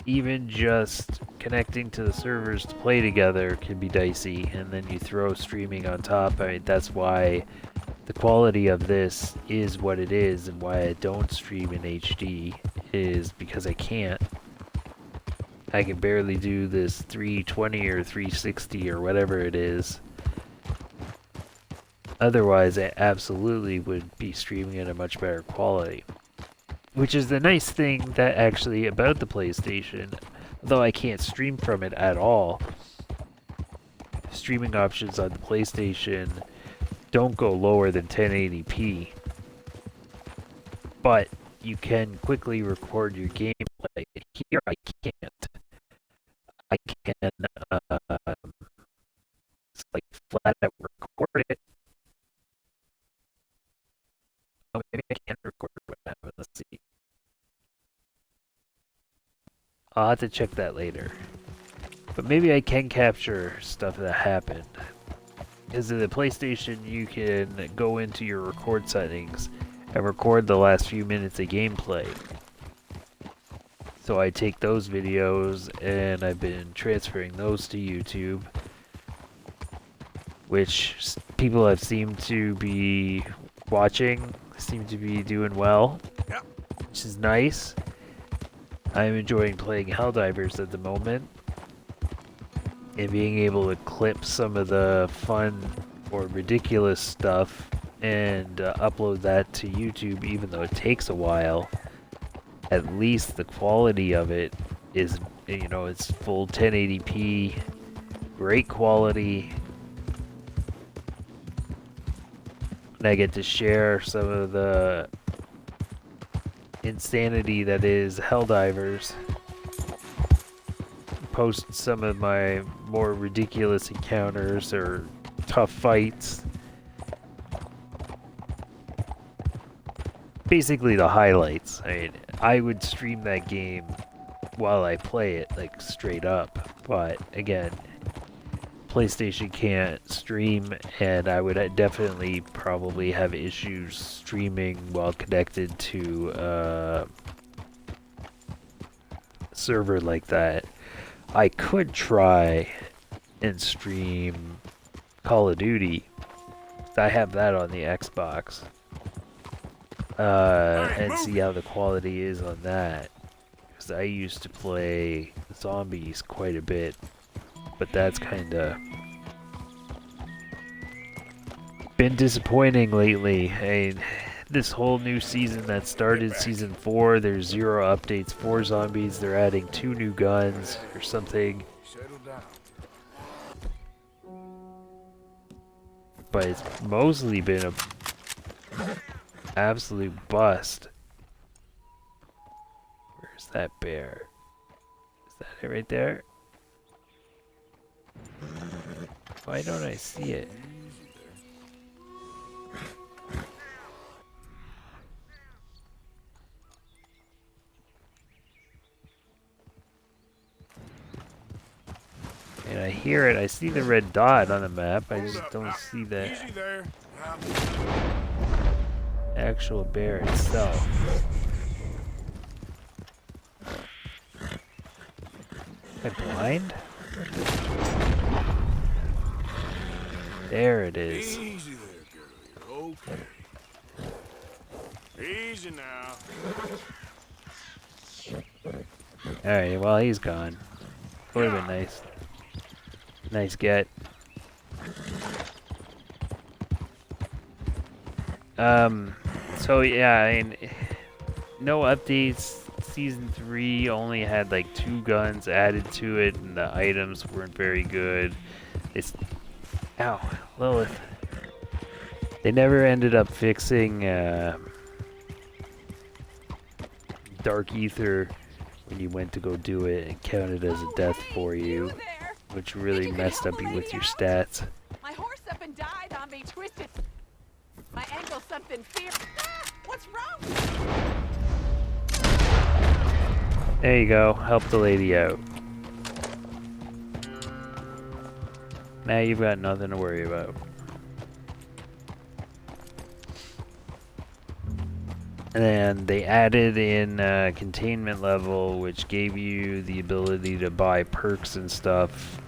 even just connecting to the servers to play together can be dicey, and then you throw streaming on top. I mean, that's why the quality of this is what it is, and why I don't stream in HD is because I can't. I can barely do this 320 or 360 or whatever it is. Otherwise, I absolutely would be streaming at a much better quality. Which is the nice thing that actually about the PlayStation, though I can't stream from it at all. Streaming options on the PlayStation don't go lower than 1080p. But you can quickly record your gameplay. Here I can't. I can like flat out record it. Oh, maybe I can't record what happened. Let's see. I'll have to check that later. But maybe I can capture stuff that happened. Because in the PlayStation, you can go into your record settings and record the last few minutes of gameplay. So I take those videos and I've been transferring those to YouTube, which people have seemed to be watching, seem to be doing well, which is nice. I'm enjoying playing Helldivers at the moment, and being able to clip some of the fun or ridiculous stuff and upload that to YouTube, even though it takes a while. At least the quality of it is, you know, it's full 1080p, great quality. And I get to share some of the insanity that is Helldivers. Post some of my more ridiculous encounters or tough fights. Basically the highlights. I mean, I would stream that game while I play it, like straight up. But again, PlayStation can't stream, and I would definitely probably have issues streaming while connected to a server like that. I could try and stream Call of Duty. I have that on the Xbox. And see how the quality is on that. Because I used to play zombies quite a bit. But that's kinda been disappointing lately. I mean, this whole new season that started, season 4, there's 0 updates for zombies. They're adding 2 new guns or something. But it's mostly been a absolute bust. Where's that bear? Is that it right there? Why don't I see it? And I hear it. I see the red dot on the map. I just don't see the actual bear itself. Am I blind? There it is. Easy there, girl. You're okay. Easy now. Alright, well, he's gone. Would have been nice. Nice get. So yeah, I mean, no updates. Season 3 only had like 2 guns added to it, and the items weren't very good. It's... Ow, Lilith. They never ended up fixing Dark Ether when you went to go do it. It counted as a death for you, which really messed up you with your stats. My horse up and died on me, twisted. My ankle something fierce. Ah, what's wrong? There you go. Help the lady out. Now you've got nothing to worry about. And then they added in containment level, which gave you the ability to buy perks and stuff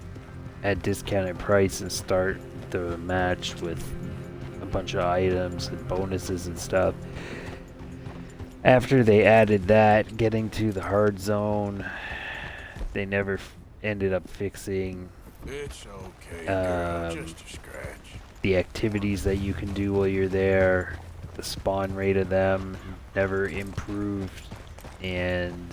at discounted price and start the match with a bunch of items and bonuses and stuff. After they added that, getting to the hard zone, they never ended up fixing It's okay, girl. Just a scratch. the activities that you can do while you're there. The spawn rate of them never improved, and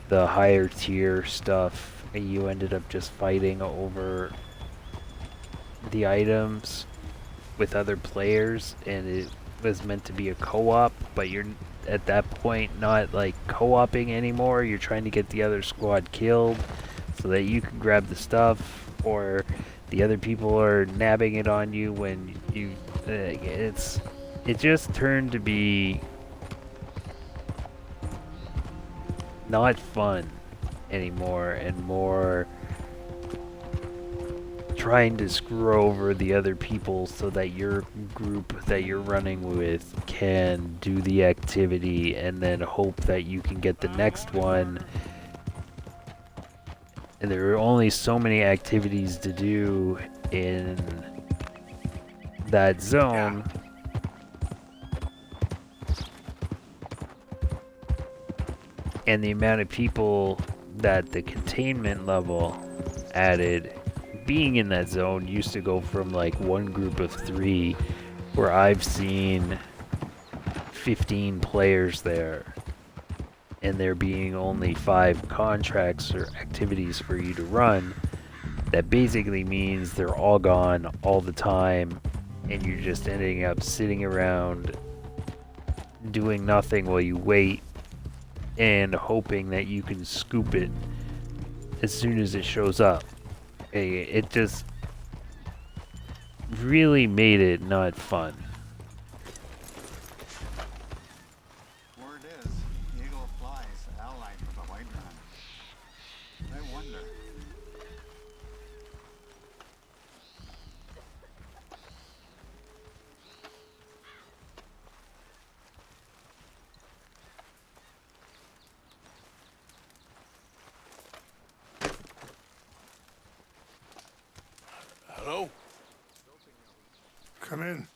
the higher tier stuff, you ended up just fighting over the items with other players, and it was meant to be a co-op, but you're at that point not like co-oping anymore. You're trying to get the other squad killed so that you can grab the stuff, or the other people are nabbing it on you when you it just turned to be not fun anymore, and more trying to screw over the other people so that your group that you're running with can do the activity and then hope that you can get the next one. And there are only so many activities to do in that zone. And the amount of people that the containment level added being in that zone used to go from like one group of 3, where I've seen 15 players there, and there being only 5 contracts or activities for you to run. That basically means they're all gone all the time, and you're just ending up sitting around doing nothing while you wait and hoping that you can scoop it as soon as it shows up. It just really made it not fun. Word is, eagle flies allied with a white man. I wonder. Hello? Come in.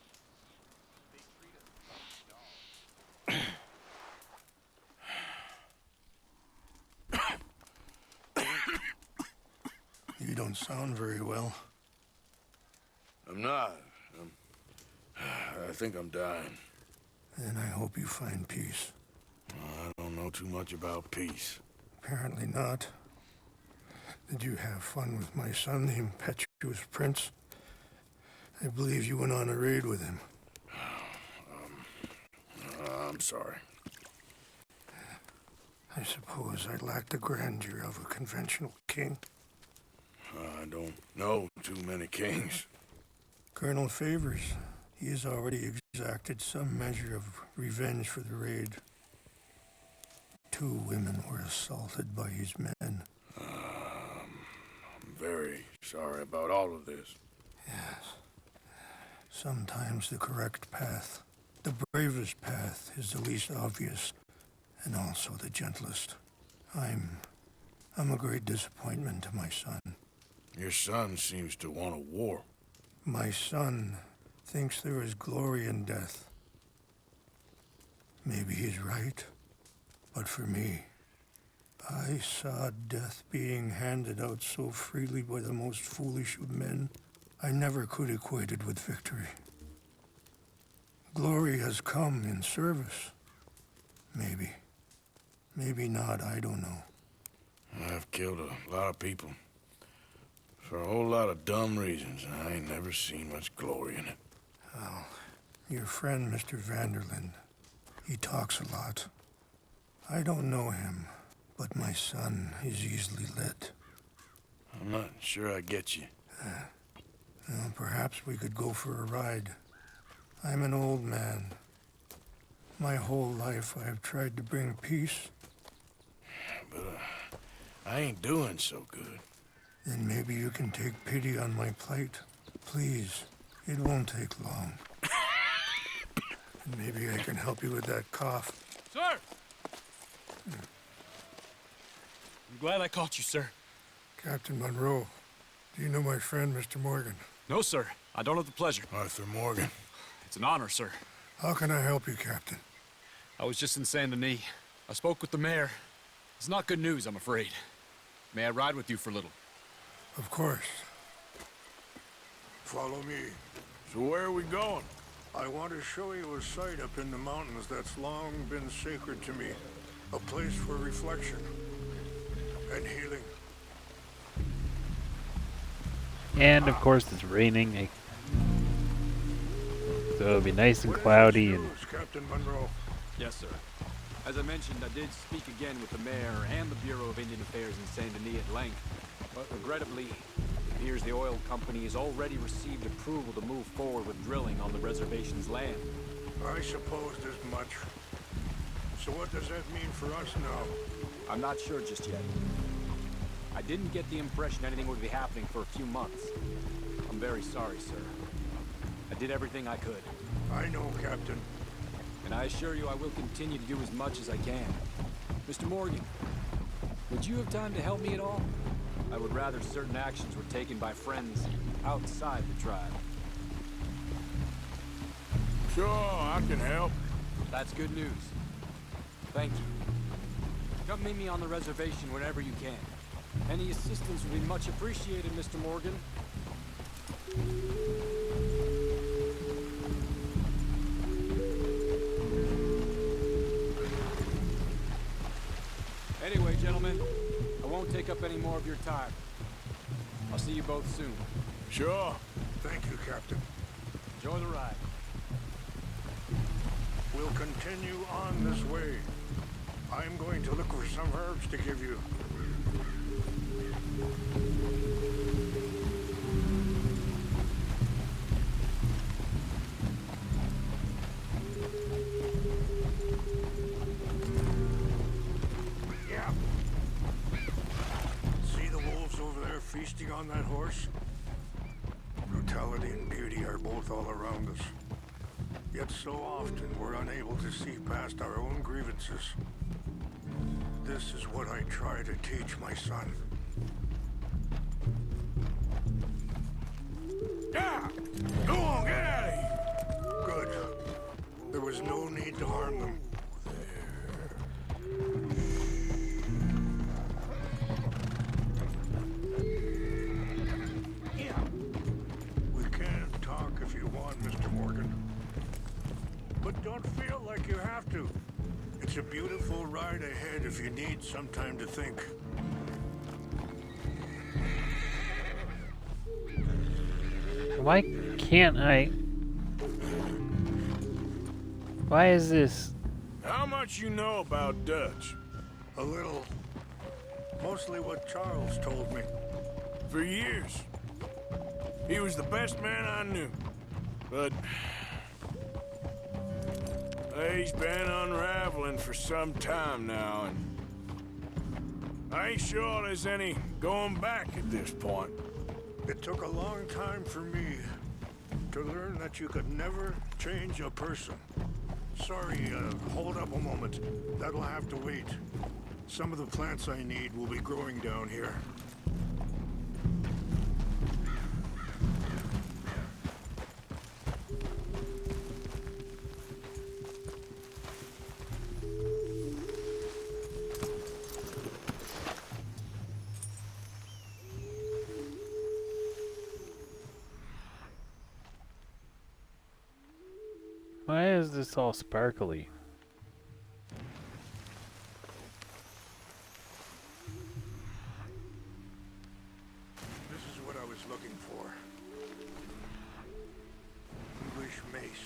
You don't sound very well. I'm not. I think I'm dying. Then I hope you find peace. I don't know too much about peace. Apparently not. Did you have fun with my son, the impetuous prince? I believe you went on a raid with him. I'm sorry. I suppose I lack the grandeur of a conventional king. I don't know too many kings. Colonel Favors, he has already exacted some measure of revenge for the raid. 2 women were assaulted by his men. I'm very sorry about all of this. Yes. Sometimes the correct path, the bravest path, is the least obvious and also the gentlest. I'm I'm a great disappointment to my son. Your son seems to want a war. My son thinks there is glory in death. Maybe he's right, but for me, I saw death being handed out so freely by the most foolish of men, I never could equate it with victory. Glory has come in service. Maybe. Maybe not, I don't know. I've killed a lot of people. For a whole lot of dumb reasons, and I ain't never seen much glory in it. Well, your friend, Mr. Vanderlyn, he talks a lot. I don't know him, but my son is easily led. I'm not sure I get you. Well, perhaps we could go for a ride. I'm an old man. My whole life I have tried to bring peace. But I ain't doing so good. Then maybe you can take pity on my plight. Please, it won't take long. And maybe I can help you with that cough. Sir! I'm glad I caught you, sir. Captain Monroe, do you know my friend, Mr. Morgan? No, sir. I don't have the pleasure. Arthur Morgan. It's an honor, sir. How can I help you, Captain? I was just in Saint Denis. I spoke with the mayor. It's not good news, I'm afraid. May I ride with you for a little? Of course. Follow me. So where are we going? I want to show you a site up in the mountains that's long been sacred to me. A place for reflection and healing. And of course it's raining. So it'll be nice and cloudy and Captain Monroe. Yes, sir. As I mentioned, I did speak again with the mayor and the Bureau of Indian Affairs in Saint Denis at length. But regrettably, it appears the oil company has already received approval to move forward with drilling on the reservation's land. I supposed as much. So what does that mean for us now? I'm not sure just yet. I didn't get the impression anything would be happening for a few months. I'm very sorry, sir. I did everything I could. I know, Captain. And I assure you I will continue to do as much as I can. Mr. Morgan, would you have time to help me at all? I would rather certain actions were taken by friends outside the tribe. Sure, I can help. That's good news. Thank you. Come meet me on the reservation whenever you can. Any assistance would be much appreciated, Mr. Morgan. Anyway, gentlemen, I won't take up any more of your time. I'll see you both soon. Sure. Thank you, Captain. Enjoy the ride. We'll continue on this way. I'm going to look for some herbs to give you. Yeah. See the wolves over there feasting on that horse? Brutality and beauty are both all around us. Yet so often we're unable to see past our own grievances. This is what I try to teach my son. Yeah! Go on, get out of here! Good. There was no need to harm them. Yeah. We can talk if you want, Mr. Morgan. But don't feel like you have to. It's a beautiful ride ahead if you need some time to think. why can't I? Why is this? How much you know about Dutch? A little. Mostly what Charles told me. For years. He was the best man I knew. But he's been unraveling for some time now, and I ain't sure there's any going back at this point. It took a long time for me to learn that you could never change a person. Sorry, hold up a moment. That'll have to wait. Some of the plants I need will be growing down here. Why is this all sparkly? This is what I was looking for. English mace.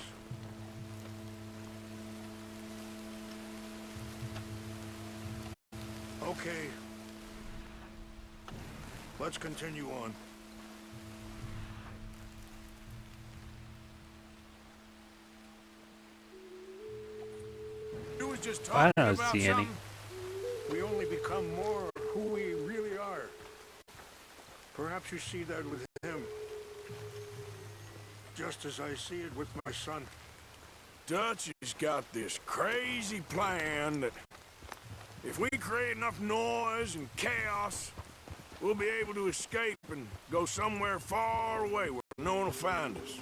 Okay. Let's continue on. You was just I talking don't about see any. something. We only become more who we really are. Perhaps you see that with him. Just as I see it with my son. Dutch has got this crazy plan that if we create enough noise and chaos, we'll be able to escape and go somewhere far away where no one will find us.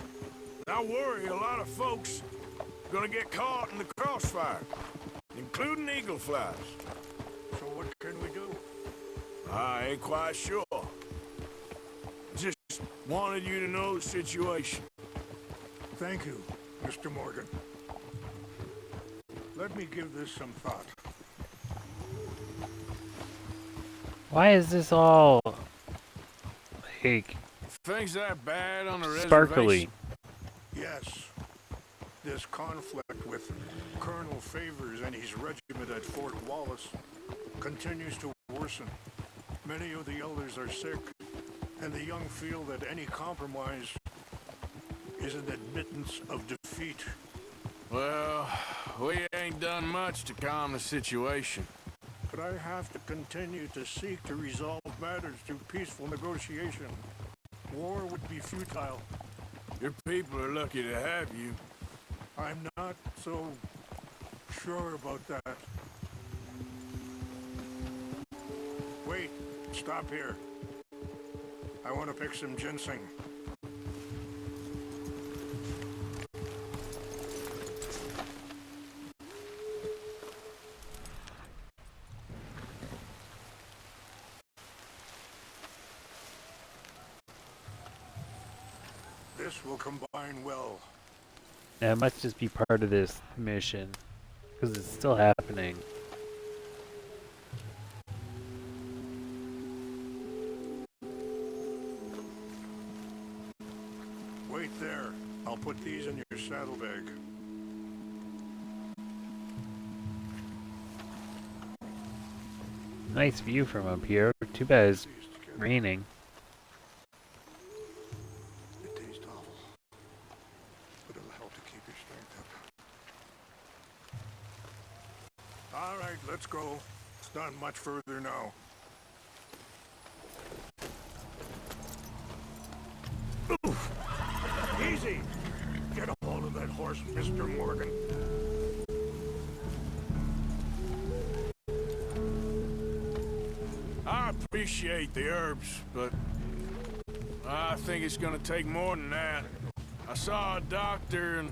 I worry a lot of folks are gonna get caught in the crossfire, including eagle flies. So what can we do? I ain't quite sure. Just wanted you to know the situation. Thank you, Mr. Morgan. Let me give this some thought. Why is this all like Things that bad on the sparkly? reservation? Yes. This conflict with Colonel Favors and his regiment at Fort Wallace continues to worsen. Many of the elders are sick, and the young feel that any compromise is an admittance of defeat. Well, we ain't done much to calm the situation. But I have to continue to seek to resolve matters through peaceful negotiation. War would be futile. Your people are lucky to have you. I'm not so sure about that. Wait, stop here. I want to pick some ginseng. This will combine well. Yeah, it must just be part of this mission because it's still happening. Wait there. I'll put these in your saddlebag. Nice view from up here. Too bad it's raining. It tastes awful, but it'll help to keep your strength up. All right, let's go. It's not much further now. Oof. Easy! Get a hold of that horse, Mr. Morgan. I appreciate the herbs, but I think it's gonna take more than that. I saw a doctor and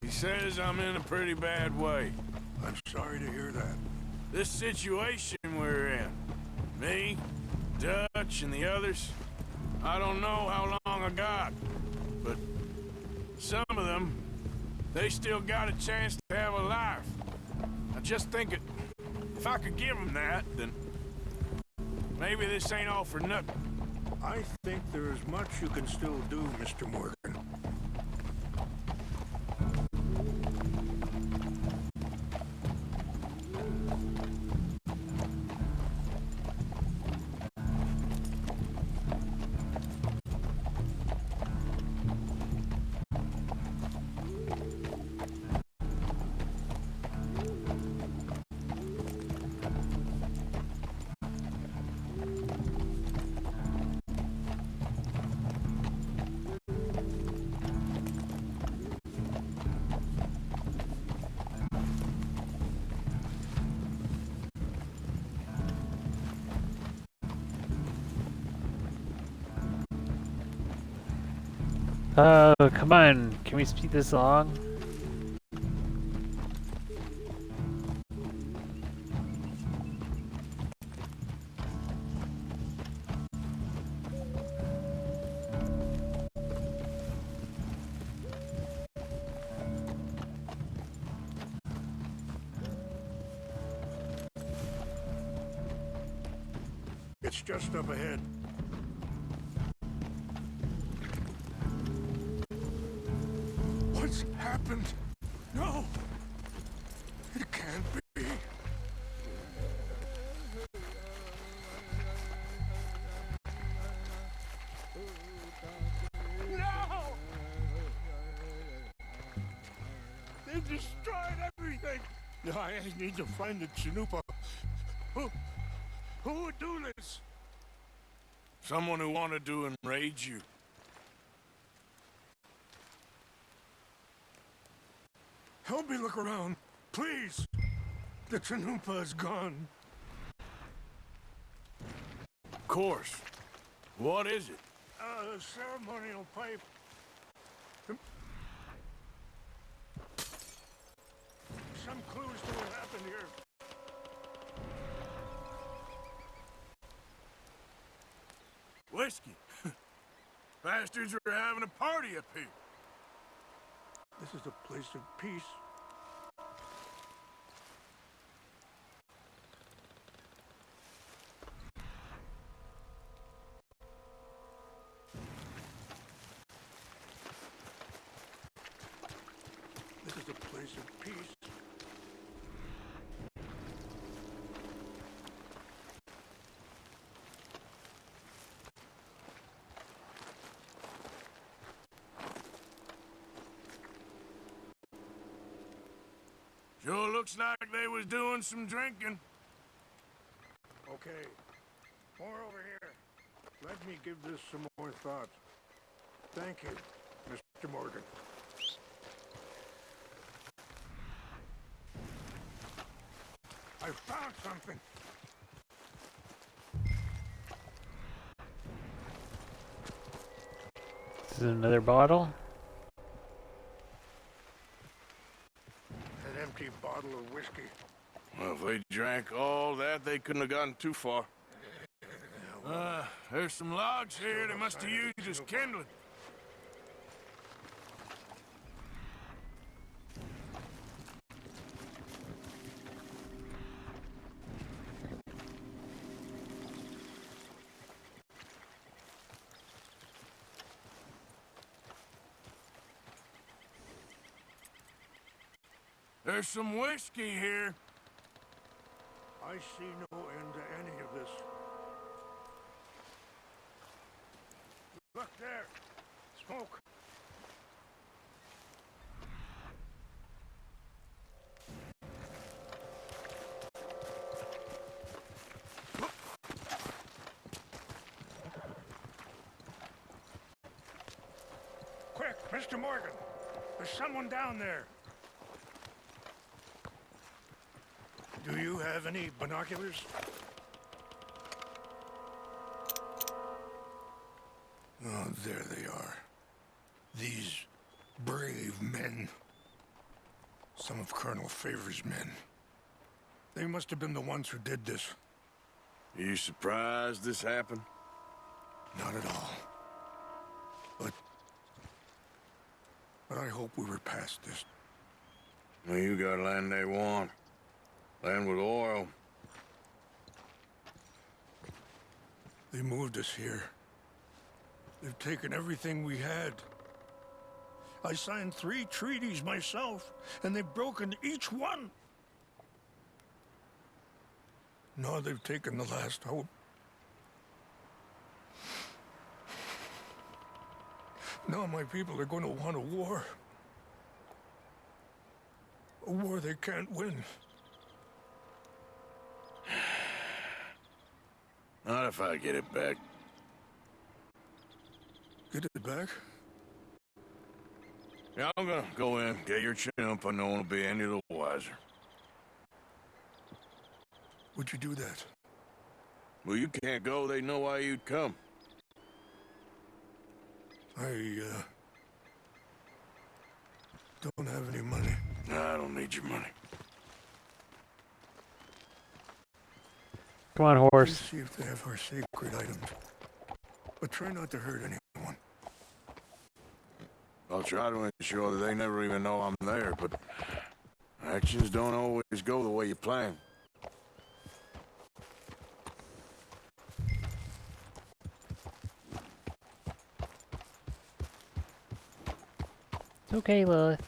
he says I'm in a pretty bad way. I'm sorry to hear that. This situation we're in, me, Dutch, and the others, I don't know how long I got, but some of them, they still got a chance to have a life. I just think if I could give them that, then maybe this ain't all for nothing. I think there's much you can still do, Mr. Morgan. Oh, come on. Can we speed this along? It's just up ahead. What's happened? No! It can't be. No! They destroyed everything! I need to find the Chanupa. Who would do this? Someone who wanted to enrage you. Help me look around, please. The Chanupa is gone. Of course. What is it? A ceremonial pipe. Some clues to what happened here. Whiskey. Bastards are having a party up here. This is a place of peace. This is a place of peace. Sure looks like they was doing some drinking. Okay. More over here. Let me give this some more thought. Thank you, Mr. Morgan. I found something. This is another bottle. An empty bottle of whiskey. Well, if they drank all that, they couldn't have gotten too far. There's some logs here they must have used as kindling. There's some whiskey here. I see no end to any of this. Look there. Smoke. Quick, Mr. Morgan. There's someone down there. Do you have any binoculars? Oh, there they are. These brave men. Some of Colonel Favor's men. They must have been the ones who did this. Are you surprised this happened? Not at all. But I hope we were past this. Well, you got land they want. Land with oil. They moved us here. They've taken everything we had. I signed 3 treaties myself, and they've broken each one. Now they've taken the last hope. Now my people are going to want a war. A war they can't win. Not if I get it back. Get it back? Yeah, I'm gonna go in, get your chin up, and no one will be any the wiser. Would you do that? Well, you can't go, they know why you'd come. Don't have any money. Nah, I don't need your money. Come on, Please horse. see if they have our sacred items. But try not to hurt anyone. I'll try to ensure that they never even know I'm there, but actions don't always go the way you plan. It's okay, Lilith.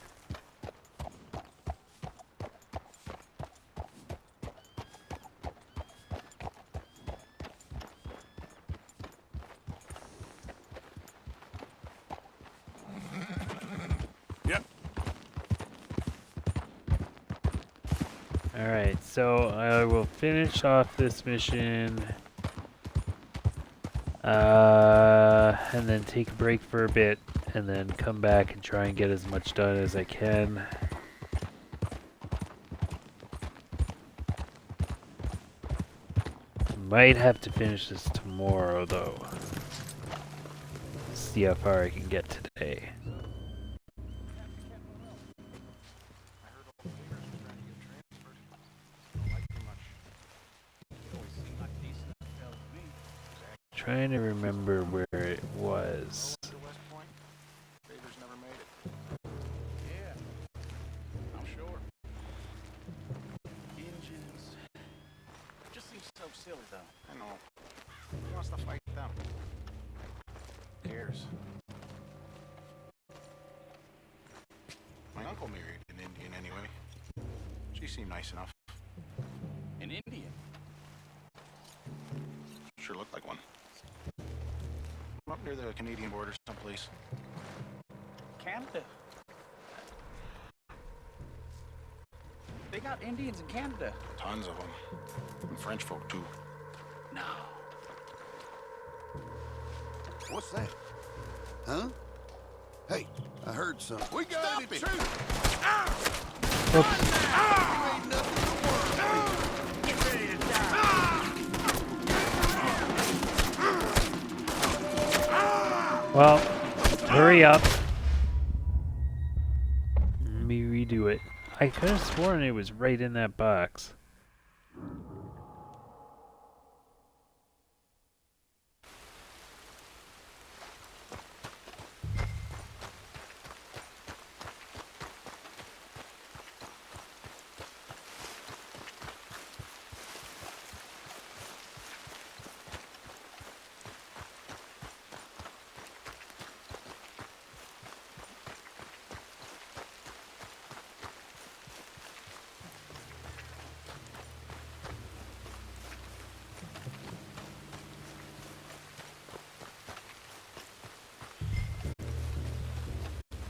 Yep. Alright, so I will finish off this mission. And then take a break for a bit, and then come back and try and get as much done as I can. Might have to finish this tomorrow, though. See how far I can get today. Trying to remember where it was. Just seems so silly, though. I know. Who wants to fight them? Who cares? My uncle married an Indian anyway. She seemed nice enough. An Indian? Sure looked like one. Up near the Canadian border someplace. Canada? They got Indians in Canada. Tons of them. And French folk, too. No. What's that? Huh? Hey, I heard something. We got it, too! You ain't nothing to worry about. Get ready to die! Well, hurry up. Let me redo it. I could have sworn it was right in that box.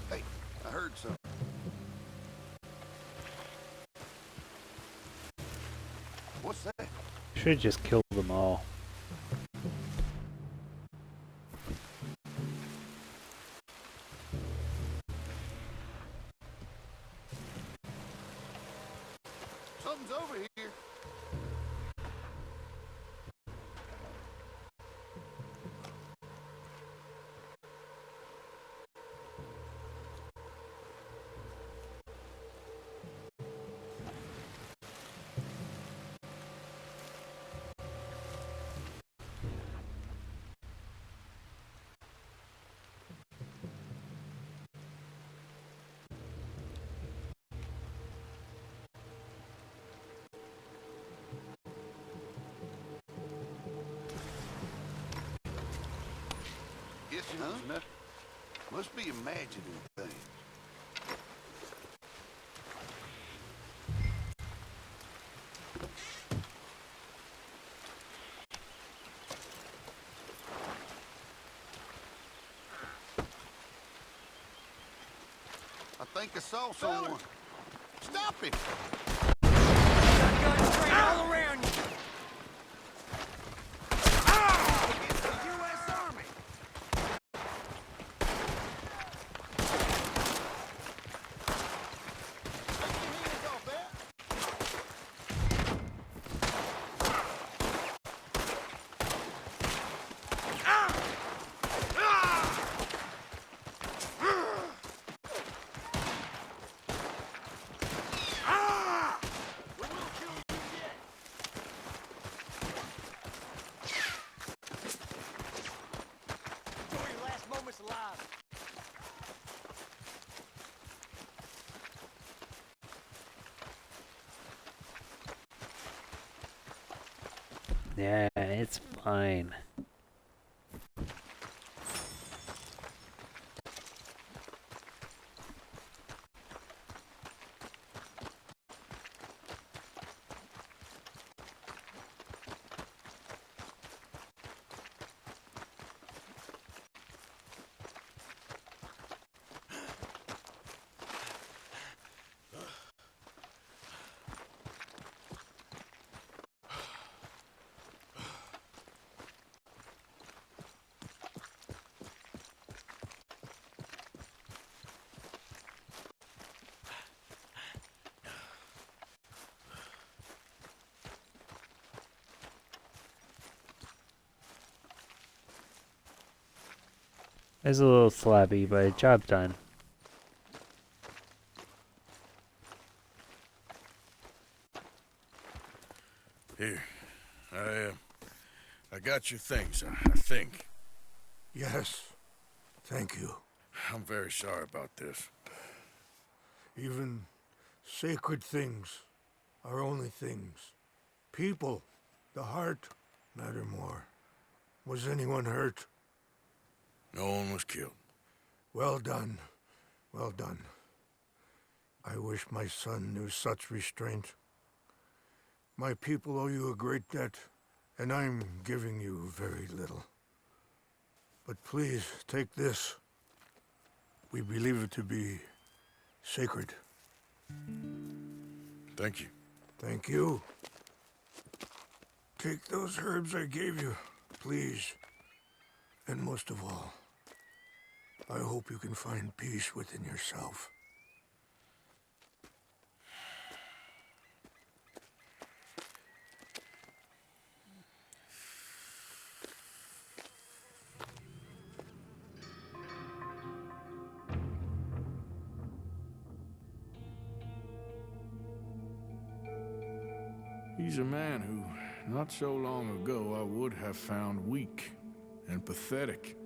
Hey, I heard something. What's that? Should have just killed them all. Something's over here. Guess it was nothing. Must be imagining things. I think I saw someone. Stop him! Guns spraying all around you! It's the U.S. Army! Yeah, it's fine. It's a little slabby, but job done. Here, I got your things, I think. Yes, thank you. I'm very sorry about this. Even sacred things are only things. People, the heart, matter more. Was anyone hurt? No one was killed. Well done. Well done. I wish my son knew such restraint. My people owe you a great debt, and I'm giving you very little. But please, take this. We believe it to be sacred. Thank you. Thank you. Take those herbs I gave you, please. And most of all, I hope you can find peace within yourself. He's a man who, not so long ago, I would have found weak and pathetic.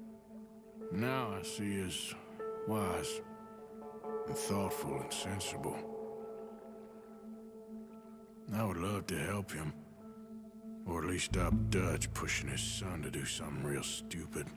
Now I see as wise and thoughtful and sensible. I would love to help him, or at least stop Dutch pushing his son to do something real stupid.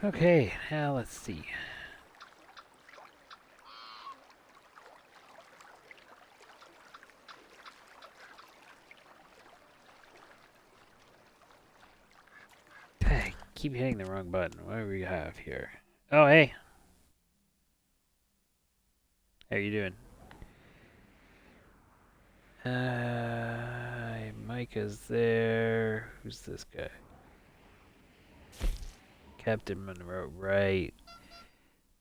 Okay, now let's see. I keep hitting the wrong button. What do we have here? Oh, hey. How you doing? Micah's there. Who's this guy? Captain Monroe, right.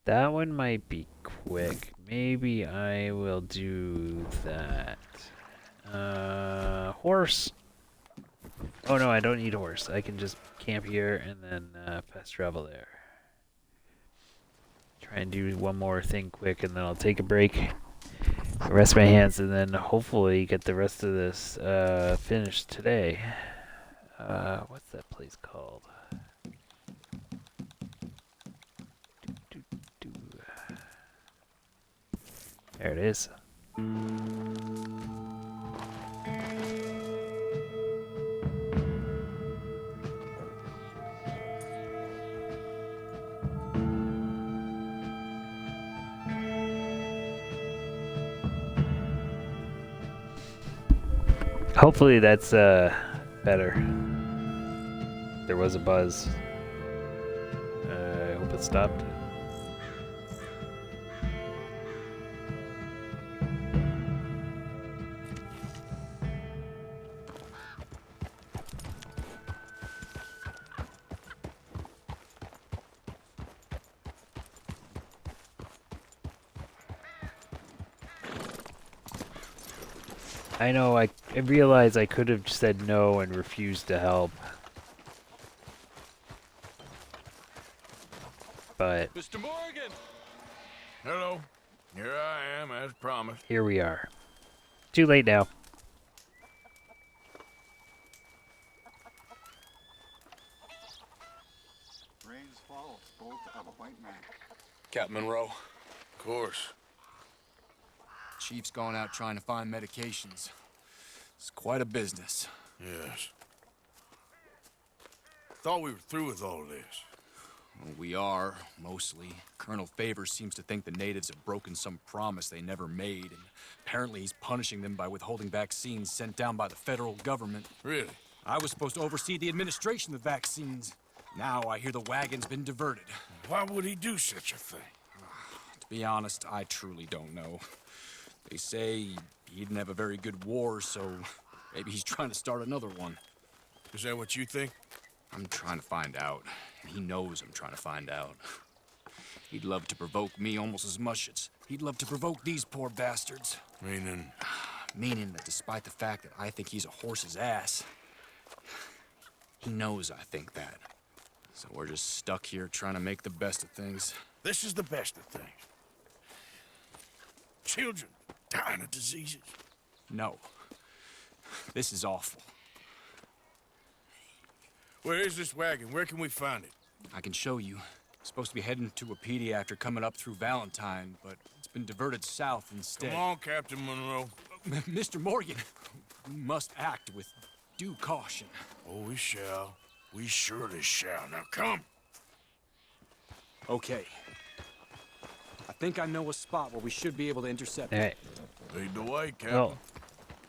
That one might be quick. Maybe I will do that. Horse. Oh no, I don't need a horse. I can just camp here and then fast travel there. Try and do one more thing quick and then I'll take a break. Rest my hands and then hopefully get the rest of this finished today. What's that place called? There it is. Hopefully that's better. There was a buzz. I hope it stopped. I know, I realize I could have said no and refused to help. But Mr. Morgan! Hello. Here I am, as promised. here we are. Too late now. Rains fall, bolt of a white man. Captain Monroe. Of course. Chief's gone out trying to find medications. It's quite a business. Yes. Thought we were through with all this. Well, we are, mostly. Colonel Favors seems to think the natives have broken some promise they never made, and apparently he's punishing them by withholding vaccines sent down by the federal government. Really? I was supposed to oversee the administration of the vaccines. Now I hear the wagon's been diverted. Why would he do such a thing? To be honest, I truly don't know. They say he didn't have a very good war, so maybe he's trying to start another one. Is that what you think? I'm trying to find out, and he knows I'm trying to find out. He'd love to provoke me almost as much as he'd love to provoke these poor bastards. Meaning? Meaning that despite the fact that I think he's a horse's ass, he knows I think that. So we're just stuck here trying to make the best of things. This is the best of things. Children dying of diseases. No. This is awful. Where is this wagon? Where can we find it? I can show you. Supposed to be heading to Wapiti after coming up through Valentine, but it's been diverted south instead. Come on, Captain Monroe. Mr. Morgan, we must act with due caution. Oh, we shall. We surely shall. Now come. Okay. I think I know a spot where we should be able to intercept it. Alright. Lead the way, Captain. Well,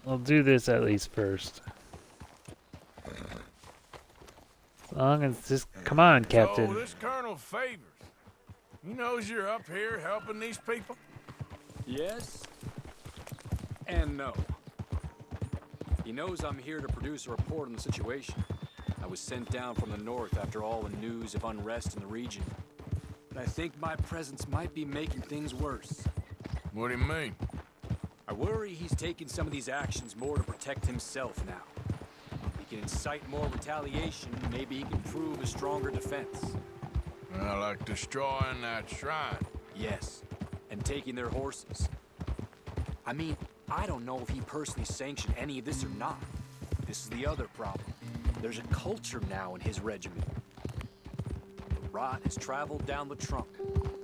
I'll do this at least first. As long as just... Come on, Captain. So, this Colonel Favors, he knows you're up here helping these people? Yes. And no. He knows I'm here to produce a report on the situation. I was sent down from the north after all the news of unrest in the region. But I think my presence might be making things worse. What do you mean? I worry he's taking some of these actions more to protect himself now. If he can incite more retaliation, maybe he can prove a stronger defense. Like destroying that shrine. Yes, and taking their horses. I mean, I don't know if he personally sanctioned any of this or not. This is the other problem. There's a culture now in his regiment. The rot has traveled down the trunk.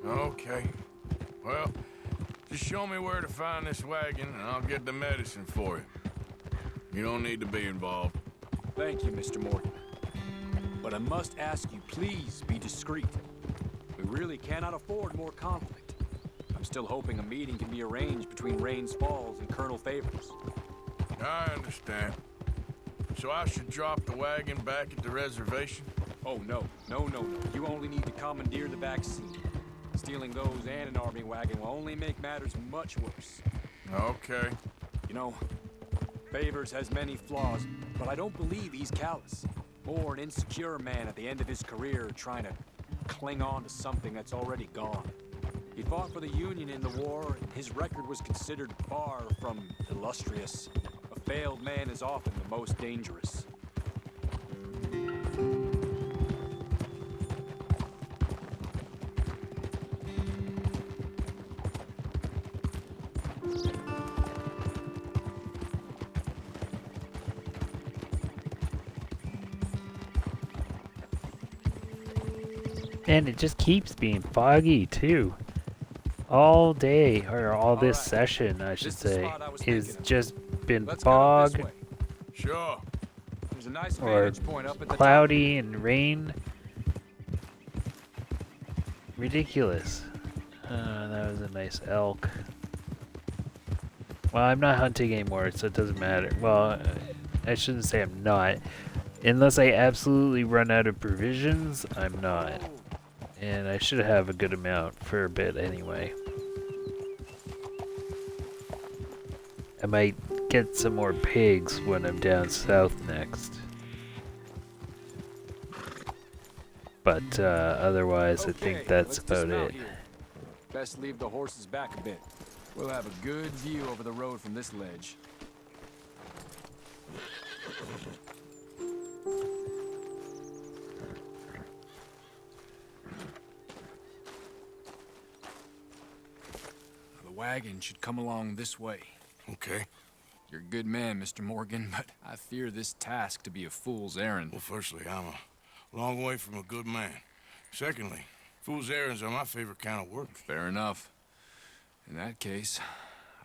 Okay. Well, just show me where to find this wagon, and I'll get the medicine for you. You don't need to be involved. Thank you, Mr. Morgan. But I must ask you, please be discreet. We really cannot afford more conflict. I'm still hoping a meeting can be arranged between Rains Falls and Colonel Favors. I understand. So I should drop the wagon back at the reservation? Oh, no. No. You only need to commandeer the vaccine. Stealing those and an army wagon will only make matters much worse. Okay. You know, Favors has many flaws, but I don't believe he's callous. Or an insecure man at the end of his career trying to cling on to something that's already gone. He fought for the Union in the war, and his record was considered far from illustrious. A failed man is often the most dangerous. And it just keeps being foggy, too. All day, or all this session, I should say, is just been fog, Sure. There's a nice or vantage point up at the cloudy and rain. Ridiculous. That was a nice elk. Well, I'm not hunting anymore, so it doesn't matter. Well, I shouldn't say I'm not. Unless I absolutely run out of provisions, I'm not. And I should have a good amount for a bit anyway. I might get some more pigs when I'm down south next. But otherwise, I think that's about it. Here. Best leave the horses back a bit. We'll have a good view over the road from this ledge. The wagon should come along this way. Okay. You're a good man, Mr. Morgan, but I fear this task to be a fool's errand. Well, firstly, I'm a long way from a good man. Secondly, fool's errands are my favorite kind of work. Fair enough. In that case,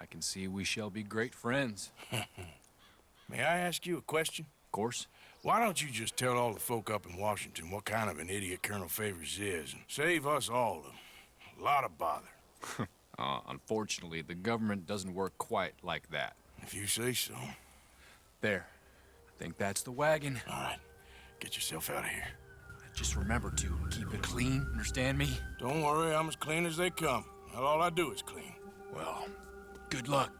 I can see we shall be great friends. May I ask you a question? Of course. Why don't you just tell all the folk up in Washington what kind of an idiot Colonel Favors is and save us all a lot of bother? Unfortunately, the government doesn't work quite like that. If you say so. There. I think that's the wagon. All right. Get yourself out of here. Just remember to keep it clean, understand me? Don't worry, I'm as clean as they come. Well, all I do is clean. Well, good luck.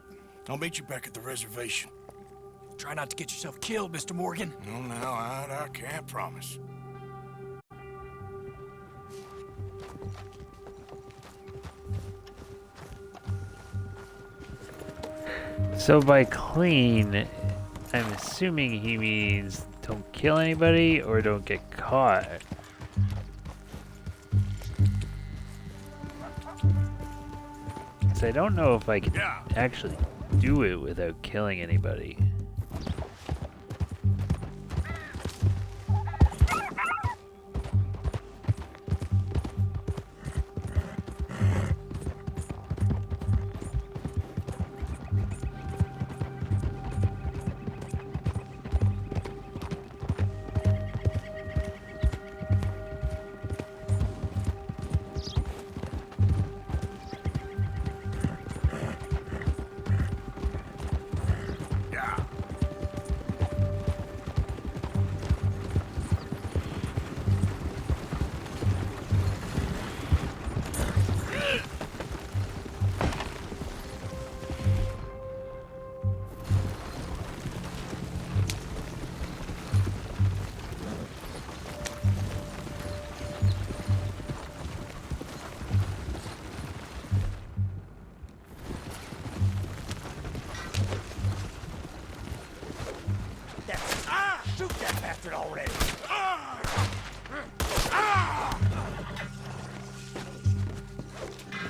I'll meet you back at the reservation. Try not to get yourself killed, Mr. Morgan. No, now, I can't promise. So by clean, I'm assuming he means don't kill anybody or don't get caught. So I don't know if I can actually do it without killing anybody. Shoot that bastard already!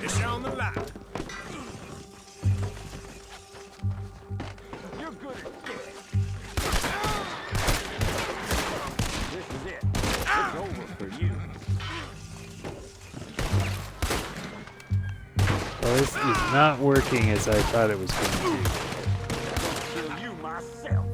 It's on the line. You're good at this. This is it. It's over for you. Well, this is not working as I thought it was going to. Kill you myself.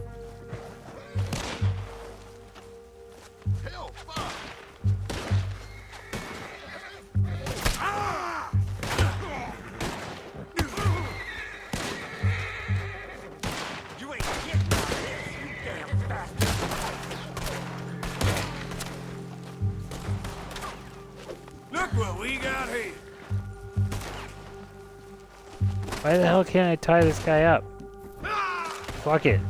Look what we got here. Why the hell can't I tie this guy up? Fuck it.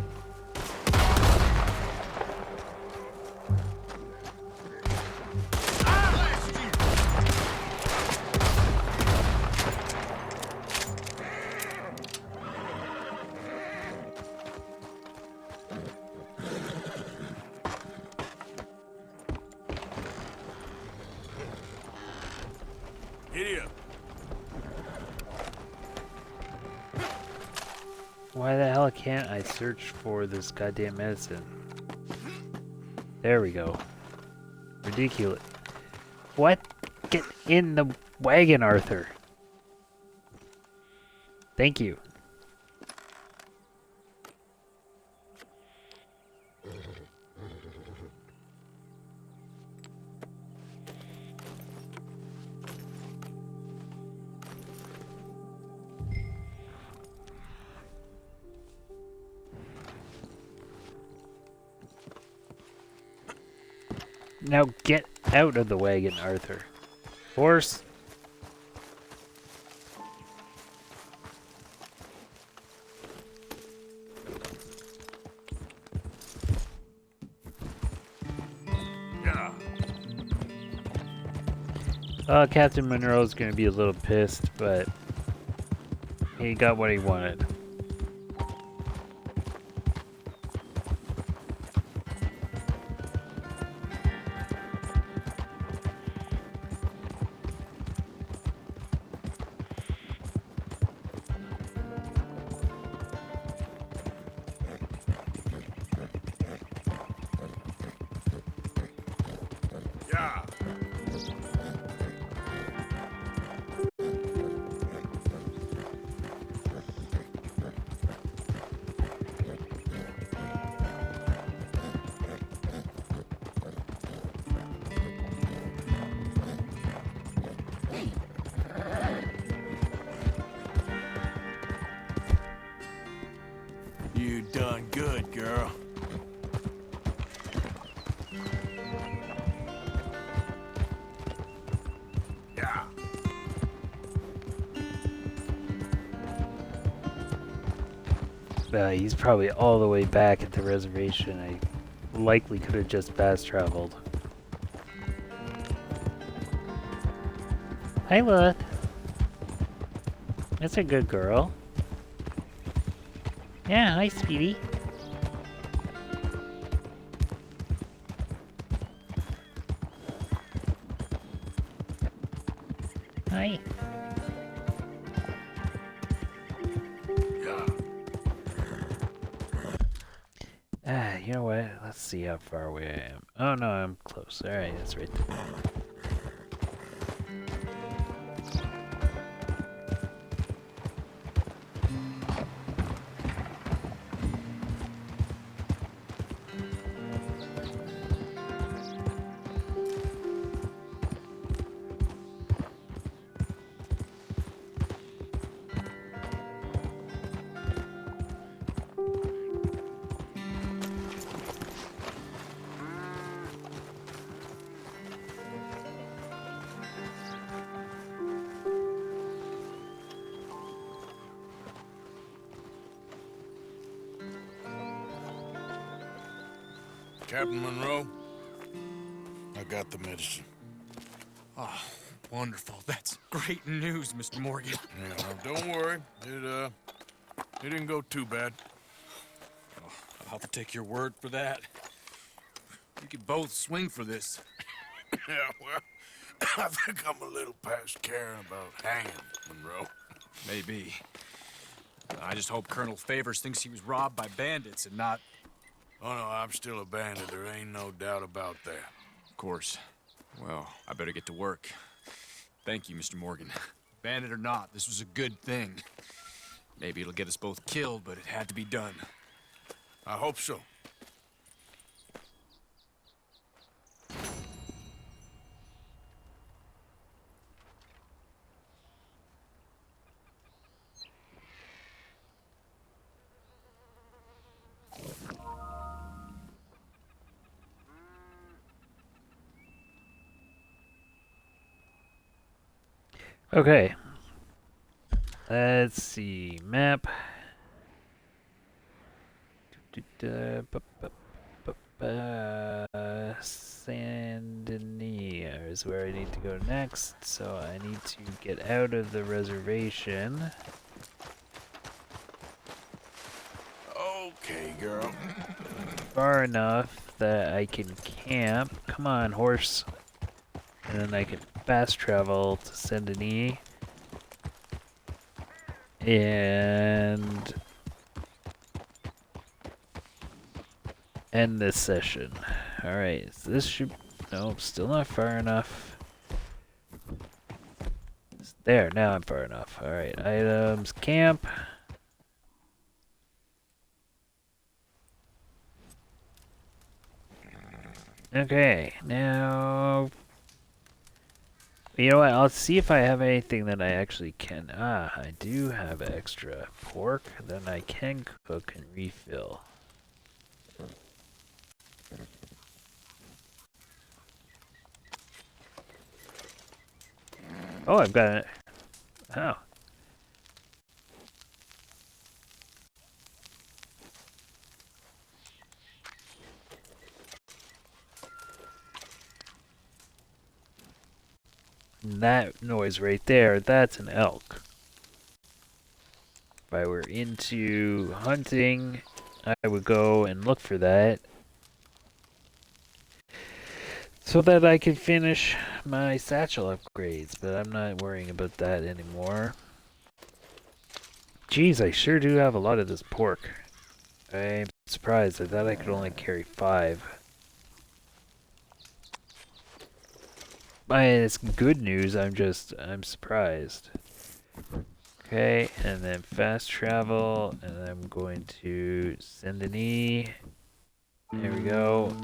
Giddy up. Why the hell can't I search for this goddamn medicine? There we go. Ridiculous. What? Get in the wagon, Arthur. Thank you. Now get out of the wagon, Arthur. Horse. Captain Monroe's gonna be a little pissed, but he got what he wanted. Yeah. You done good, girl. Yeah. He's probably all the way back at the reservation. I likely could have just fast traveled. Hi, Lilith. That's a good girl. Yeah, hi, Speedy. Hi. You know what? Let's see how far away I am. Oh no, I'm close. Alright, that's right there. Captain Monroe, I got the medicine. Oh, wonderful. That's great news, Mr. Morgan. Yeah, don't worry. It didn't go too bad. Oh, I'll have to take your word for that. We could both swing for this. Yeah, well, I think I'm a little past caring about hanging, Monroe. Maybe. I just hope Colonel Favors thinks he was robbed by bandits and not... Oh, no, I'm still a bandit. There ain't no doubt about that. Of course. Well, I better get to work. Thank you, Mr. Morgan. Bandit or not, this was a good thing. Maybe it'll get us both killed, but it had to be done. I hope so. Okay. Let's see. Map. Saint Denis is where I need to go next, so I need to get out of the reservation. Okay, girl. Far enough that I can camp. Come on, horse. And then I can fast travel to Saint Denis. And end this session. Alright, so this should... Nope, still not far enough. There, now I'm far enough. Alright, items, camp. Okay, now... You know what, I'll see if I have anything that I actually can... Ah, I do have extra pork. Then I can cook and refill. Oh, I've got it. Oh. That noise right there, that's an elk. If I were into hunting, I would go and look for that. So that I could finish my satchel upgrades, but I'm not worrying about that anymore. Geez, I sure do have a lot of this pork. I'm surprised. I thought I could only carry 5. it's good news. I'm surprised. Okay, and then fast travel, and I'm going to send an E. There we go.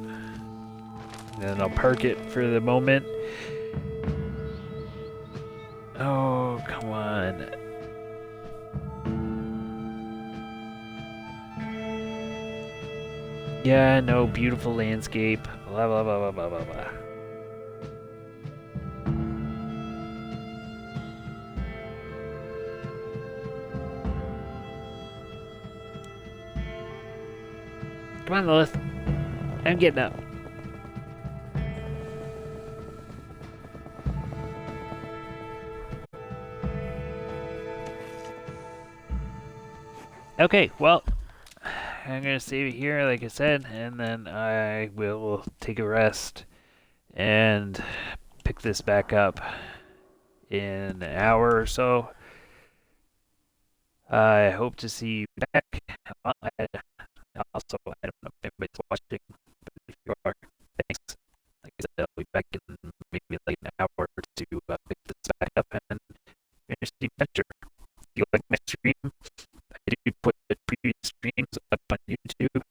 And then I'll park it for the moment. Oh, come on. Yeah, no, beautiful landscape. Blah, blah, blah, blah, blah, blah, blah. Come on, Lilith. I'm getting up. Okay, well, I'm gonna save it here, like I said, and then I will take a rest and pick this back up in an hour or so. I hope to see you back. Also, I don't know if anybody's watching, but if you are, thanks. Like I said, I'll be back in maybe like an hour to pick this back up and finish the adventure. If you like my stream, I do put the previous streams up on YouTube.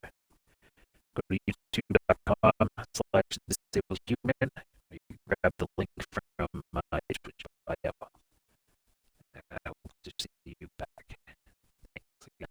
Go to youtube.com/disabledhuman. You can grab the link from my Twitch